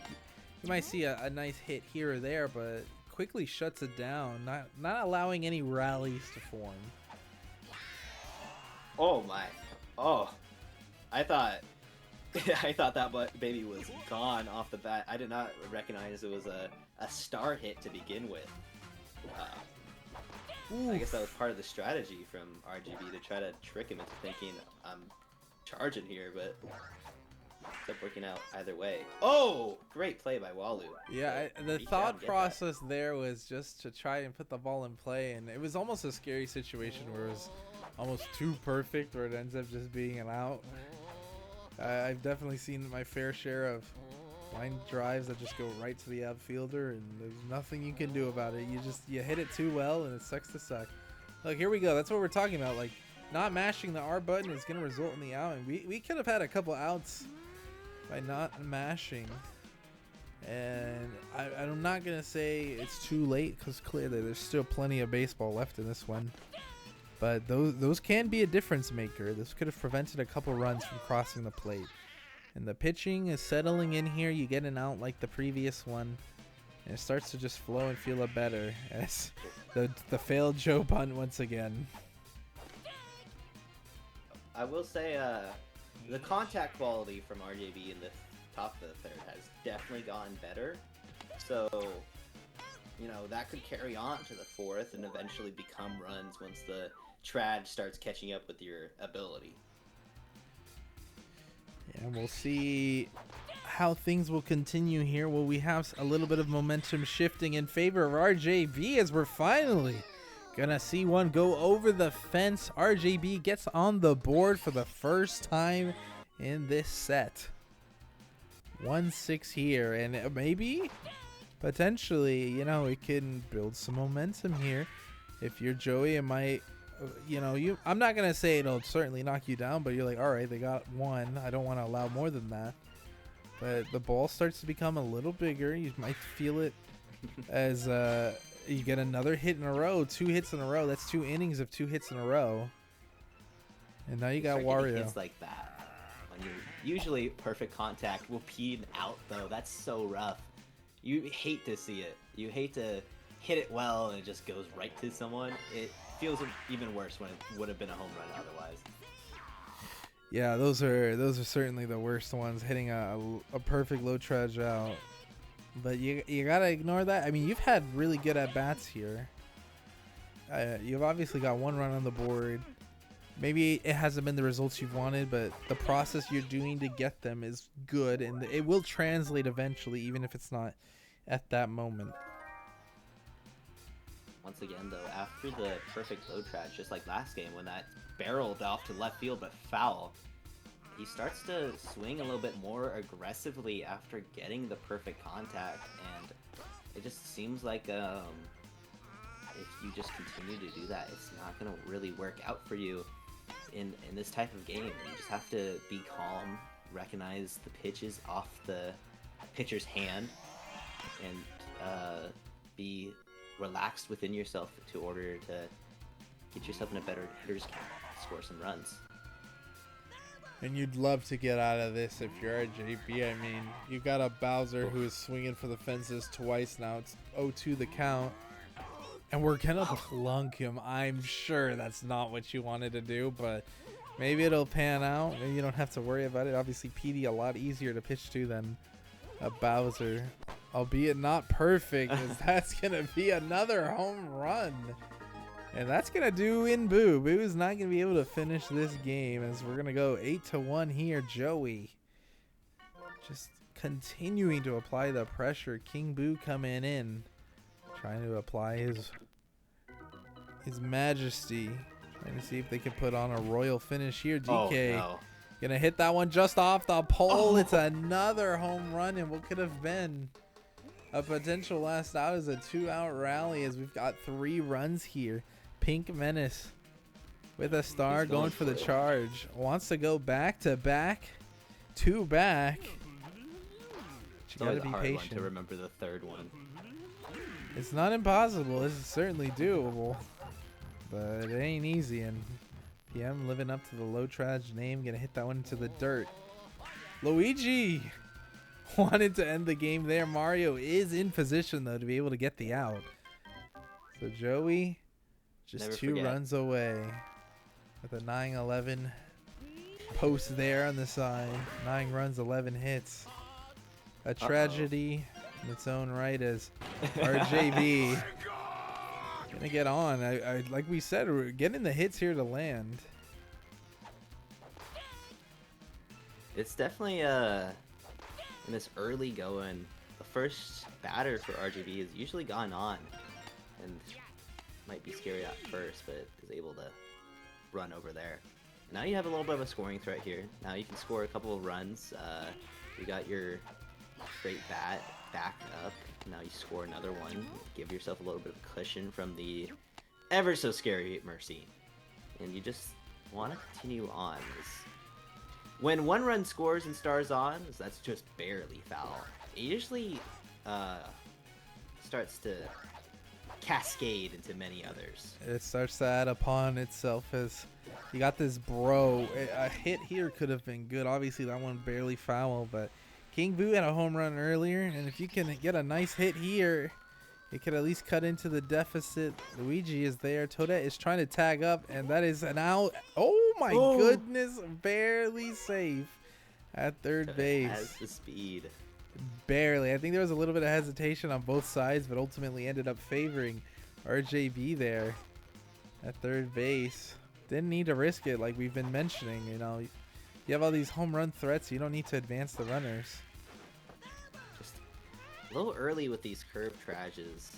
you might see a nice hit here or there, but quickly shuts it down. Not allowing any rallies to form.
Oh my. Oh. I thought that baby was gone off the bat. I did not recognize it was a star hit to begin with. I guess that was part of the strategy from RGB to try to trick him into thinking I'm charging here, but it's up working out either way. Oh, great play by Walu.
Yeah, the thought process there was just to try and put the ball in play, and it was almost a scary situation where it was almost too perfect, where it ends up just being an out. I've definitely seen my fair share of line drives that just go right to the outfielder, and there's nothing you can do about it. You hit it too well, and it sucks to suck. Look, here we go. That's what we're talking about. Like, not mashing the R button is going to result in the out, and we could have had a couple outs by not mashing. And I'm not going to say it's too late, because clearly there's still plenty of baseball left in this one. But those can be a difference maker. This could have prevented a couple runs from crossing the plate. And the pitching is settling in here. You get an out like the previous one, and it starts to just flow and feel better as the failed Joe bunt once again.
I will say the contact quality from RJB in the top of the third has definitely gotten better. So, you know, that could carry on to the fourth and eventually become runs once the trad starts catching up with your ability.
Yeah, we'll see how things will continue here. Will we have a little bit of momentum shifting in favor of RJB as we're finally gonna see one go over the fence? RJB gets on the board for the first time in this set. 1-6 here, and maybe potentially, you know, it can build some momentum here. If you're Joey, it might, you know, I'm not gonna say it'll certainly knock you down, but you're like, all right, they got one. I don't want to allow more than that. But the ball starts to become a little bigger. You might feel it as you get another hit in a row, 2 hits in a row. That's 2 innings of 2 hits in a row. And now you got Wario.
Hits like that, when you're usually perfect contact will peen out though. That's so rough. You hate to see it. You hate to hit it well and it just goes right to someone. It feels even worse when it would have been a home run otherwise.
Yeah, those are certainly the worst ones, hitting a perfect low trudge out. But you gotta ignore that. I mean, you've had really good at bats here. You've obviously got 1 run on the board. Maybe it hasn't been the results you've wanted, but the process you're doing to get them is good, and it will translate eventually, even if it's not at that moment.
Once again, though, after the perfect low trad, just like last game when that barreled off to left field but foul, he starts to swing a little bit more aggressively after getting the perfect contact, and it just seems like if you just continue to do that, it's not going to really work out for you in this type of game. You just have to be calm, recognize the pitches off the pitcher's hand, and be relaxed within yourself to order to get yourself in a better hitter's count, score some runs.
And you'd love to get out of this if you're RJB. I mean, you got a Bowser who is swinging for the fences twice now. It's 0-2 the count. And we're gonna plunk him. I'm sure that's not what you wanted to do, but maybe it'll pan out. Maybe you don't have to worry about it. Obviously, PD a lot easier to pitch to than a Bowser, albeit not perfect, as that's gonna be another home run. And that's gonna do in Boo. Boo's not gonna be able to finish this game, as we're gonna go 8-1 here. Joey just continuing to apply the pressure. King Boo coming in, trying to apply his majesty. Trying to see if they can put on a royal finish here. DK
Oh, no.
gonna hit that one just off the pole. It's another home run, and what could have been a potential last out is a 2-out rally, as we've got 3 runs here. Pink Menace with a star
He's going
going for the
for it.
charge. Wants to go back to back. 2 back. You
It's always
gotta
a
be
hard one to
patient.
remember the third one.
It's not impossible. This is certainly doable. But it ain't easy. And PM living up to the low trash name. Gonna hit that one into the dirt. Luigi wanted to end the game there. Mario is in position, though, to be able to get the out. So Joey just
Never
2
forget.
runs away with a 9-11 post there on the side. 9 runs, 11 hits. A tragedy in its own right, as RJB gonna get on. I like we said, we're getting the hits here to land.
It's definitely in this early going, the first batter for RGB has usually gone on, and might be scary at first, but is able to run over there. Now you have a little bit of a scoring threat here. Now you can score a couple of runs. You got your straight bat back up. Now you score another one. Give yourself a little bit of cushion from the ever so scary Mercy, and you just want to continue on. When 1 run scores and stars on, that's just barely foul. It usually starts to cascade into many others.
It starts to add upon itself as you got this bro. A hit here could have been good. Obviously, that one barely foul, but King Boo had a home run earlier, and if you can get a nice hit here, it could at least cut into the deficit. Luigi is there. Toadette is trying to tag up, and that is an out. Oh my goodness, barely safe at third base.
Has the speed.
Barely. I think there was a little bit of hesitation on both sides, but ultimately ended up favoring RJB there at third base. Didn't need to risk it, like we've been mentioning. You know, you have all these home run threats. You don't need to advance the runners.
Just a little early with these curve trashes.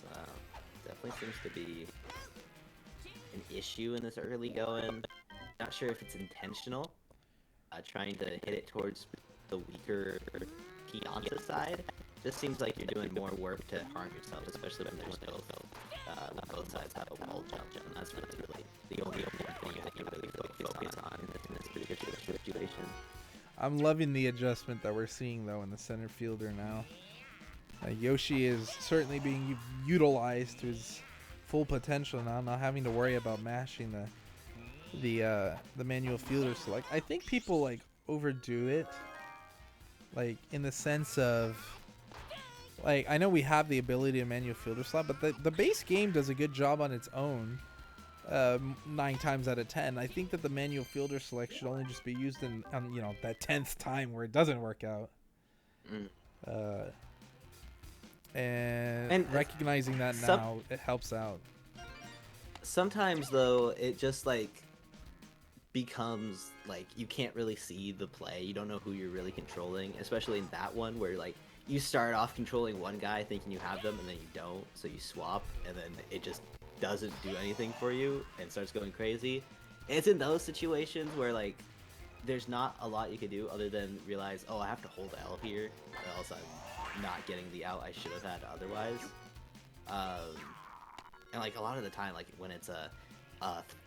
Definitely seems to be an issue in this early going. Not sure if it's intentional. Trying to hit it towards the weaker Pianta side. Just seems like you're doing more work to harm yourself, especially when there's no both sides have a wall jump, and that's really the only thing that you really focus on in this particular situation.
I'm loving the adjustment that we're seeing, though, in the center fielder now. Yoshi is certainly being utilized to his full potential now, not having to worry about mashing the manual fielder select. I think people like overdo it, like in the sense of, like, I know we have the ability to manual fielder slot, but the base game does a good job on its own 9 times out of 10. I think that the manual fielder select should only just be used in that 10th time where it doesn't work out. And recognizing that now, it helps out.
Sometimes though, it just like becomes like you can't really see the play. You don't know who you're really controlling, especially in that one where like you start off controlling one guy thinking you have them and then you don't, so you swap and then it just doesn't do anything for you and starts going crazy. And it's in those situations where like there's not a lot you can do other than realize, oh, I have to hold L here or else I'm not getting the out I should have had otherwise. And like a lot of the time, like when it's a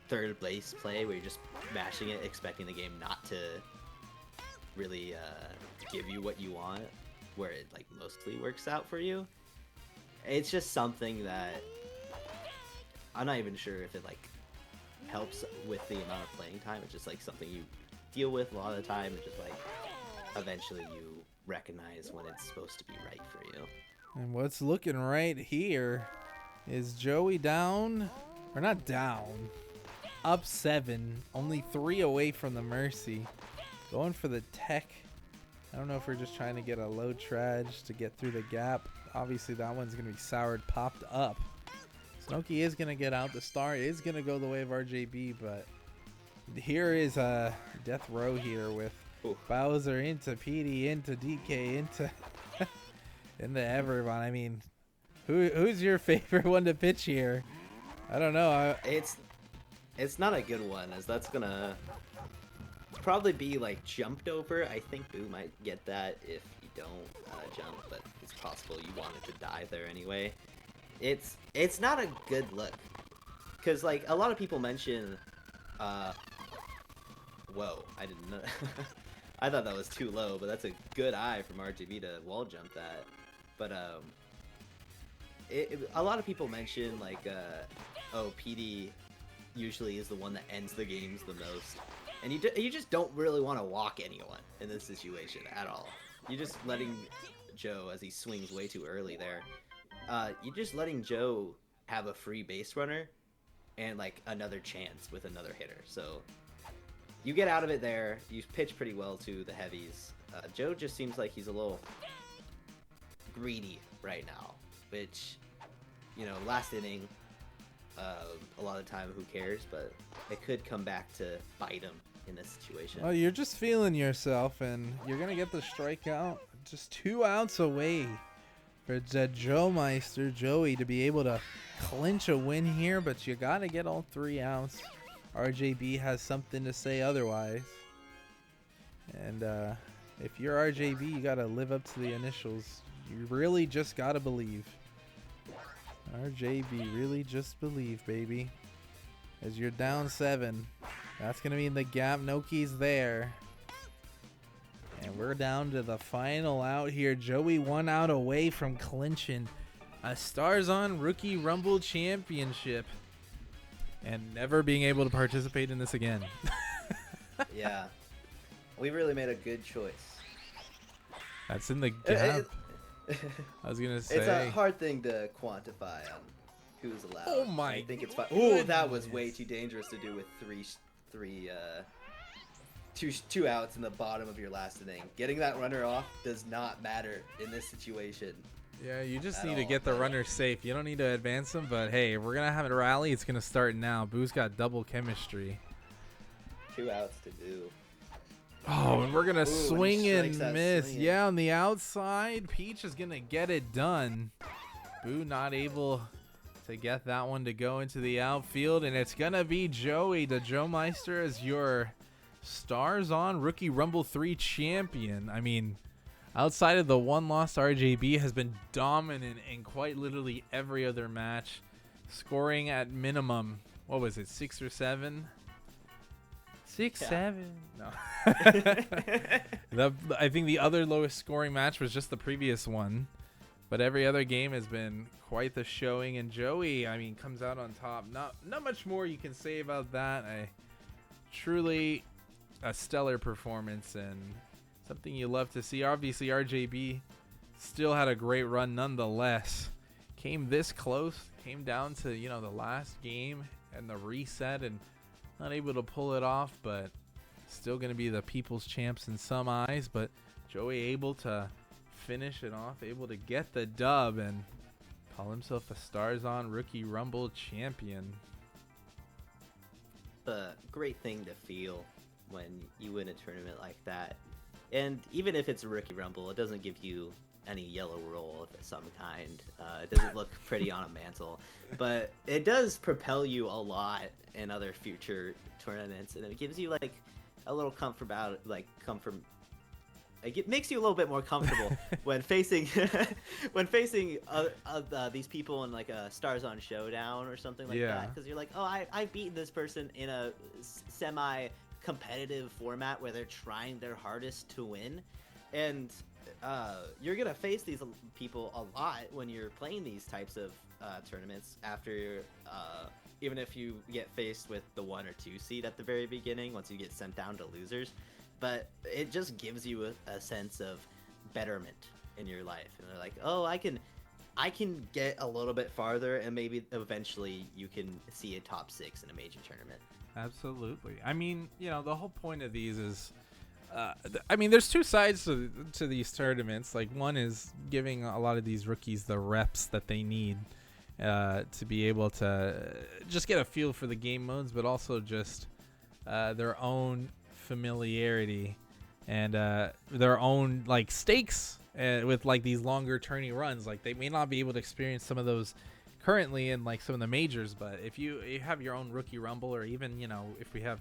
third base play where you're just mashing it expecting the game not to really give you what you want, where it like mostly works out for you, it's just something that I'm not even sure if it like helps with the amount of playing time. It's just like something you deal with a lot of the time, and just like eventually you recognize when it's supposed to be right for you.
And what's looking right here is Joey down, or not down, up 7, only 3 away from the Mercy. Going for the tech. I don't know if we're just trying to get a low traj to get through the gap. Obviously that one's going to be soured, popped up. Snooki is going to get out. The star is going to go the way of RJB, but here is a death row here with
Oof.
Bowser into PD into DK into into everyone. I mean, who's your favorite one to pitch here? I don't know.
It's not a good one, as that's gonna probably be like jumped over. I think Boo might get that if you don't jump, but it's possible you wanted to die there anyway. It's not a good look, because like a lot of people mention, whoa, I didn't know. I thought that was too low, but that's a good eye from RGB to wall jump that. But a lot of people mention like, oh, PD usually is the one that ends the games the most, and you just don't really want to walk anyone in this situation at all. You're just letting Joe, as he swings way too early there, you're just letting Joe have a free base runner and like another chance with another hitter. So you get out of it there. You pitch pretty well to the heavies. Joe just seems like he's a little greedy right now, which, you know, last inning, a lot of the time, who cares? But it could come back to bite him in this situation.
Well, you're just feeling yourself, and you're gonna get the strikeout. Just 2 outs away for the Joe Meister, Joey, to be able to clinch a win here, but you gotta get all 3 outs. RJB has something to say otherwise, and if you're RJB, you gotta live up to the initials. You really just gotta believe. RJB, really just believe, baby. As you're down 7, that's gonna mean the gap. No keys there. And we're down to the final out here. Joey 1 out away from clinching a Starzon Rookie Rumble Championship and never being able to participate in this again.
Yeah, we really made a good choice.
That's in the gap. I was gonna say
It's a hard thing to quantify on who's allowed.
Oh my
I think it's fine. Oh, that was
goodness.
way too dangerous to do with two outs in the bottom of your last inning. Getting that runner off does not matter in this situation.
Yeah, you just
at
need to
all,
get the
but-
runner safe. You don't need to advance them, but hey, if we're gonna have a rally, it's gonna start now. Boo's got double chemistry.
2 outs to do.
Oh, and we're gonna
Ooh, and he
swing and
strikes that
miss.
swinging.
Yeah, on the outside, Peach is gonna get it done. Boo not able to get that one to go into the outfield, and it's gonna be Joey, the Joe Meister, as your Starzon Rookie Rumble 3 champion. I mean, outside of the one loss, RJB has been dominant in quite literally every other match, scoring at minimum, what was it, 6 or 7? 6,
Yeah.
7. No. I think the other lowest scoring match was just the previous one, but every other game has been quite the showing. And Joey, I mean, comes out on top. Not much more you can say about that. Truly a stellar performance and something you love to see. Obviously, RJB still had a great run nonetheless. Came this close, came down to, you know, the last game and the reset, and not able to pull it off, but still going to be the people's champs in some eyes. But Joey able to finish it off, able to get the dub and call himself a Starzon Rookie Rumble champion.
A great thing to feel when you win a tournament like that. And even if it's a Rookie Rumble, it doesn't give you any yellow roll of some kind. It doesn't look pretty on a mantle, but it does propel you a lot in other future tournaments, and it gives you like a little comfort about it, like comfort. It makes you a little bit more comfortable when facing these people in like a Starzon Showdown or something like
Yeah.
that, because you're like, oh, I've beaten this person in a semi-competitive format where they're trying their hardest to win, and you're gonna face these people a lot when you're playing these types of tournaments. After even if you get faced with the 1 or 2 seed at the very beginning, once you get sent down to losers. But it just gives you a sense of betterment in your life, and they're like, oh, I can get a little bit farther, and maybe eventually you can see a top 6 in a major tournament.
Absolutely. I mean, you know, the whole point of these is, I mean, there's 2 sides to these tournaments. Like, one is giving a lot of these rookies the reps that they need to be able to just get a feel for the game modes, but also just their own familiarity and their own like stakes with like these longer turning runs. Like they may not be able to experience some of those currently in like some of the majors, but if you have your own rookie rumble, or even if we have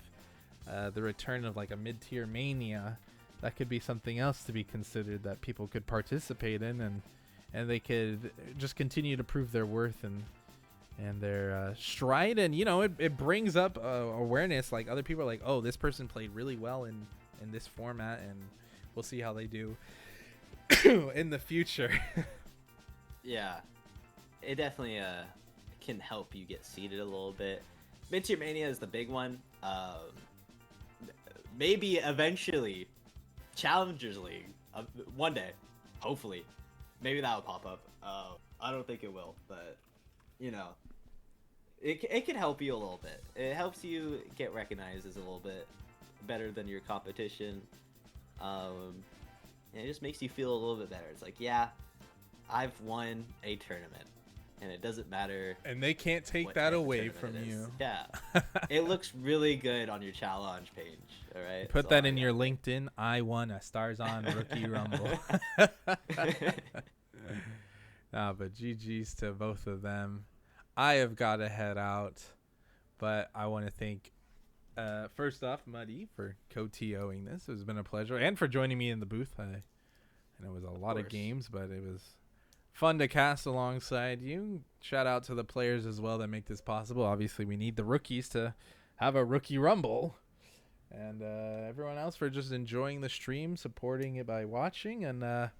the return of like a mid-tier mania, that could be something else to be considered that people could participate in, and they could just continue to prove their worth and their stride. And it brings up awareness. Like other people are like, oh, this person played really well in this format, and we'll see how they do in the future.
Yeah, it definitely can help you get seeded a little bit. Mid-tier mania is the big one. Maybe eventually Challengers League one day, hopefully, maybe that will pop up. I don't think it will, but it can help you a little bit. It helps you get recognized as a little bit better than your competition. And it just makes you feel a little bit better. It's like, yeah, I've won a tournament, and it doesn't matter.
And they can't take
what
that
type of
away
tournament
from
it is.
you.
Yeah, it looks really good on your challenge page. All right,
Put
So
that
I
in your
got it.
LinkedIn. I won a Stars On Rookie Rumble. But GG's to both of them. I have got to head out, but I want to thank, first off, Muddy for co-TOing this. It's been a pleasure, and for joining me in the booth. I know it was a lot of
course.
games, but it was fun to cast alongside you. Shout out to the players as well that make this possible. Obviously, we need the rookies to have a Rookie Rumble. And everyone else for just enjoying the stream, supporting it by watching. And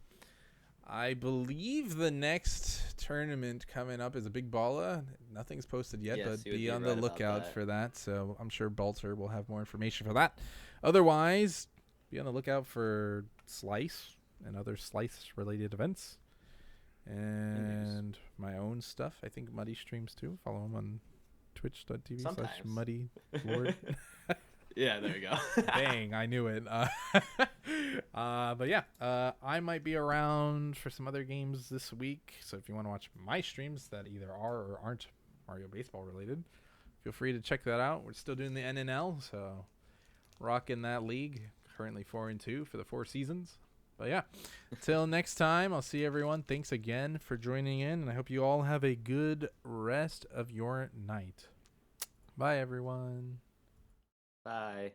I believe the next tournament coming up is a Big Balla. Nothing's posted yet,
Yes,
but
you would
be
be
on
right
the
about
lookout
that.
for that. So I'm sure Balter will have more information for that. Otherwise, be on the lookout for Slice and other Slice-related events. And my own stuff. I think Muddy streams too. Follow him on twitch.tv/muddylord.
Sometimes. Yeah, there you go.
Dang, I knew it. But yeah, I might be around for some other games this week. So if you want to watch my streams that either are or aren't Mario Baseball related, feel free to check that out. We're still doing the NNL, so rocking that league. Currently 4-2 for the 4 seasons. But yeah, till next time, I'll see everyone. Thanks again for joining in, and I hope you all have a good rest of your night. Bye, everyone.
Bye.